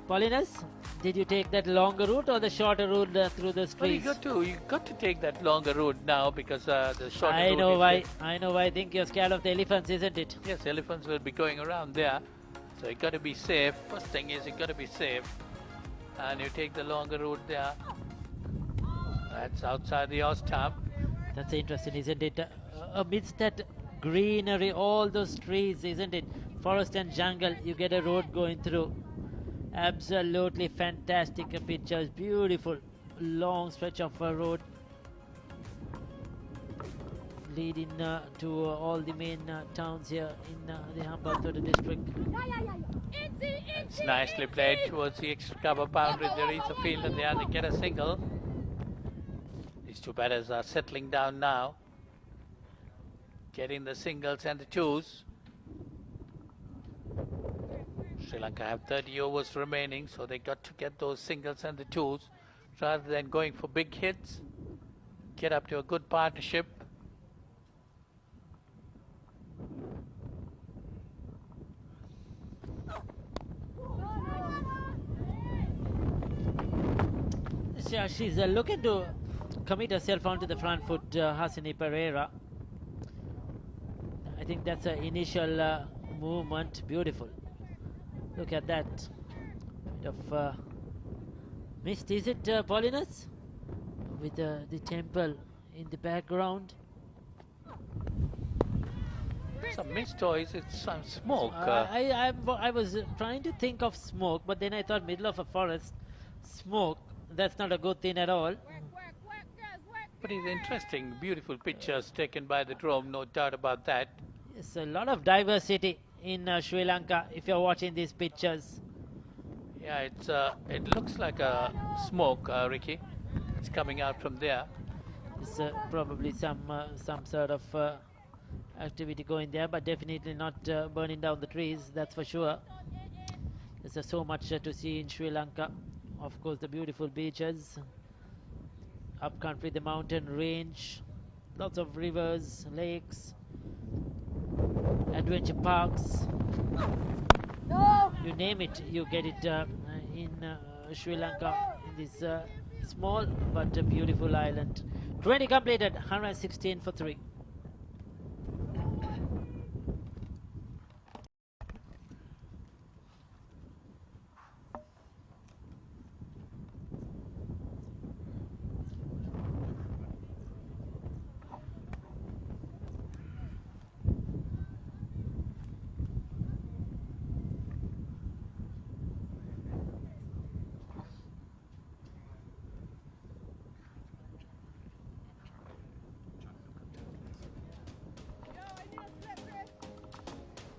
Paulinus, did you take that longer route or the shorter route through the Well, streets? you got to take that longer route now because the shorter I route know is why. I know why. I think you're scared of the elephants, isn't it? Yes, elephants will be going around there. So you got to be safe. First thing is you got to be safe. And you take the longer route there. That's outside the off stump. That's interesting, isn't it? Amidst that greenery, all those trees, isn't it? Forest and jungle, you get a road going through. Absolutely fantastic pictures, beautiful long stretch of a road leading to all the main towns here in the Hambantota district. It's nicely played towards the extra cover boundary. They reach the field and they get a single. These two batters are settling down now, getting the singles and the twos. Sri Lanka have 30 overs remaining, so they got to get those singles and the twos rather than going for big hits. Get up to a good partnership. Yeah, she's looking to commit herself onto the front foot, Hasini Pereira. I think that's an initial movement. Beautiful. Look at that. Bit of mist, is it, Paulinus? With the temple in the background. Some mist, or is it some smoke? I was trying to think of smoke, but then I thought middle of a forest, smoke. That's not a good thing at all. But it's interesting, beautiful pictures taken by the drone, no doubt about that. It's a lot of diversity in Sri Lanka if you're watching these pictures. Yeah, it looks like a smoke, Ricky. It's coming out from there. It's probably some sort of activity going there, but definitely not burning down the trees, that's for sure. There's so much to see in Sri Lanka. Of course, the beautiful beaches, upcountry, the mountain range, lots of rivers, lakes, adventure parks. You name it, you get it in Sri Lanka, in this small but beautiful island. 20 completed, 116 for 3.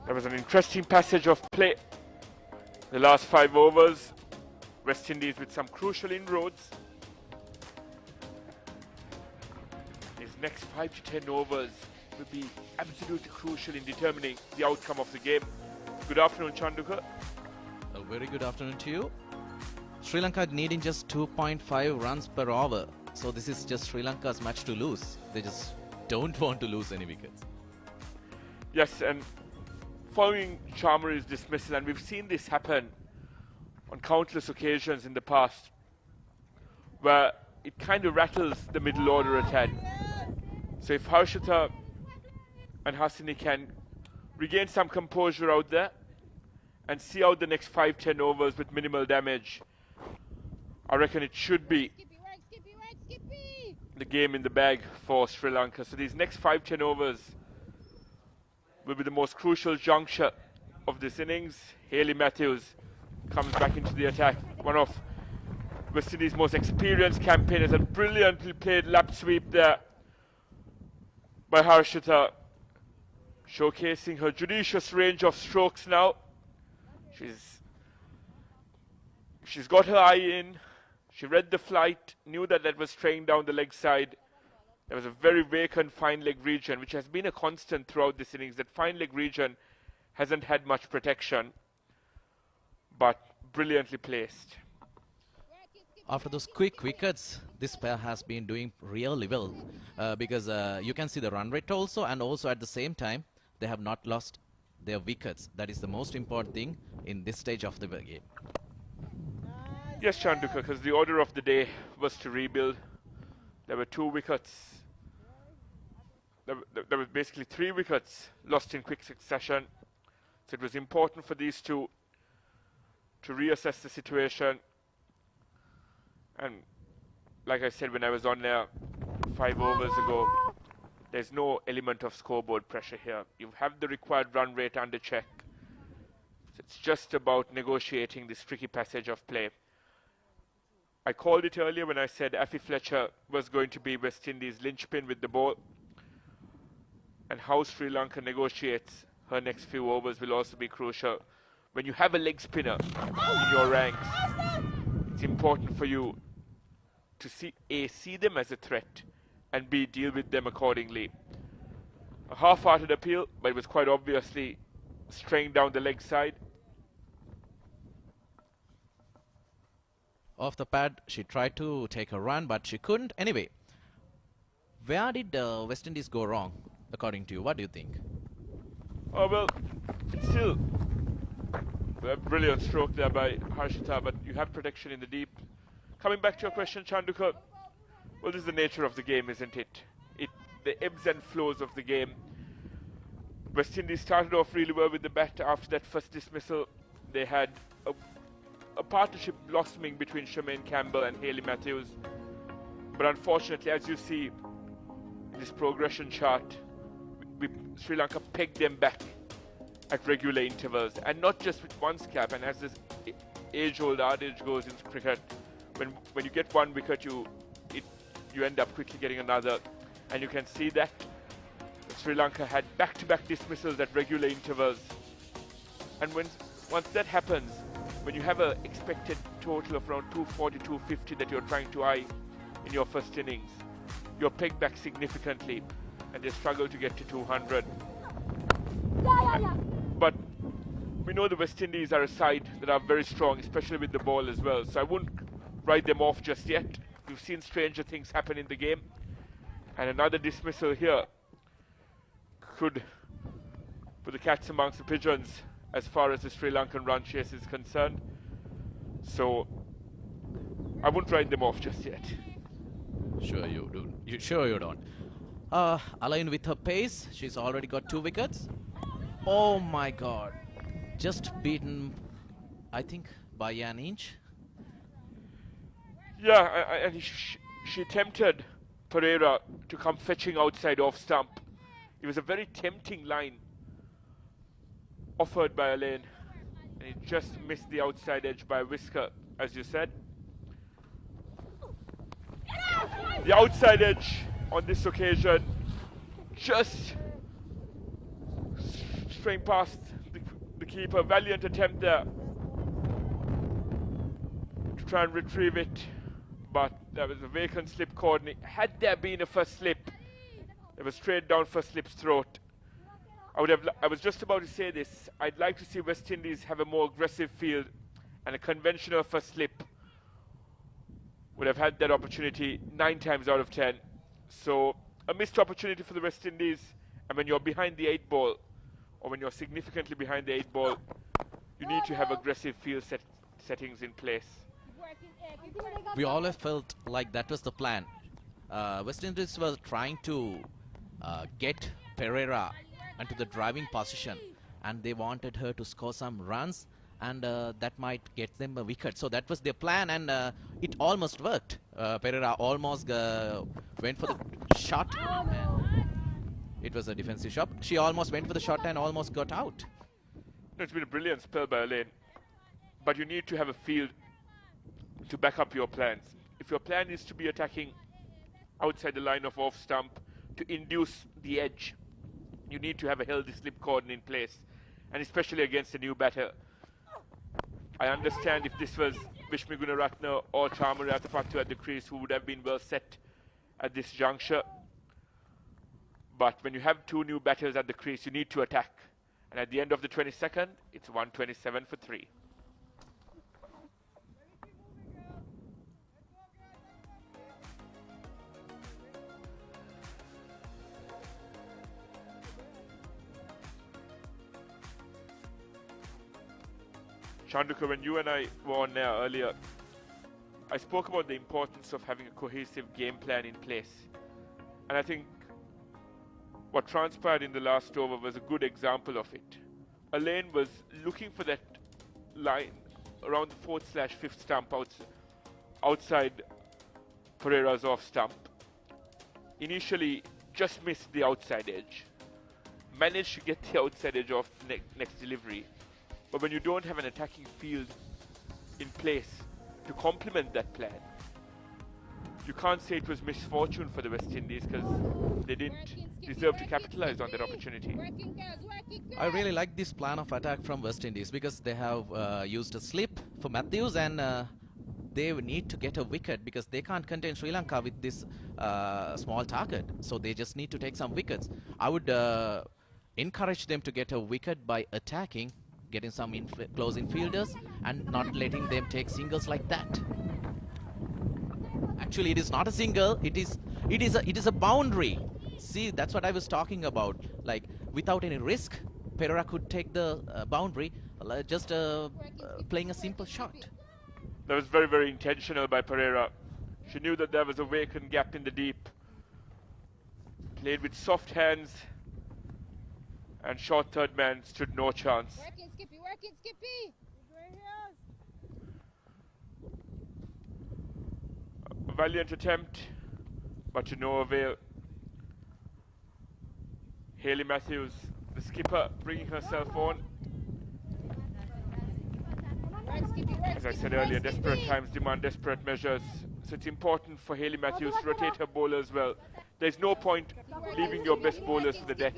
There was an interesting passage of play. The last 5 overs, West Indies with some crucial inroads. These next 5 to 10 overs will be absolutely crucial in determining the outcome of the game. Good afternoon, Chanduka. A very good afternoon to you. Sri Lanka needing just 2.5 runs per over. So this is just Sri Lanka's match to lose. They just don't want to lose any wickets. Yes, and following Charmari's dismissal, and we've seen this happen on countless occasions in the past, where it kind of rattles the middle order at hand. So if Harshita and Hasini can regain some composure out there and see out the next 5-10 overs with minimal damage, I reckon it should be the game in the bag for Sri Lanka. So these next 5-10 overs will be the most crucial juncture of this innings. Haley Matthews comes back into the attack. One of West Indies' most experienced campaigners, and brilliantly played lap sweep there by Harshita, showcasing her judicious range of strokes now. She's got her eye in. She read the flight, knew that that was straying down the leg side. There was a very vacant fine leg region, which has been a constant throughout this innings. That fine leg region hasn't had much protection, but brilliantly placed. After those quick wickets, this pair has been doing really well because you can see the run rate also, and also at the same time, they have not lost their wickets. That is the most important thing in this stage of the game. Yes, Chanduka, because the order of the day was to rebuild. There were 2 wickets. There were basically 3 wickets lost in quick succession. So it was important for these two to reassess the situation. And like I said when I was on there 5 overs ago, there's no element of scoreboard pressure here. You have the required run rate under check. So it's just about negotiating this tricky passage of play. I called it earlier when I said Affy Fletcher was going to be West Indies' linchpin with the ball. And how Sri Lanka negotiates her next few overs will also be crucial. When you have a leg spinner in your ranks, it's important for you to see them as a threat, and B, deal with them accordingly. A half-hearted appeal, but it was quite obviously straying down the leg side. Off the pad, she tried to take a run, but she couldn't. Anyway, where did West Indies go wrong, according to you? What do you think? Oh, well, it's still a brilliant stroke there by Harshita, but you have protection in the deep. Coming back to your question, Chanduka, well, this is the nature of the game, isn't it? The ebbs and flows of the game. West Indies started off really well with the bat. After that first dismissal, they had a partnership blossoming between Charmaine Campbell and Hayley Matthews. But unfortunately, as you see in this progression chart, Sri Lanka pegged them back at regular intervals, and not just with one scap. And as this age-old adage goes in cricket, when you get 1 wicket, you end up quickly getting another. And you can see that Sri Lanka had back-to-back dismissals at regular intervals. And once that happens, when you have an expected total of around 240, 250 that you're trying to eye in your first innings, you're pegged back significantly, and they struggle to get to 200. But we know the West Indies are a side that are very strong, especially with the ball as well, so I wouldn't write them off just yet. We've seen stranger things happen in the game, and another dismissal here could put the cats amongst the pigeons as far as the Sri Lankan run chase is concerned. So I wouldn't write them off just yet. Sure you do. Sure you don't. Aligned with her pace, she's already got 2 wickets. Oh my God. Just beaten, I think, by an inch. Yeah, and she tempted Pereira to come fetching outside off stump. It was a very tempting line offered by Elaine, and he just missed the outside edge by a whisker, as you said. The outside edge on this occasion just straying past the keeper. Valiant attempt there to try and retrieve it, but there was a vacant slip coordinate. Had there been a first slip, it was straight down first slip's throat. I was just about to say this. I'd like to see West Indies have a more aggressive field, and a conventional first slip would have had that opportunity 9 times out of 10. So a missed opportunity for the West Indies, and when you're behind the 8 ball, or when you're significantly behind the 8 ball, you need to have aggressive field settings in place. We always felt like that was the plan. West Indies was trying to get Pereira into the driving position, and they wanted her to score some runs, and that might get them a wicket. So that was their plan, and it almost worked. Pereira almost went for the shot. It was a defensive shot. She almost went for the shot and almost got out. No, it's been a brilliant spell by Elaine, but you need to have a field to back up your plans. If your plan is to be attacking outside the line of off stump to induce the edge, you need to have a healthy slip cordon in place, and especially against a new batter. I understand if this was Vishnu Gunaratne or Chamara Ratapattu at the crease, who would have been well set at this juncture. But when you have 2 new batters at the crease, you need to attack. And at the end of the 22nd, it's 127 for 3. Chanduka, when you and I were on there earlier, I spoke about the importance of having a cohesive game plan in place. And I think what transpired in the last over was a good example of it. Elaine was looking for that line around the 4th/5th stump outside Pereira's off stump. Initially just missed the outside edge. Managed to get the outside edge off next delivery. But when you don't have an attacking field in place to complement that plan, you can't say it was misfortune for the West Indies because they didn't deserve to capitalize on that opportunity. I really like this plan of attack from West Indies because they have used a slip for Matthews, and they need to get a wicket because they can't contain Sri Lanka with this small target. So they just need to take some wickets. I would encourage them to get a wicket by attacking, getting some close infielders and not letting them take singles like that. Actually, it is not a single, it is a boundary. See, that's what I was talking about. Like, without any risk, Pereira could take the boundary, just playing a simple shot. That was very, very intentional by Pereira. She knew that there was a vacant gap in the deep. Played with soft hands, and short third man stood no chance. Working, Skippy. A valiant attempt, but to no avail. Hayley Matthews, the skipper, bringing herself on. As I said earlier, desperate times demand desperate measures. So it's important for Hayley Matthews to rotate her bowlers well. There's no point leaving your best bowlers to the death.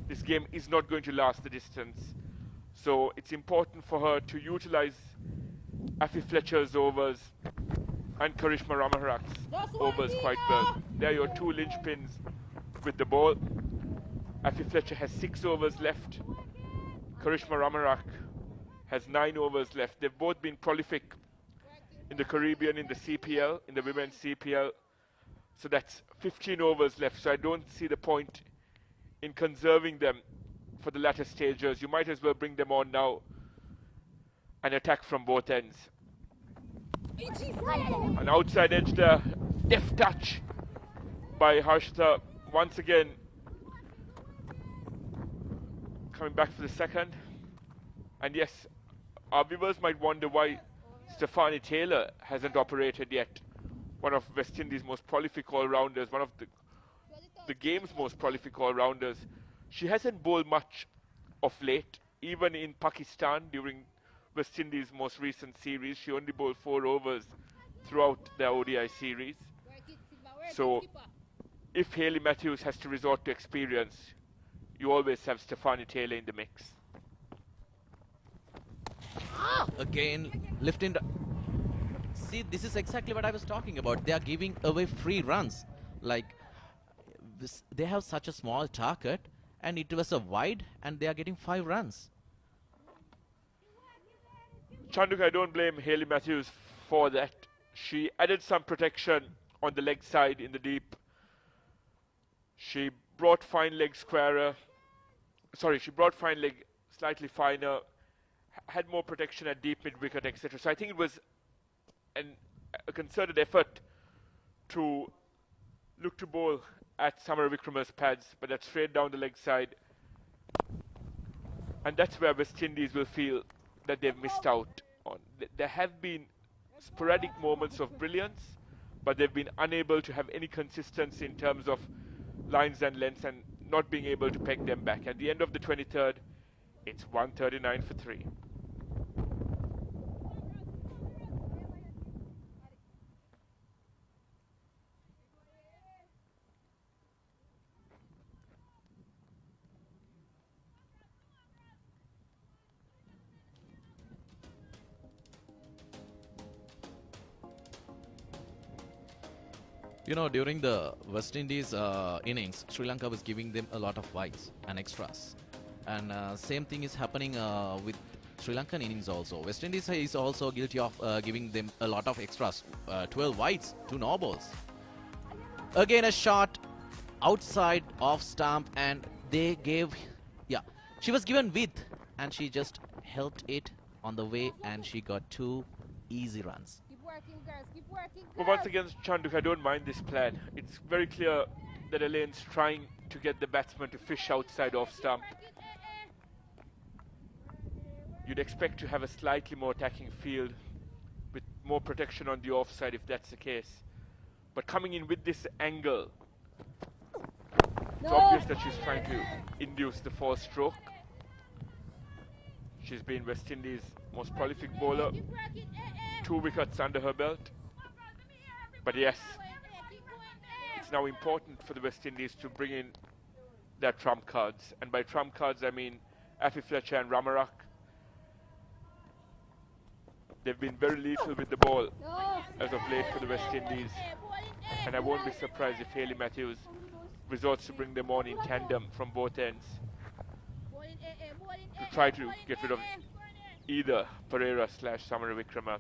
This game is not going to last the distance. So it's important for her to utilize Afi Fletcher's overs and Karishma Ramaharak's overs quite well. They're your two linchpins with the ball. Afi Fletcher has 6 overs left. Karishma Ramaharak has 9 overs left. They've both been prolific in the Caribbean, in the CPL, in the women's CPL. So that's 15 overs left. So I don't see the point in conserving them for the latter stages. You might as well bring them on now and attack from both ends. An outside edge there, deft touch by Harshita once again. Coming back for the second. And yes, our viewers might wonder why Stephanie Taylor hasn't operated yet. One of West Indies' most prolific all-rounders, one of the game's most prolific all-rounders. She hasn't bowled much of late, even in Pakistan during West Indies' most recent series. She only bowled 4 overs throughout the ODI series. So if Hayley Matthews has to resort to experience, you always have Stephanie Taylor in the mix. Again, lifting. See, this is exactly what I was talking about. They are giving away free runs. Like, they have such a small target, and it was a wide, and they are getting 5 runs. Chanduka, I don't blame Hayley Matthews for that. She added some protection on the leg side in the deep. She brought fine leg squarer. Sorry, she brought fine leg slightly finer, had more protection at deep mid-wicket, etc. So I think it was a concerted effort to look to bowl at Samara Vikrama's pads, but that's straight down the leg side. And that's where West Indies will feel that they've missed out on. There have been sporadic moments of brilliance, but they've been unable to have any consistency in terms of lines and lengths and not being able to peg them back. At the end of the 23rd, it's 139 for 3. You know, during the West Indies innings, Sri Lanka was giving them a lot of wides and extras. And same thing is happening with Sri Lankan innings also. West Indies is also guilty of giving them a lot of extras. 12 wides, 2 no balls. Again a shot outside off stump, and they gave, yeah, she was given width and she just helped it on the way, and she got 2 easy runs. Keep working, girls. Keep working. But once again, Chanduk, I don't mind this plan. It's very clear that Elaine's trying to get the batsman to fish outside off stump. You'd expect to have a slightly more attacking field with more protection on the offside if that's the case. But coming in with this angle, it's obvious that she's trying to induce the 4-stroke. She's been West Indies' most prolific bowler. 2 wickets under her belt. But yes, it's now important for the West Indies to bring in their trump cards. And by trump cards, I mean Afi Fletcher and Ramarak. They've been very lethal with the ball as of late for the West Indies. And I won't be surprised if Hayley Matthews resorts to bring them on in tandem from both ends to try to get rid of either Pereira / Samara Wickrama.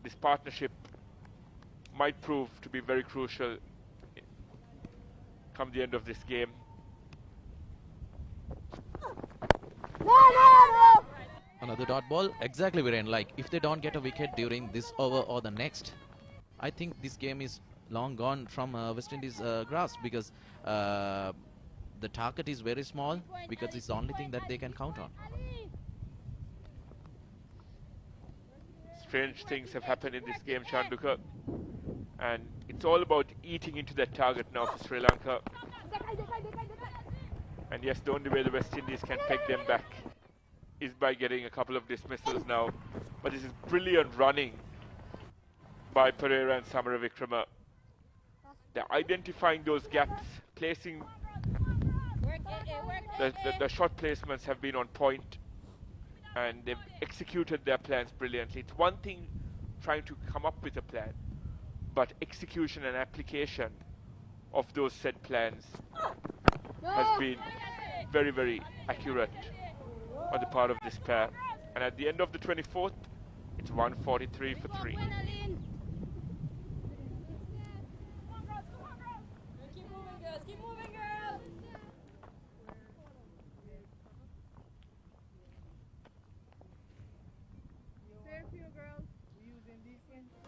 This partnership might prove to be very crucial come the end of this game. Another dot ball, exactly, Viren. Like, if they don't get a wicket during this over or the next, I think this game is long gone from West Indies grasp, because the target is very small, because it's the only thing that they can count on. Strange things have happened in this game, Chanduka, and it's all about eating into that target now for Sri Lanka. And yes, the only way the West Indies can peg them back is by getting a couple of dismissals now. But this is brilliant running by Pereira and Samara Wickrama. They're identifying those gaps, placing the shot placements have been on point, and they've executed their plans brilliantly. It's one thing trying to come up with a plan, but execution and application of those said plans has been very, very accurate on the part of this pair. And at the end of the 24th, it's 143 for 3.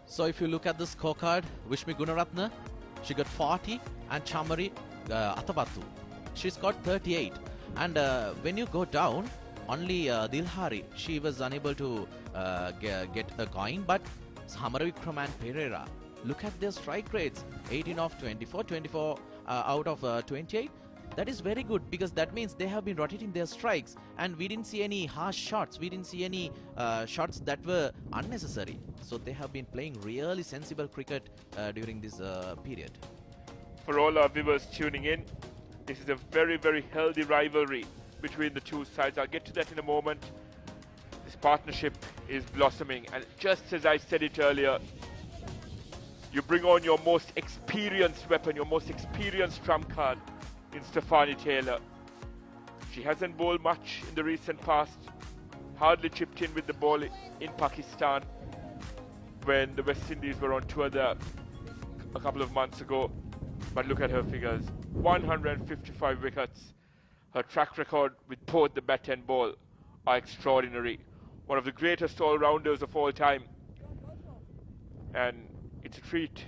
So if you look at the scorecard, Vishmi Gunaratne, she got 40, and Chamari Atapattu, she's got 38. And when you go down, only Dilhari, she was unable to get a coin, but Samara Wickrama and Pereira, look at their strike rates, 18 of 24, 24 out of 28. That is very good, because that means they have been rotating their strikes, and we didn't see any harsh shots, we didn't see any shots that were unnecessary. So they have been playing really sensible cricket during this period. For all our viewers tuning in, this is a very, very healthy rivalry between the two sides. I'll get to that in a moment. This partnership is blossoming, and just as I said it earlier, you bring on your most experienced weapon, your most experienced trump card in Stefanie Taylor. She hasn't bowled much in the recent past, hardly chipped in with the ball in Pakistan when the West Indies were on tour there a couple of months ago. But look at her figures, 155 wickets. Her track record with both the bat and ball are extraordinary. One of the greatest all-rounders of all time. And it's a treat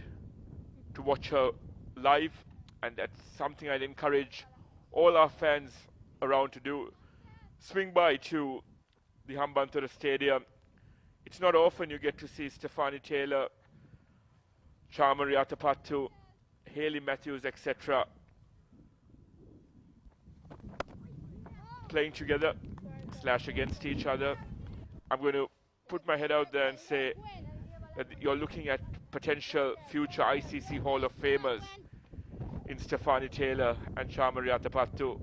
to watch her live, and that's something I'd encourage all our fans around to do. Swing by to the Hambantota Stadium. It's not often you get to see Stefanie Taylor, Chamari Atapattu, Hayley Matthews, etc. playing together / against each other. I'm going to put my head out there and say that you're looking at potential future ICC Hall of Famers in Stefanie Taylor and Chamari Atapattu.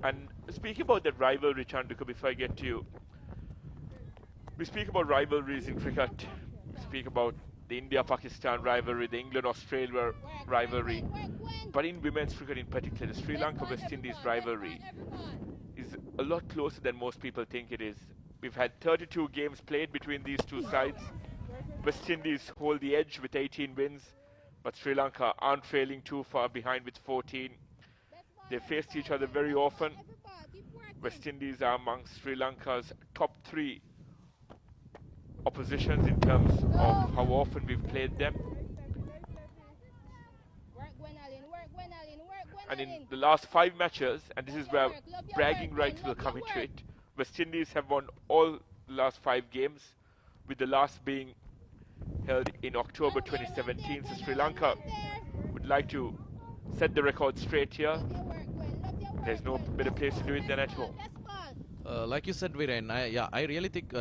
And speaking about that rivalry, Chanduka, before I get to you, we speak about rivalries in cricket. We speak about the India-Pakistan rivalry, the England-Australia rivalry. But in women's cricket in particular, the Sri Lanka-West Indies rivalry is a lot closer than most people think it is. We've had 32 games played between these two sides. West Indies hold the edge with 18 wins, but Sri Lanka aren't trailing too far behind with 14. They faced each other very often, West Indies are amongst Sri Lanka's top 3 oppositions in terms of how often we've played them. And in the last 5 matches, and this is where bragging rights will come into it, West Indies have won all the last 5 games, with the last being held in October 2017. So Sri Lanka would like to set the record straight here. There's no better place to do it than at home. Like you said, Viren, I really think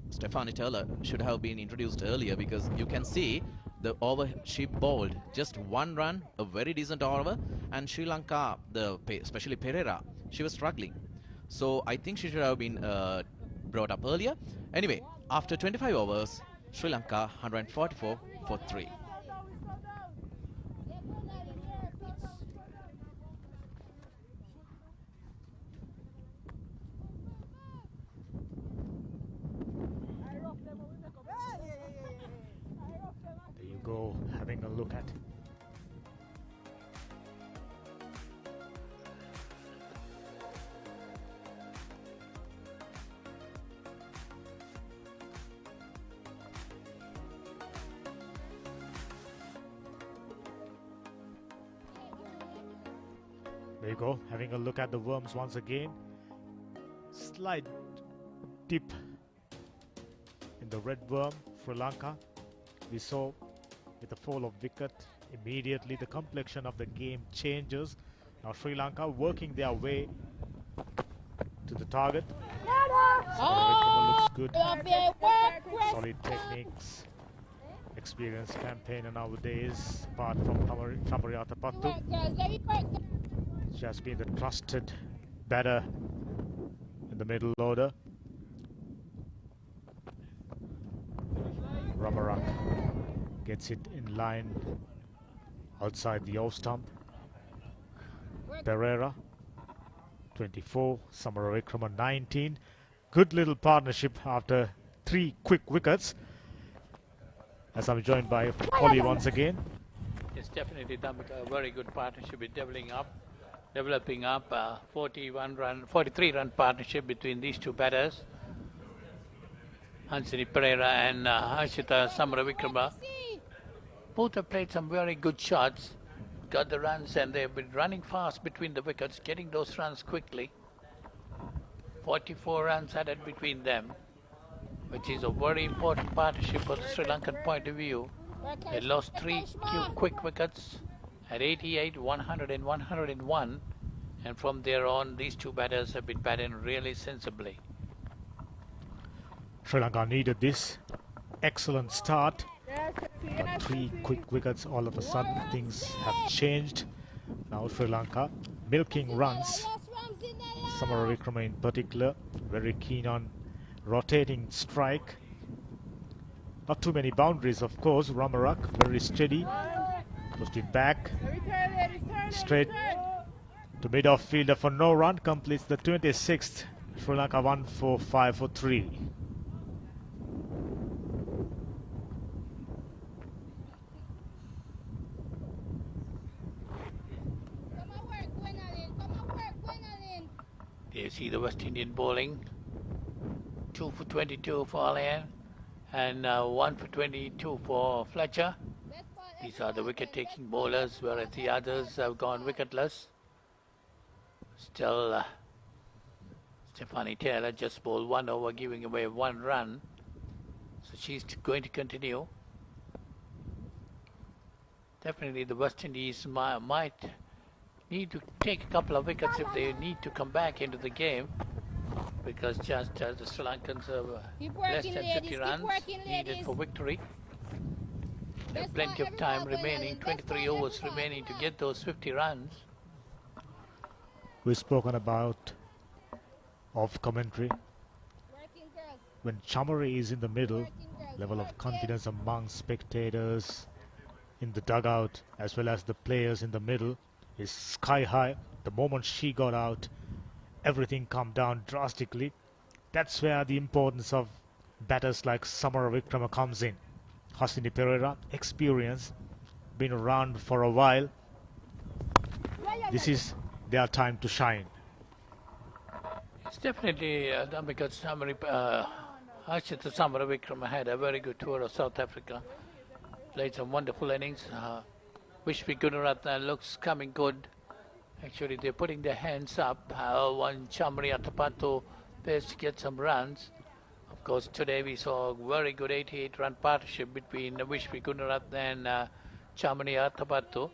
Stefani Taylor should have been introduced earlier, because you can see the over she bowled just 1 run, a very decent over, and Sri Lanka, especially Pereira, she was struggling. So I think she should have been brought up earlier. Anyway, after 25 overs, Sri Lanka 144 for 3. There you go, having a look at. There you go, having a look at the worms once again. Slight dip in the red worm, Sri Lanka. We saw with the fall of Wicket, immediately the complexion of the game changes. Now Sri Lanka working their way to the target. Looks good. Solid techniques. Experienced campaigner nowadays, apart from Tamariyata Pattu. She has been the trusted batter in the middle order. Ramarak gets it in line outside the off stump. Pereira 24, Samaravikrama 19. Good little partnership after 3 quick wickets. As I'm joined by Holly once again. It's definitely a very good partnership with developing up a 43 run partnership between these 2 batters, Hansini Pereira and Harshita Samaravikrama. Both have played some very good shots, got the runs, and they've been running fast between the wickets, getting those runs quickly. 44 runs added between them, which is a very important partnership for the Sri Lankan point of view. They lost 3 quick wickets at 88, 100 and 101, and from there on these 2 batters have been batting really sensibly. Sri Lanka needed this excellent start, but 3 quick wickets, all of a sudden things have changed. Now Sri Lanka milking runs. Samaravikrama in particular very keen on rotating strike. Not too many boundaries, of course. Ramarak very steady, pushed it back straight to mid-off fielder for no run, completes the 26th. Sri Lanka 145 for 3. You see the West Indian bowling, 2 for 22 for Alain and 1 for 22 for Fletcher. These are the wicket-taking bowlers, whereas the others have gone wicketless. Still, Stefani Taylor just bowled 1 over, giving away 1 run. So she's going to continue. Definitely the West Indies might need to take a couple of wickets if they need to come back into the game, because just as the Sri Lankans have less than 50 runs needed for victory. There's plenty of time remaining, 23 overs remaining to get those 50 runs. We've spoken about off commentary. When Chamari is in the middle, level of confidence among spectators in the dugout as well as the players in the middle is sky high. The moment she got out, everything calmed down drastically. That's where the importance of batters like Samaravikrama comes in. Hasini Pereira, experience, been around for a while. This is their time to shine. definitely because Harshita Samaravikrama had a very good tour of South Africa. Played some wonderful innings. Vishwi Gunaratne looks coming good. Actually, they're putting their hands up. One Chamri Atapato appears to get some runs. Of course, today we saw a very good 88-run partnership between Vishwi Gunaratne and Chamri Atapato.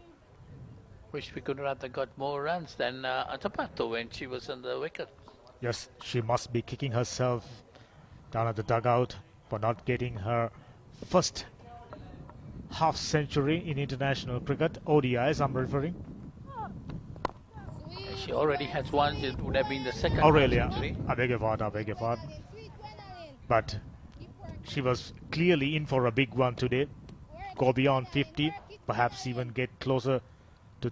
Vishwi Gunaratne got more runs than Atapato when she was on the wicket. Yes, she must be kicking herself down at the dugout for not getting her first half century in international cricket. ODIs, I'm referring. She already has one. It would have been the second Aurelia, century. I beg your pardon. But she was clearly in for a big one today. Go beyond 50, perhaps even get closer to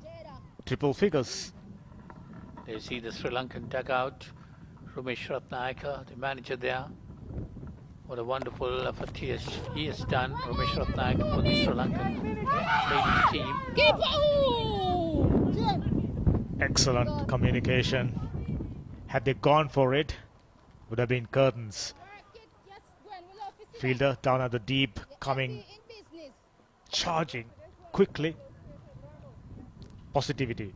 triple figures. They see the Sri Lankan dugout. Ramesh Ratnayaka, the manager there. What a wonderful effort he has done. Ramesh Ratnayaka for the Sri Lankan ladies team. Excellent communication. Had they gone for it, would have been curtains. Fielder down at the deep, coming, charging quickly. Positivity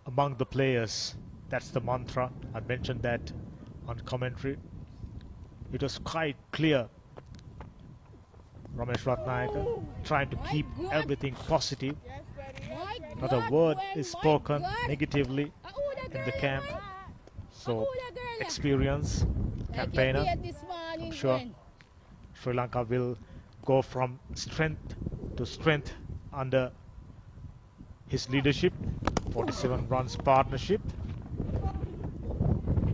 among the players. That's the mantra. I mentioned that on commentary. It was quite clear. Ramesh Ratnayaka trying to keep everything positive. Not a word is spoken negatively in the camp. So, experience, campaigner. I'm sure Sri Lanka will go from strength to strength under his leadership. 47 runs partnership.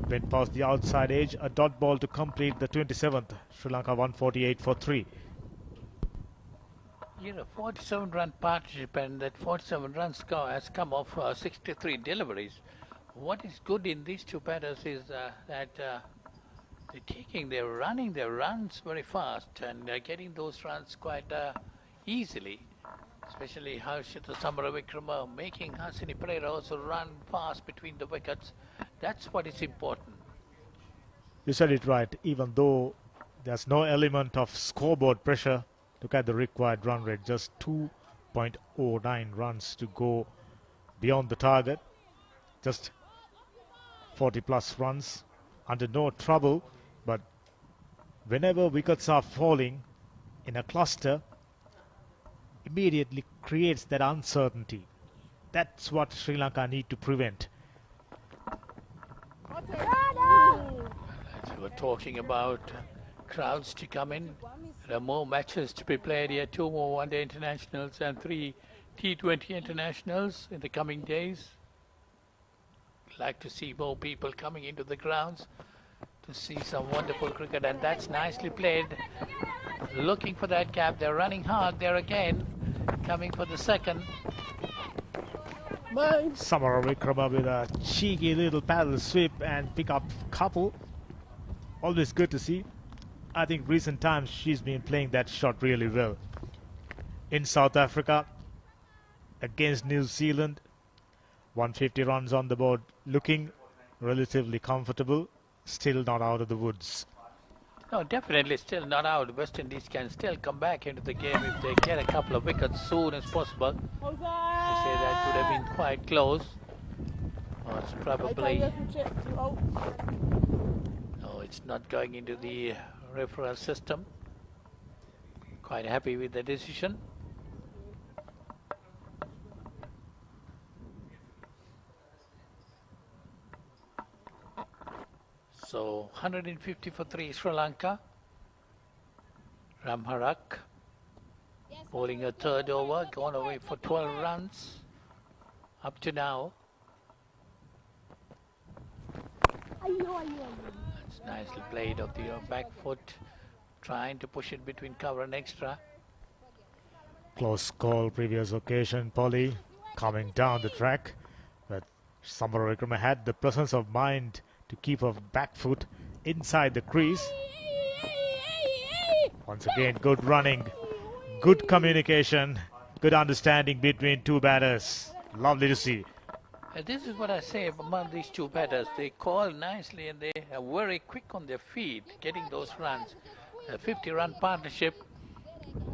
Went past the outside edge, a dot ball to complete the 27th. Sri Lanka 148 for 3. 47-run partnership, and that 47 runs has come off 63 deliveries. What is good in these two batters is that they're running their runs very fast and getting those runs quite easily. Especially Harshita Samaravikrama making Hasini Pereira also run fast between the wickets. That's what is important. You said it right. Even though there's no element of scoreboard pressure, look at the required run rate. Just 2.09 runs to go beyond the target. Just 40 plus runs under no trouble. But whenever wickets are falling in a cluster, immediately creates that uncertainty. That's what Sri Lanka need to prevent. We're talking about crowds to come in. There are more matches to be played here. 2 more one-day internationals and 3 T20 internationals in the coming days. Like to see more people coming into the grounds to see some wonderful cricket, and that's nicely played. Looking for that gap. They're running hard there again. Coming for the second. Samaravikrama with a cheeky little paddle sweep and pick up couple. Always good to see. I think recent times she's been playing that shot really well. In South Africa against New Zealand, 150 runs on the board, looking relatively comfortable, still not out of the woods. No, definitely still not out. West Indies can still come back into the game if they get a couple of wickets soon as possible. I say that would have been quite close. Oh, it's probably... No, it's not going into the referral system. Quite happy with the decision. So 150 for 3 Sri Lanka. Ramharak bowling a third over, gone away for 12 runs up to now. That's nicely played off the back foot, trying to push it between cover and extra. Close call previous occasion, Polly coming down the track, but Samaravikrama had the presence of mind to keep her back foot inside the crease. Once again, good running, good communication, good understanding between two batters. Lovely to see. This is what I say among these two batters. They call nicely and they are very quick on their feet, getting those runs. A 50-run partnership,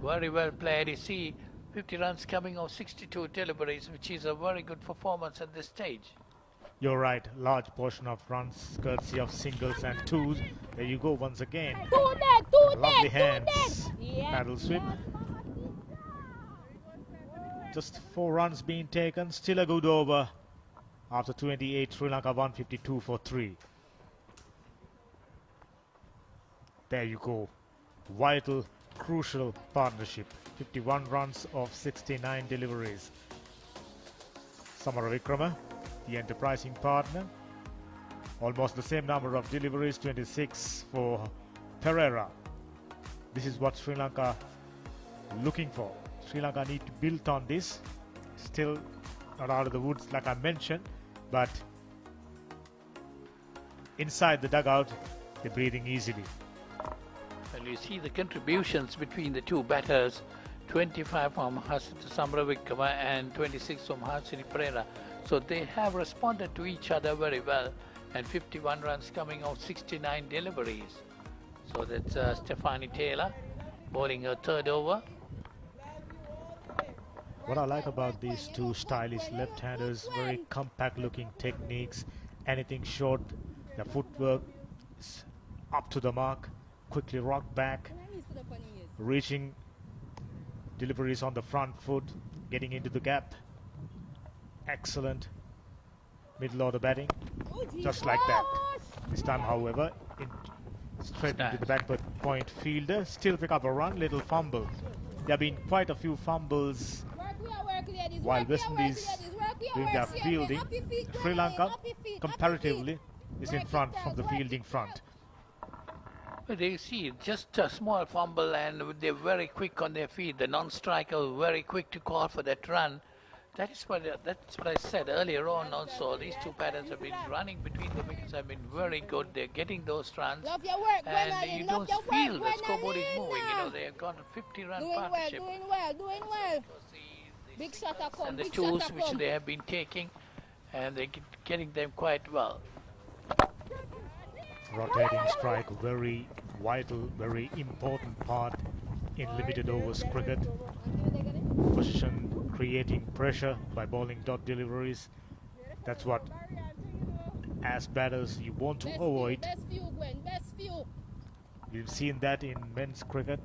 very well played. You see 50 runs coming off 62 deliveries, which is a very good performance at this stage. You're right, large portion of runs courtesy of singles and twos. There you go once again. Lovely hands. Paddle sweep. Just 4 runs being taken. Still a good over. After 28, Sri Lanka 152 for 3. There you go. Vital, crucial partnership. 51 runs of 69 deliveries. Samara Vikrama, the enterprising partner. Almost the same number of deliveries, 26 for Pereira. This is what Sri Lanka looking for. Sri Lanka need to build on this. Still not out of the woods like I mentioned, but inside the dugout, they're breathing easily. Well, you see the contributions between the two batters, 25 from Hasita Samaravikrama and 26 from Hasini Pereira. So they have responded to each other very well, and 51 runs coming out 69 deliveries. So that's Stephanie Taylor bowling her third over. What I like about these two stylish left-handers, very compact looking techniques. Anything short, the footwork is up to the mark. Quickly rock back, reaching deliveries on the front foot, getting into the gap. Excellent middle order batting, just like that. This time, however, straight into the backward point fielder. Still pick up a run, little fumble. There have been quite a few fumbles while West Indies doing their fielding. Sri Lanka, comparatively, is in front from the fielding front. But you see, just a small fumble and they're very quick on their feet. The non-striker very quick to call for that run. That's what I said earlier on also. These two batters have been running between the wickets, have been very good. They're getting those runs. And you don't feel the scoreboard is moving. You know, they have got a 50-run partnership. Doing well. Big shot and the tools which they have been taking, and they're getting them quite well. Rotating strike, very vital, very important part in limited overs cricket. Position creating pressure by bowling dot deliveries. That's what, as batters, you want to avoid. You've seen that in men's cricket.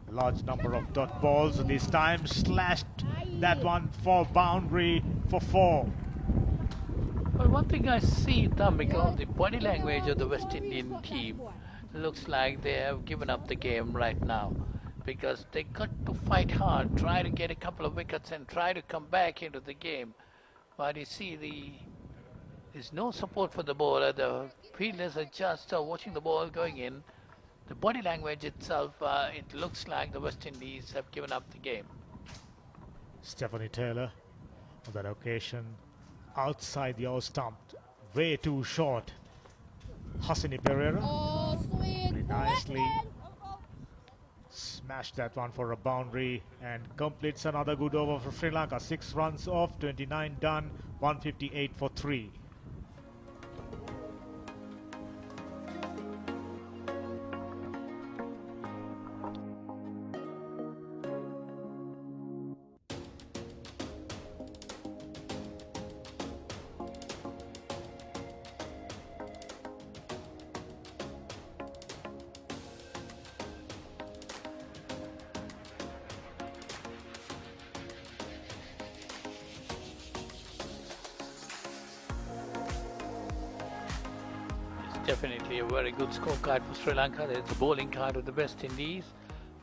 A large number of dot balls, and this time slashed that one for boundary for 4. Well, one thing I see, Dhammika, the body language of the West Indian team looks like they have given up the game right now, because they got to fight hard, try to get a couple of wickets and try to come back into the game. But you see, there's no support for the bowler. The fielders are just watching the ball going in. The body language itself, it looks like the West Indies have given up the game. Stephanie Taylor, on that occasion, outside the out stump, way too short. Hasini Pereira really nicely smashed that one for a boundary and completes another good over for Sri Lanka. 6 runs off, 29 done, 158 for 3. Definitely a very good scorecard for Sri Lanka. There's the bowling card of the West Indies.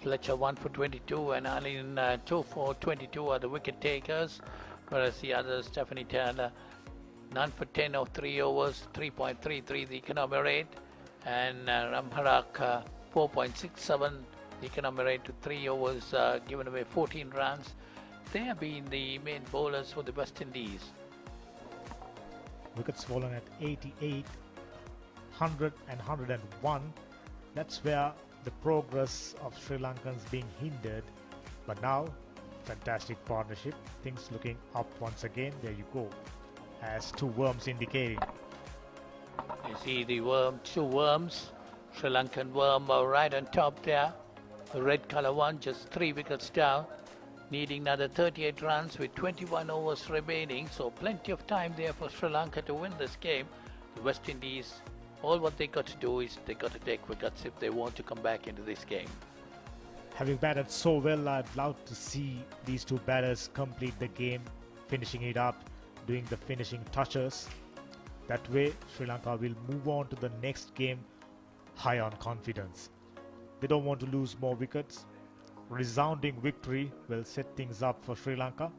Fletcher 1 for 22 and Alin 2 for 22 are the wicket takers, whereas the others, Stephanie Taylor, none for 10 of 3 overs, 3.33 the economy rate, and Ramharak 4.67 the economy rate to 3 overs, given away 14 runs. They have been the main bowlers for the West Indies. Wickets fallen at 88, 100 and 101. That's where the progress of Sri Lankans being hindered. But now Fantastic partnership. Things looking up once again. There you go. As two worms indicating. You see the worm, two worms. Sri Lankan worm right on top there. The red color one, just 3 wickets down. Needing another 38 runs with 21 overs remaining. So plenty of time there for Sri Lanka to win this game. The West Indies, all what they got to do is they got to take wickets if they want to come back into this game. Having batted so well, I'd love to see these two batters complete the game, finishing it up, doing the finishing touches. That way, Sri Lanka will move on to the next game high on confidence. They don't want to lose more wickets. Resounding victory will set things up for Sri Lanka.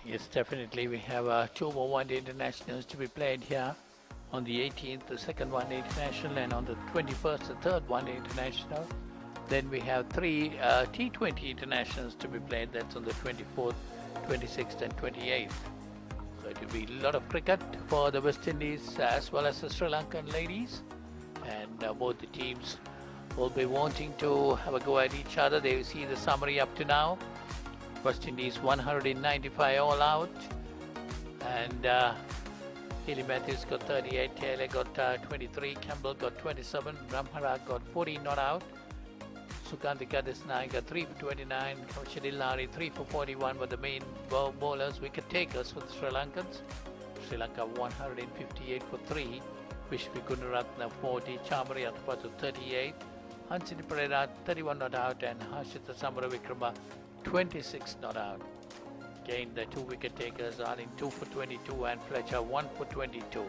Yes, definitely. We have 2 more one-day internationals to be played here. On the 18th, the second one-day international, and on the 21st, the third one-day international. Then we have 3 T20 internationals to be played. That's on the 24th, 26th, and 28th. So it will be a lot of cricket for the West Indies as well as the Sri Lankan ladies. And both the teams will be wanting to have a go at each other. They will see the summary up to now. West Indies 195 all out, and Healy Matthews got 38, Taylor got 23, Campbell got 27, Brahmara got 14 not out, Sukantika Desnai got 3 for 29, Shadil Lari 3 for 41 were the main bowlers, wicket takers for the Sri Lankans. Sri Lanka 158 for 3, Vishvi Gunaratna 40, Chamari Atapatu 38, Hansini Pereira 31 not out, and Harshita Samaravikrama 26 not out. Again, the 2 wicket takers are in 2 for 22 and Fletcher 1 for 22.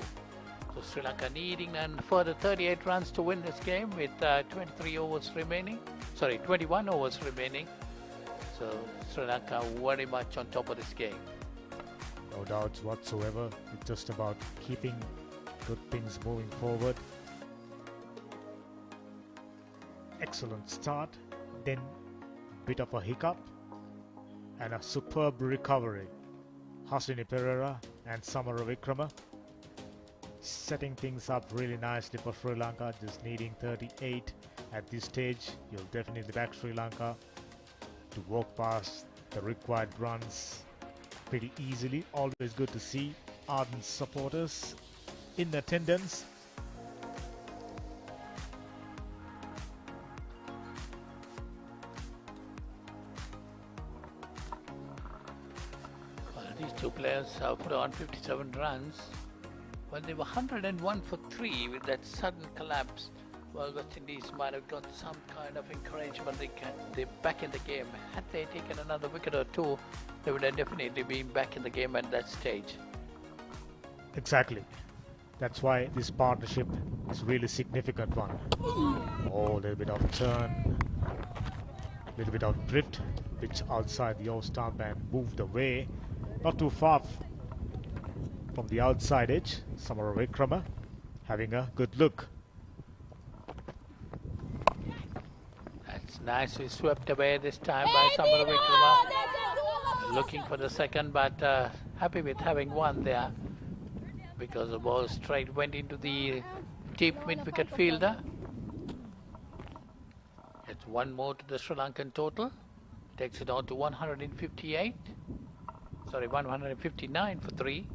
So Sri Lanka needing and further 38 runs to win this game with 23 overs remaining. Sorry, 21 overs remaining. So Sri Lanka very much on top of this game. No doubts whatsoever. It's just about keeping good things moving forward. Excellent start. Then bit of a hiccup. And a superb recovery. Hasini Pereira and Samaravikrama setting things up really nicely for Sri Lanka, just needing 38 at this stage. You'll definitely back Sri Lanka to walk past the required runs pretty easily. Always good to see ardent supporters in attendance. These 2 players have put on 57 runs. Well, they were 101 for 3 with that sudden collapse. Well, West Indies might have got some kind of encouragement. They're back in the game. Had they taken another wicket or 2, they would have definitely been back in the game at that stage. Exactly. That's why this partnership is really significant one. Oh, a little bit of turn, a little bit of drift, pitch outside the off stump and moved away. Not too far from the outside edge. Samaravikrama having a good look. That's nicely swept away this time by Samaravikrama. Looking for the second, but happy with having one there because the ball straight went into the deep mid-wicket fielder. It's 1 more to the Sri Lankan total. Takes it on to 158. Sorry, 159 for 3.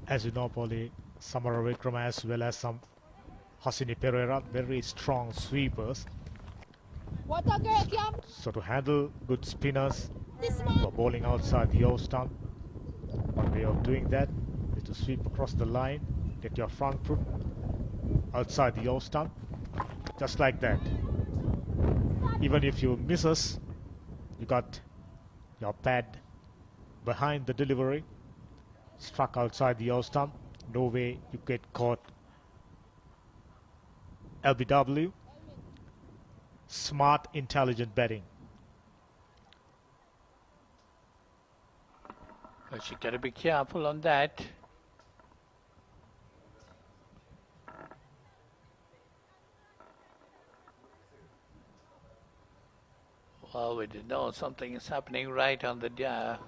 As you know, Polly, Samaravikrama as well as some Hasini Pereira, very strong sweepers. So to handle good spinners for bowling outside the off stump, one way of doing that is to sweep across the line, get your front foot outside the off stump, just like that. Even if you misses, you got your pad behind the delivery, struck outside the off stump, no way you get caught. LBW, smart, intelligent batting. But you got to be careful on that. we didn't know something is happening right on the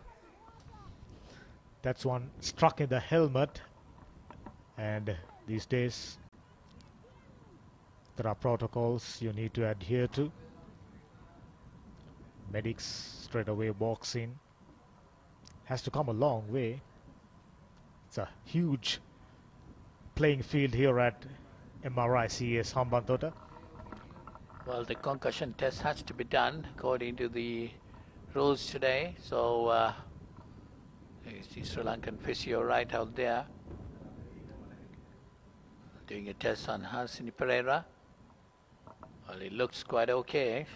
That's one struck in the helmet. And these days, there are protocols you need to adhere to. Medics straight away walks in. Has to come a long way. It's a huge playing field here at MRICS Hambantota. Well, the concussion test has to be done according to the rules today. So, you see Sri Lankan physio right out there doing a test on Harsini Pereira. Well, it looks quite okay.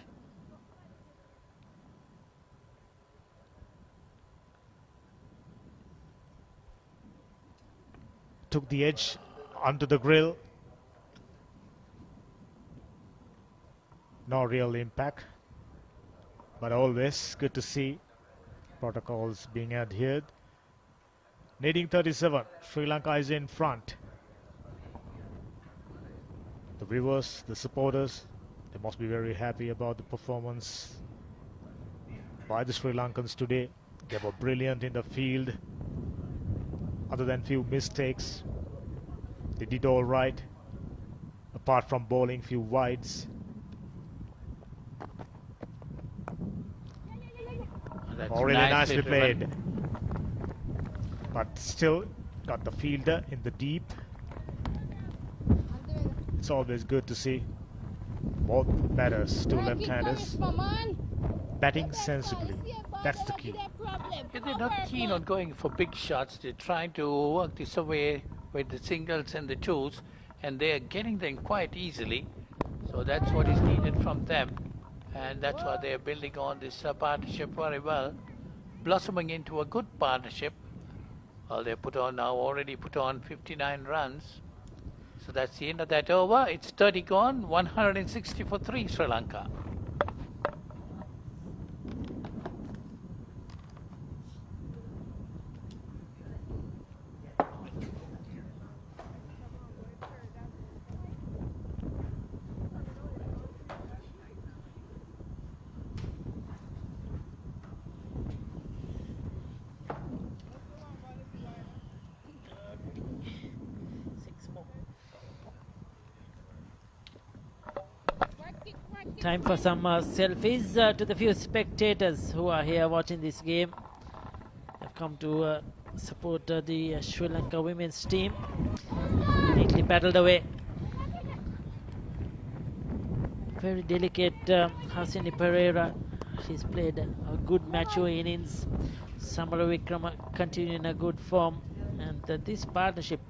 Took the edge onto the grill. No real impact, but always good to see protocols being adhered. Needing 37, Sri Lanka is in front. The viewers, the supporters, they must be very happy about the performance by the Sri Lankans today. They were brilliant in the field. Other than few mistakes, they did all right. Apart from bowling few wides. That's Oh, really nicely driven. played. But still got the fielder in the deep. It's always good to see both batters, two left-handers, batting sensibly. That's the key. Yeah, they're not keen on going for big shots. They're trying to work this away with the singles and the twos, and they're getting them quite easily. So that's what is needed from them, and that's why they're building on this partnership very well, blossoming into a good partnership. Well, they already put on 59 runs. So that's the end of that over. It's 30 gone, 160 for 3 Sri Lanka. Time for some selfies to the few spectators who are here watching this game. Have come to support the Sri Lanka women's team. Neatly paddled away. Very delicate Harsini Pereira. She's played a good mature innings. Samara Vikrama continuing a good form, and this partnership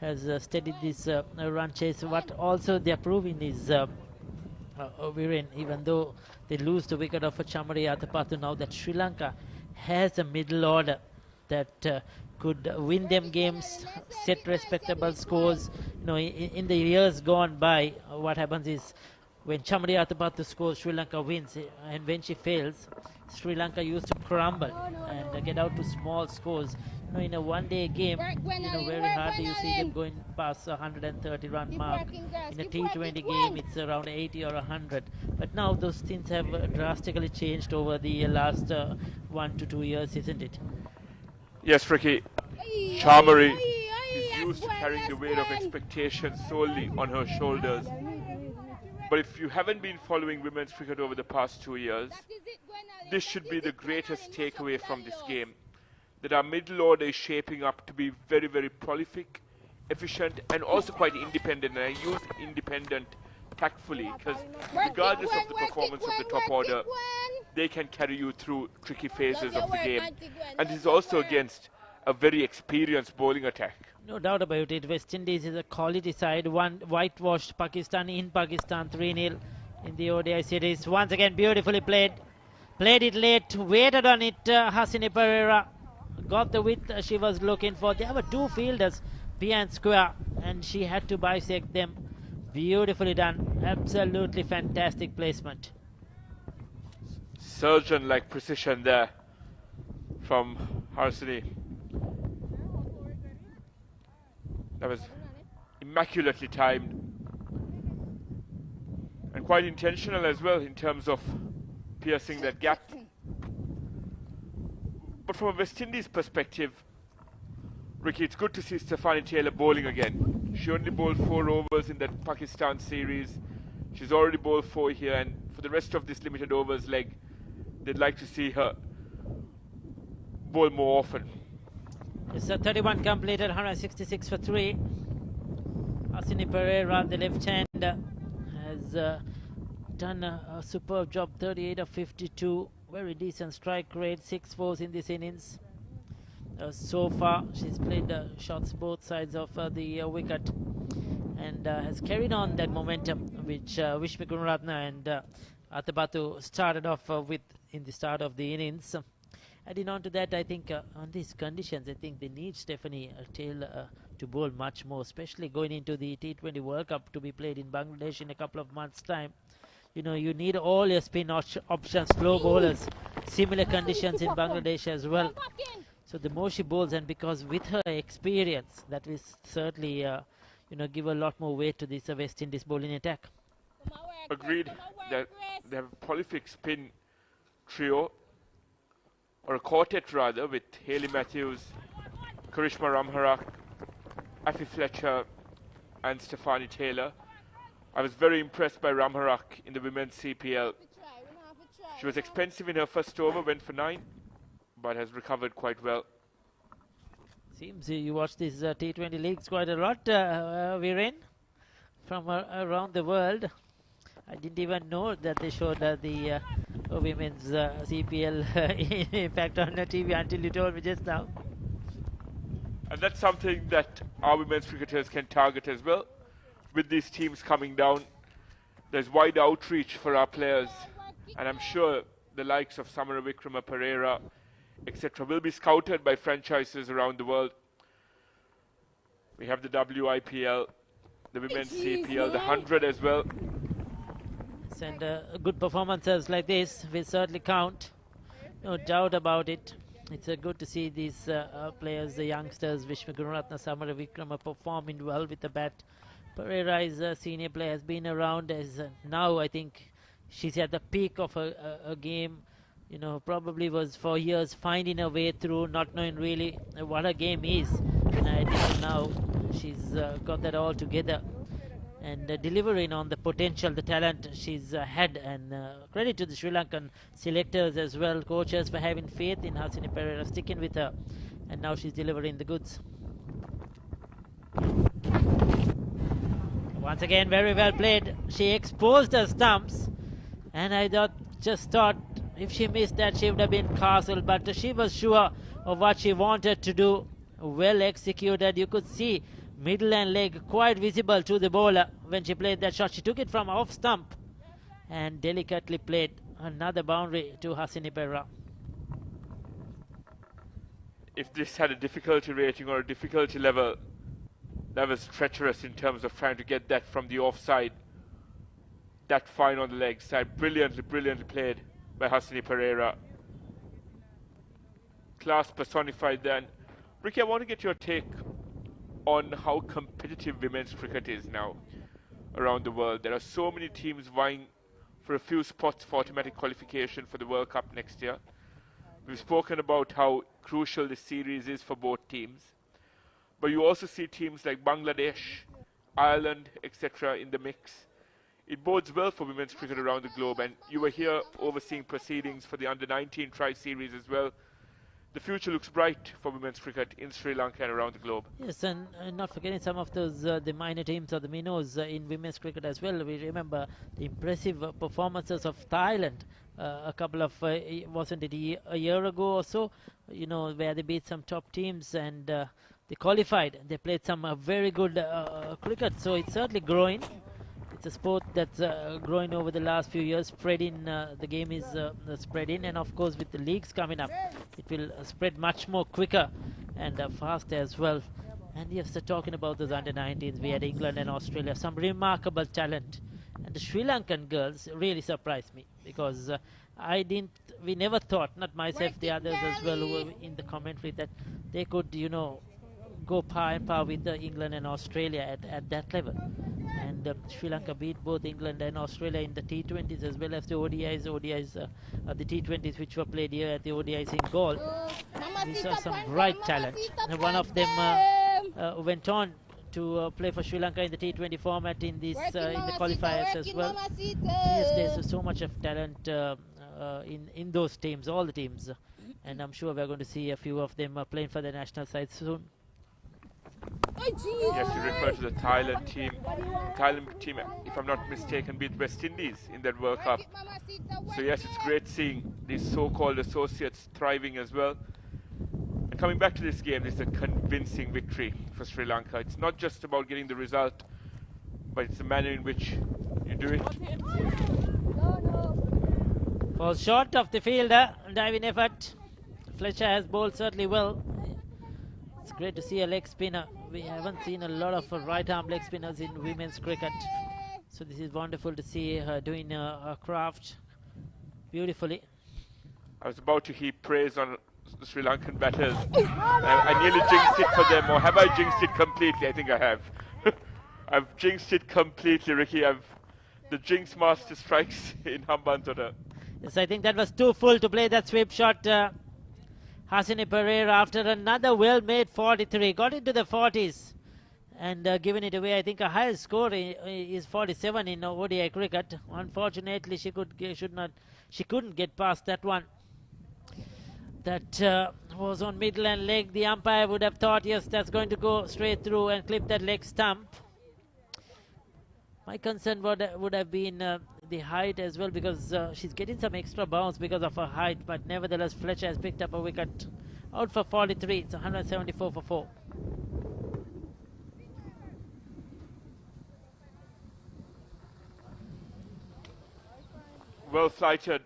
has steadied this run chase. What also they are proving is Viren, even though they lose the wicket of Chamari Athapathu, now that Sri Lanka has a middle order that could win them games, set respectable scores. You know, in the years gone by, what happens is when Chamari Athapathu scores, Sri Lanka wins, and when she fails, Sri Lanka used to crumble and get out to small scores. You know, in a one-day game, very hardly you see them going past 130 run mark. In a T20 game, it's around 80 or 100. But now those things have drastically changed over the last 1 to 2 years, isn't it? Yes, Ricky. Chamari is used to carrying the weight of expectations solely on her shoulders. But if you haven't been following women's cricket over the past 2 years, this should be the greatest takeaway from this game. That our middle order is shaping up to be very, very prolific, efficient, and also quite independent. And I use independent tactfully because regardless of the performance of the top order, they can carry you through tricky phases of the game. And this is also against a very experienced bowling attack. No doubt about it. West Indies is a quality side. One whitewashed Pakistan in Pakistan, 3-0 in the ODI series. Once again, beautifully played. Played it late, waited on it. Harsini Pereira got the width she was looking for. There were two fielders behind square, and she had to bisect them. Beautifully done. Absolutely fantastic placement. Surgeon-like precision there from Harsini. That was immaculately timed and quite intentional as well in terms of piercing that gap. But from a West Indies perspective, Ricky, it's good to see Stefanie Taylor bowling again. She only bowled 4 overs in that Pakistan series. She's already bowled 4 here, and for the rest of this limited overs leg, they'd like to see her bowl more often. It's a 31 completed, 166 for 3. Hasini Pereira, the left-hander, has done a superb job, 38 of 52. Very decent strike rate, 6 fours in this innings. So far, she's played shots both sides of the wicket and has carried on that momentum which Vishnu Gunaratne and Atabatu started off with in the start of the innings. Adding on to that, I think on these conditions, I think they need Stefanie Taylor to bowl much more, especially going into the T20 World Cup to be played in Bangladesh in a couple of months' time. You know, you need all your spin options, slow bowlers, similar conditions in Bangladesh as well. So the more she bowls, and because with her experience, that will certainly, you know, give a lot more weight to this West Indies bowling attack. Agreed. They have a prolific spin trio, or a quartet rather, with Hayley Matthews, Karishma Ramharak, Afi Fletcher and Stefanie Taylor. I was very impressed by Ramharak in the women's CPL. She was expensive in her first over, went for 9, but has recovered quite well. Seems you watch these T20 leagues quite a lot, Viren, from around the world. I didn't even know that they showed the women's CPL impact on the TV until you told me just now. And that's something that our women's cricketers can target as well. With these teams coming down, there's wide outreach for our players, and I'm sure the likes of Samara Vikrama, Pereira, etc. will be scouted by franchises around the world. We have the WIPL, the women's CPL, the 100 as well. And good performances like this will certainly count, no doubt about it. It's good to see these players, the youngsters, Vishnu Gunaratne, Samara Vikrama, performing well with the bat. Pereira is a senior player, has been around as now. I think she's at the peak of a game. You know, probably was for years finding her way through, not knowing really what her game is. And I think now she's got that all together and delivering on the potential, the talent she's had. And credit to the Sri Lankan selectors as well, coaches, for having faith in Hasini Pereira, sticking with her. And now she's delivering the goods. Once again, very well played. She exposed her stumps, and I just thought if she missed that, she would have been castled, but she was sure of what she wanted to do. Well executed. You could see middle and leg quite visible to the bowler when she played that shot. She took it from off stump and delicately played another boundary to Hasini Pereira. If this had a difficulty rating or a difficulty level, that was treacherous in terms of trying to get that from the offside. That fine on the leg side. Brilliantly played by Hasini Pereira. Class personified then. Ricky, I want to get your take on how competitive women's cricket is now around the world. There are so many teams vying for a few spots for automatic qualification for the World Cup next year. We've spoken about how crucial this series is for both teams. But you also see teams like Bangladesh, Ireland, etc. in the mix. It bodes well for women's cricket around the globe, and you were here overseeing proceedings for the Under-19 Tri-Series as well. The future looks bright for women's cricket in Sri Lanka and around the globe. Yes, and not forgetting some of those the minor teams or the minnows in women's cricket as well. We remember the impressive performances of Thailand a couple of, wasn't it a year ago or so, you know, where they beat some top teams and they qualified. They played some very good cricket, so it's certainly growing. It's a sport that's growing over the last few years, spreading, the game is spreading, and of course with the leagues coming up, it will spread much more quicker and faster as well. And yes, talking about those under-19s, we had England and Australia, some remarkable talent. And the Sri Lankan girls really surprised me because we never thought, not myself, the others as well who were in the commentary, that they could, you know, go par and par with England and Australia at that level. And and Sri Lanka beat both England and Australia in the T20s as well as the ODIs. The T20s which were played here at the ODIs in Gaul. We saw some bright talent. And one of them went on to play for Sri Lanka in the T20 format in this in the qualifiers as well. Yes, there's so much of talent in those teams, all the teams, and I'm sure we're going to see a few of them playing for the national side soon. Yes, you refer to the Thailand team. Thailand team, if I'm not mistaken, beat West Indies in that World Cup. So yes, it's great seeing these so-called associates thriving as well. And coming back to this game, this is a convincing victory for Sri Lanka. It's not just about getting the result, but it's the manner in which you do it. Falls short of the fielder, diving effort. Fletcher has bowled certainly well. It's great to see a leg spinner. We haven't seen a lot of right-arm leg spinners in women's cricket. So this is wonderful to see her doing her craft beautifully. I was about to heap praise on the Sri Lankan batters. I nearly jinxed it for them, or have I jinxed it completely? I think I have. I've jinxed it completely, Ricky. The jinx master strikes in Hambantota. Yes, I think that was too full to play that sweep shot. Hasini Pereira, after another well-made 43, got into the 40s and given it away. I think a higher score is 47 in ODI cricket. Unfortunately, she couldn't get past that one. That was on Midland leg. The umpire would have thought, yes, that's going to go straight through and clip that leg stump. My concern would have been the height as well, because she's getting some extra bounce because of her height, but nevertheless Fletcher has picked up a wicket. Out for 43, it's 174 for 4. Well flighted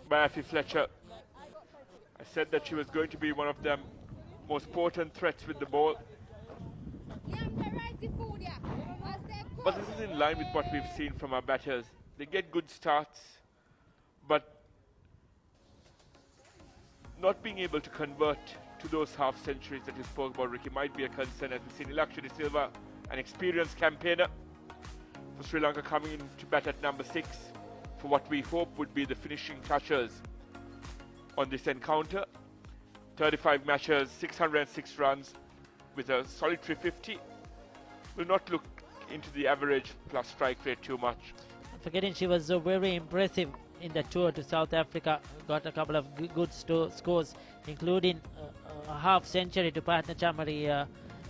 by Afi Fletcher. I said that she was going to be one of them most potent threats with the ball. But this is in line with what we've seen from our batters. They get good starts, but not being able to convert to those half centuries that you spoke about, Ricky, might be a concern, as we've seen Lanka De Silva, an experienced campaigner for Sri Lanka, coming in to bat at number 6 for what we hope would be the finishing touches on this encounter. 35 matches, 606 runs with a solid 350. Will not look into the average plus strike rate too much. Forgetting she was very impressive in the tour to South Africa. Got a couple of good scores, including a half century to partner Chamari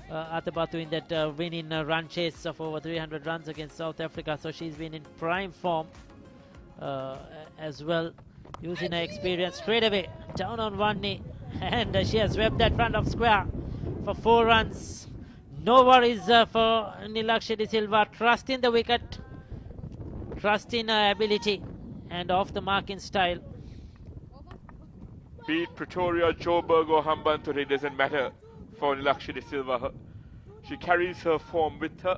Atabatu in that winning run chase of over 300 runs against South Africa. So she's been in prime form as well, using her experience. Straight away down on one knee, and she has swept that front of square for 4 runs. No worries for Nilakshi De Silva. Trust in the wicket, trust in her ability, and off the mark in style. Be it Pretoria, Joburg or Hambantota, it doesn't matter for Nilakshi De Silva. She carries her form with her.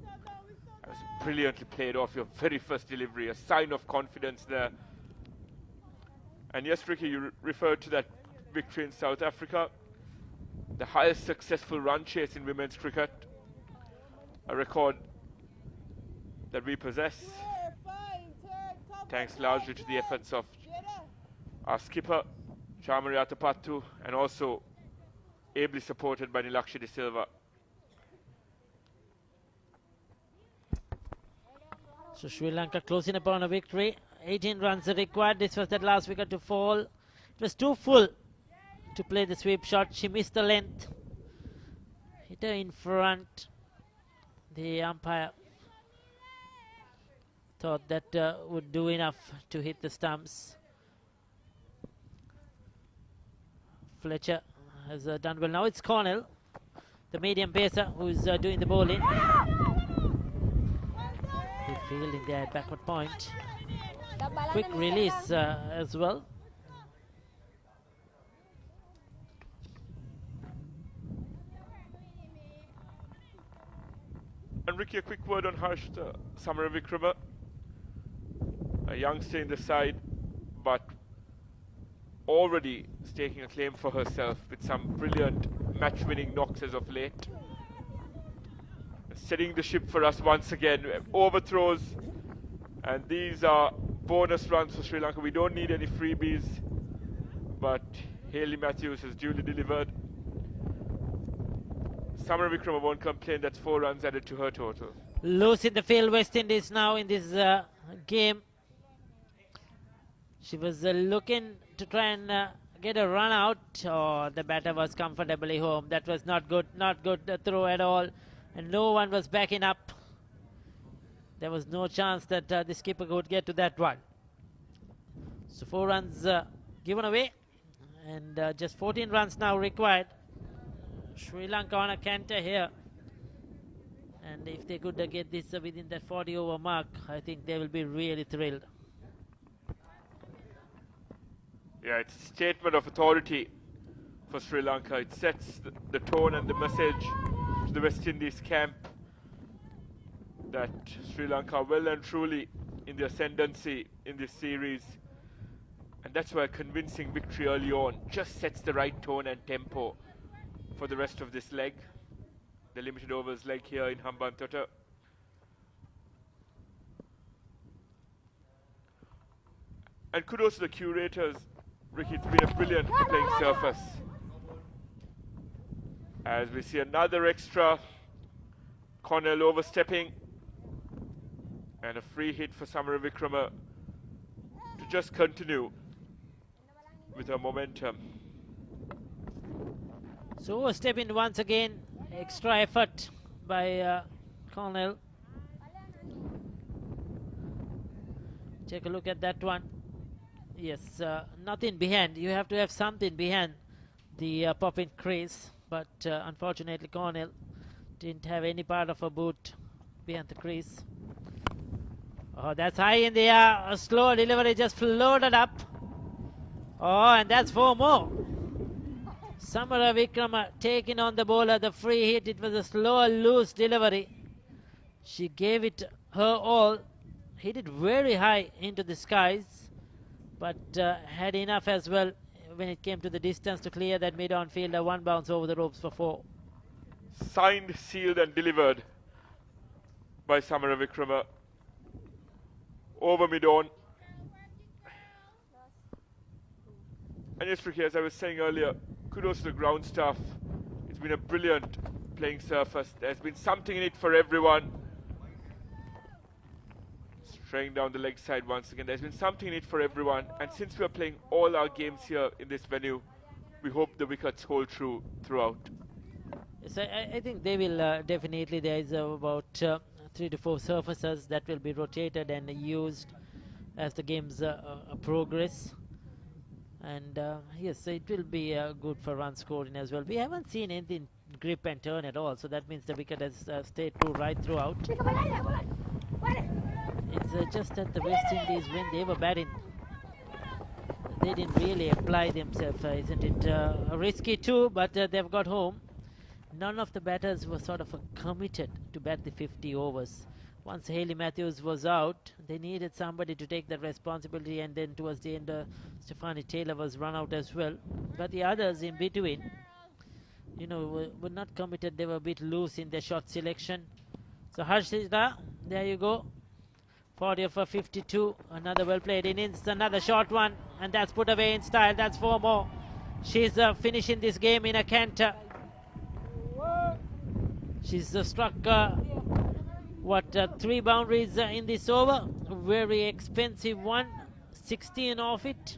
That was brilliantly played off your very first delivery, a sign of confidence there. And yes, Ricky, you referred to that victory in South Africa. The highest successful run chase in women's cricket, a record that we possess, thanks largely to the efforts of our skipper, Chamari Atabatu, and also ably supported by Nilakshi De Silva. So Sri Lanka closing upon a victory. 18 runs required. This was that last wicket to fall. It was too full to play the sweep shot. She missed the length. Hit her in front. The umpire thought that would do enough to hit the stumps. Fletcher has done well. Now it's Cornell, the medium pacer, who's doing the bowling. Good fielding there at backward point. Quick release as well. And Ricky, a quick word on Harshita Samaravikrama, a youngster in the side, but already staking a claim for herself with some brilliant match-winning knocks as of late. setting the ship for us once again. Overthrows, and these are bonus runs for Sri Lanka. We don't need any freebies, but Hayley Matthews has duly delivered. Samara Wickrama won't complain. That's 4 runs added to her total. Loose in the field, West Indies now in this game. She was looking to try and get a run out. Oh, the batter was comfortably home. That was not good throw at all, and no one was backing up. There was no chance that the skipper could get to that one. So 4 runs given away, and just 14 runs now required. Sri Lanka on a canter here, and if they could get this within that 40 over mark, I think they will be really thrilled. Yeah, it's a statement of authority for Sri Lanka. It sets the tone and the message to the West Indies camp that Sri Lanka are well and truly in the ascendancy in this series. And that's why a convincing victory early on just sets the right tone and tempo for the rest of this leg, the limited overs leg here in Hambantota. And kudos to the curators. Ricky, it's been a brilliant playing surface. As we see another extra, Cornell overstepping, and a free hit for Samara Wickrama to just continue with her momentum. So overstepping once again, extra effort by Cornell. Take a look at that one. Yes, nothing behind. You have to have something behind the pop-in crease, but unfortunately Cornell didn't have any part of a boot behind the crease. Oh, that's high in the air. A slow delivery just floated up. Oh, and that's 4 more. Samara Wickrama taking on the bowler, the free hit. It was a slow, loose delivery. She gave it her all. Hit it very high into the skies, but had enough as well when it came to the distance to clear that mid-on fielder. 1 bounce over the ropes for 4. Signed, sealed and delivered by Samara Wickrama over mid-on. And yes, Ricky, as I was saying earlier, kudos to the ground staff. It's been a brilliant playing surface. There's been something in it for everyone. Straying down the leg side once again. There's been something in it for everyone. And since we are playing all our games here in this venue, we hope the wickets hold true throughout. Yes, I think they will definitely. There is about 3 to 4 surfaces that will be rotated and used as the games progress. And yes, it will be good for run scoring as well. We haven't seen anything grip and turn at all, so that means the wicket has stayed true right throughout. It's just that the West Indies, when they were batting, they didn't really apply themselves, isn't it? Risky too, but they've got home. None of the batters were sort of committed to bat the 50 overs. Once Hayley Matthews was out, they needed somebody to take that responsibility, and then towards the end, Stephanie Taylor was run out as well. But the others in between, you know, were not committed. They were a bit loose in their shot selection. So Harshita, there you go. 40 of 52, another well-played innings, another short one, and that's put away in style. That's 4 more. She's finishing this game in a canter. She's struck, 3 boundaries in this over. Very expensive one, 16 off it.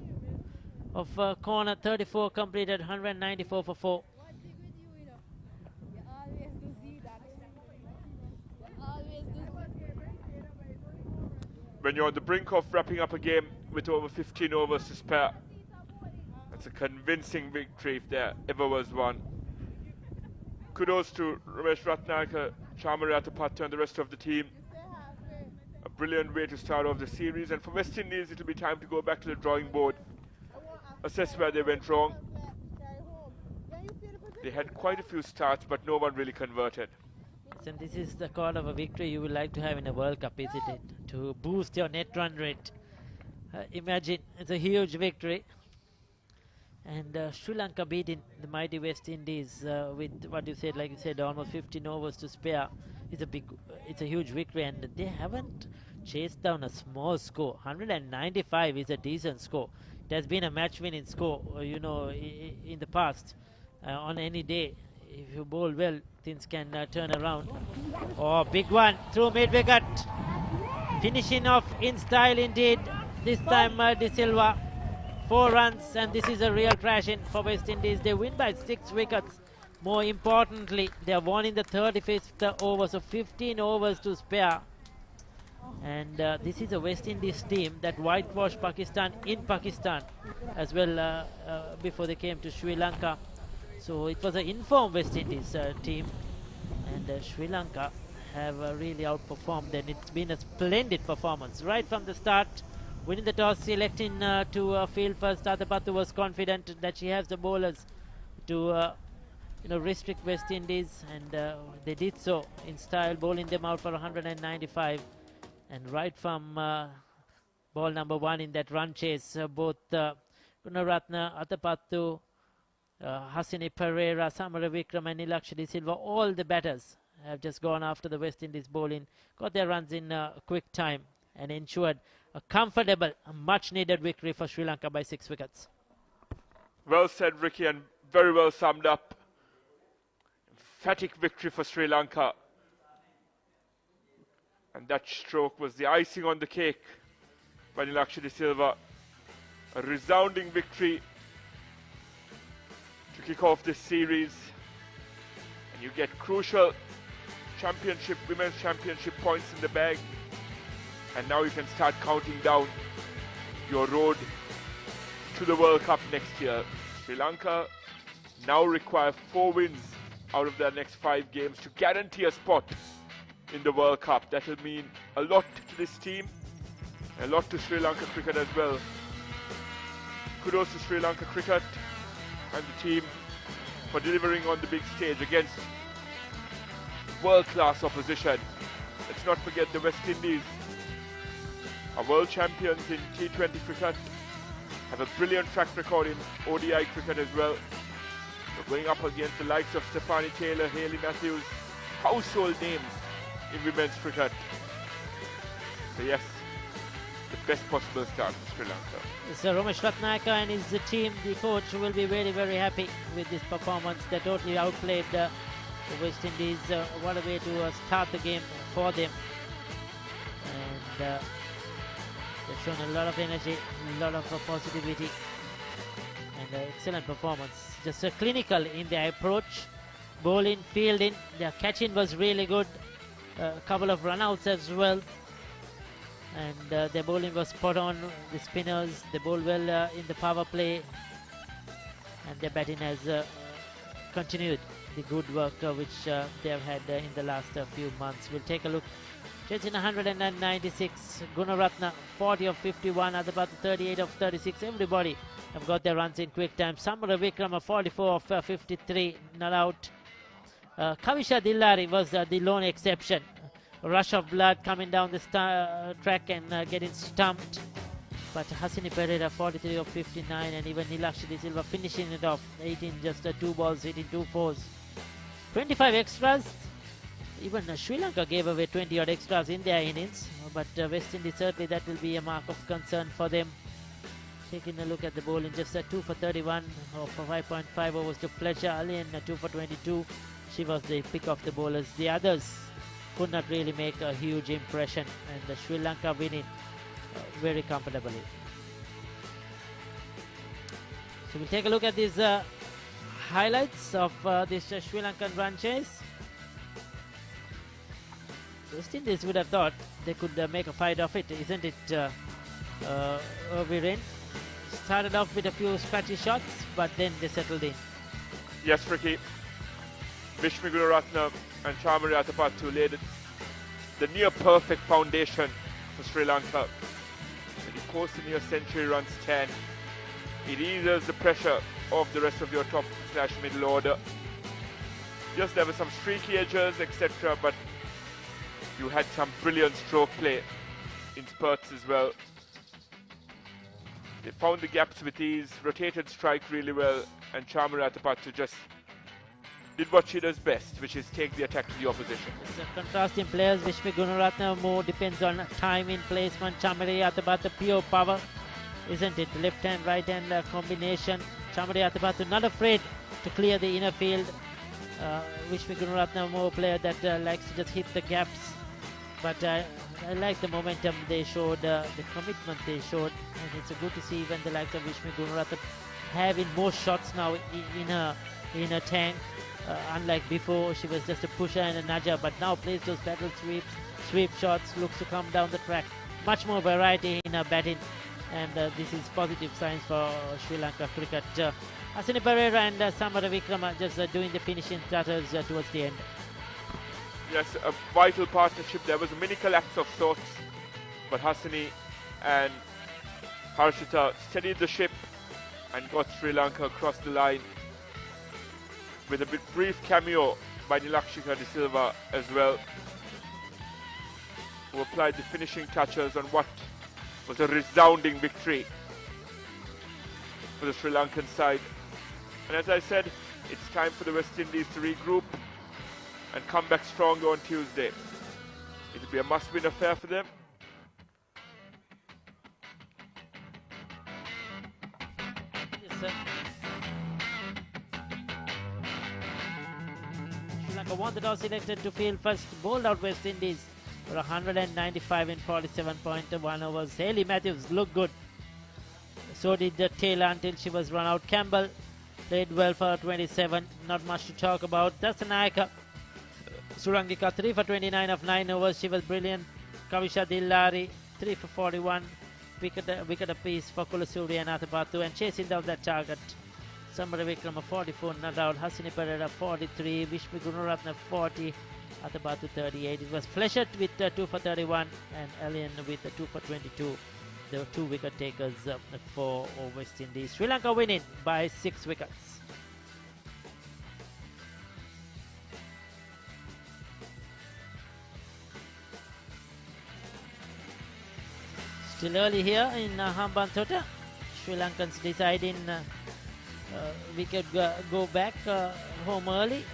Of corner, 34 completed, 194 for 4. When you're on the brink of wrapping up a game with over 15 overs to spare, that's a convincing victory if there ever was one. Kudos to Ramesh Ratnayaka, Chamari Atapattu and the rest of the team. A brilliant way to start off the series, and for West Indies it'll be time to go back to the drawing board, assess where they went wrong. They had quite a few starts, but no one really converted. And this is the kind of a victory you would like to have in a World Cup, isn't it? To boost your net run rate. Imagine, it's a huge victory. And Sri Lanka beating the mighty West Indies with what you said, like you said, almost 15 overs to spare. It's a huge victory, and they haven't chased down a small score. 195 is a decent score. It has been a match-winning score, in the past. On any day, if you bowl well, things can turn around. Oh, big one through mid-wicket. Finishing off in style indeed. This time De Silva. 4 runs, and this is a real crash in for West Indies. They win by 6 wickets. More importantly, they have won in the 35th over, so 15 overs to spare. And this is a West Indies team that whitewashed Pakistan in Pakistan as well before they came to Sri Lanka. So it was an informed West Indies team, and Sri Lanka have really outperformed, and it's been a splendid performance right from the start. Winning the toss, selecting to field first. Atapattu was confident that she has the bowlers to restrict West Indies, and they did so in style, bowling them out for 195. And right from ball number 1 in that run chase, both Gunaratne, Atapattu, Hasini Pereira, Samara Vikram and Nilakshi De Silva, all the batters have just gone after the West Indies bowling, got their runs in quick time, and ensured a comfortable, much needed victory for Sri Lanka by 6 wickets. Well said, Ricky, and very well summed up. Emphatic victory for Sri Lanka. And that stroke was the icing on the cake by Nilakshi De Silva. A resounding victory to kick off this series. And you get crucial championship, women's championship points in the bag. And now you can start counting down your road to the World Cup next year. Sri Lanka now require 4 wins out of their next 5 games to guarantee a spot in the World Cup. That will mean a lot to this team, a lot to Sri Lanka cricket as well. Kudos to Sri Lanka cricket and the team for delivering on the big stage against world-class opposition. Let's not forget the West Indies are world champions in T20 cricket, have a brilliant track record in ODI cricket as well. We're going up against the likes of Stephanie Taylor, Hayley Matthews, household names in women's cricket. So yes, the best possible start for Sri Lanka. So Ramesh Ratnayaka and his team, the coach, will be very, very happy with this performance. They totally outplayed the West Indies. What a way to start the game for them. And they've shown a lot of energy, a lot of positivity, and excellent performance. Just clinical in their approach, bowling, fielding. Their catching was really good. A couple of runouts as well. And their bowling was spot on. The spinners, they bowl well in the power play. And their batting has continued the good work which they have had in the last few months. We'll take a look. Chasing 196, Gunaratne 40 of 51, Atapattu 38 of 36. Everybody have got their runs in quick time. Samara Vikram 44 of 53, not out. Kavisha Dillari was the lone exception. Rush of blood coming down the track and getting stumped. But Hasini Pereira 43 of 59, and even Nilakshi De Silva finishing it off. 18 just 2 balls, hitting 2 fours. 25 extras. Even Sri Lanka gave away 20 odd extras in their innings, but West Indies, certainly that will be a mark of concern for them. Taking a look at the bowling, just 2 for 31 or for 5.5 overs to Fletcher Ali, and 2 for 22. She was the pick of the bowlers. The others could not really make a huge impression, and Sri Lanka winning very comfortably. So we'll take a look at these highlights of this Sri Lankan run chase. West Indies would have thought they could make a fight of it, isn't it, Viren? Started off with a few scratchy shots, but then they settled in. Yes, Ricky. Vishmi Gunaratne and Chamari Atapattu laid the near-perfect foundation for Sri Lanka. When you post a near-century runs 10, it eases the pressure of the rest of your top/middle order. Yes, there were some streaky edges, etc., but you had some brilliant stroke play in spurts as well. They found the gaps with ease, rotated strike really well, and Chamaratapatthu just did what she does best, which is take the attack to the opposition. It's a contrasting players. Vishmi Gunaratne more depends on time in placement. Chamaratapatthu pure power, isn't it? Left hand, right hand combination. Chamaratapatthu not afraid to clear the inner field. Vishmi Gunaratne more player that likes to just hit the gaps. But I like the momentum they showed, the commitment they showed, and it's good to see even the likes of Vishmi Gunaratne having more shots now in her tank. Unlike before, she was just a pusher and a nudger, but now plays those battle sweeps, sweep shots, looks to come down the track. Much more variety in her batting, and this is positive signs for Sri Lanka cricket. Hasini Pereira and Samara Vikrama just doing the finishing touches towards the end. Yes, a vital partnership. There was a mini collapse of sorts, but Hasini and Harshita steadied the ship and got Sri Lanka across the line, with a brief cameo by Nilakshika De Silva as well, who applied the finishing touches on what was a resounding victory for the Sri Lankan side. And as I said, it's time for the West Indies to regroup and come back stronger on Tuesday. It'll be a must-win affair for them. Yes, sir. Sri Lanka won the toss, selected to field first, bowled out West Indies for 195 in 47.1 overs. Hayley Matthews looked good. So did Taylor until she was run out. Campbell played well for 27. Not much to talk about. That's the Nayaka. Surangika 3 for 29 of 9 overs. She was brilliant. Kavisha Dillari 3 for 41. Wicket apiece for Kulasuri and Atapattu, and chasing down that target. Samara Vikrama 44 not out. Hasini Pereira 43. Vishmi Gunaratne 40. Atapattu 38. It was Fleshett with 2 for 31 and Alien with 2 for 22. There were 2 wicket takers for West Indies. Sri Lanka winning by 6 wickets. Still early here in Hambantota. Sri Lankans deciding we could go back home early,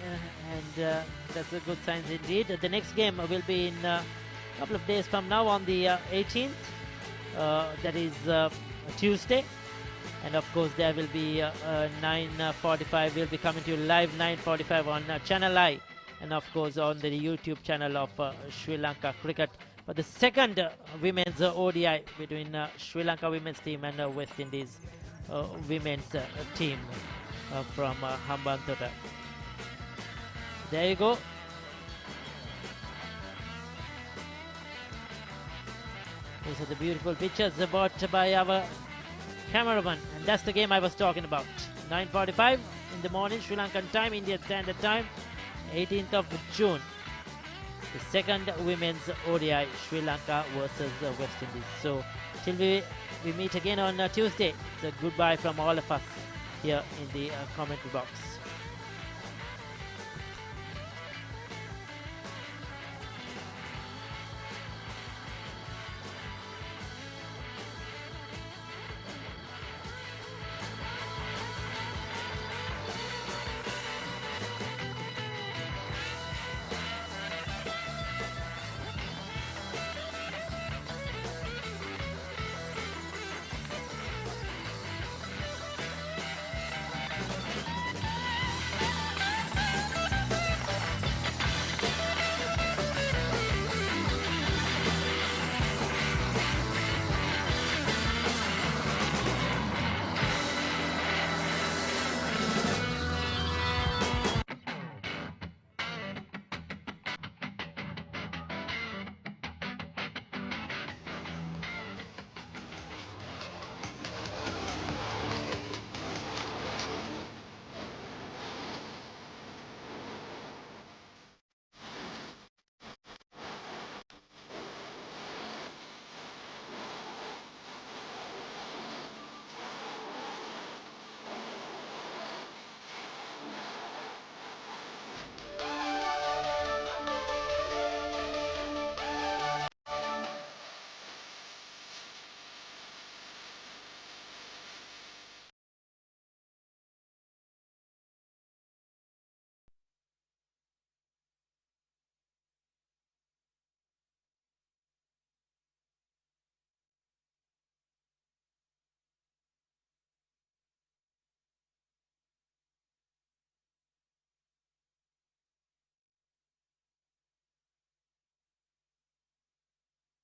and that's a good sign indeed. The next game will be in a couple of days from now on the 18th. That is Tuesday, and of course there will be 9:45. We'll be coming to you live 9:45 on Channel I, and of course on the YouTube channel of Sri Lanka Cricket. But the second women's ODI between Sri Lanka women's team and West Indies women's team from Hambantota. There you go. These are the beautiful pictures brought by our cameraman, and that's the game I was talking about. 9:45 in the morning, Sri Lankan time, Indian Standard Time, 18th of June. The second women's ODI, Sri Lanka versus West Indies. So till we meet again on Tuesday, it's a goodbye from all of us here in the commentary box.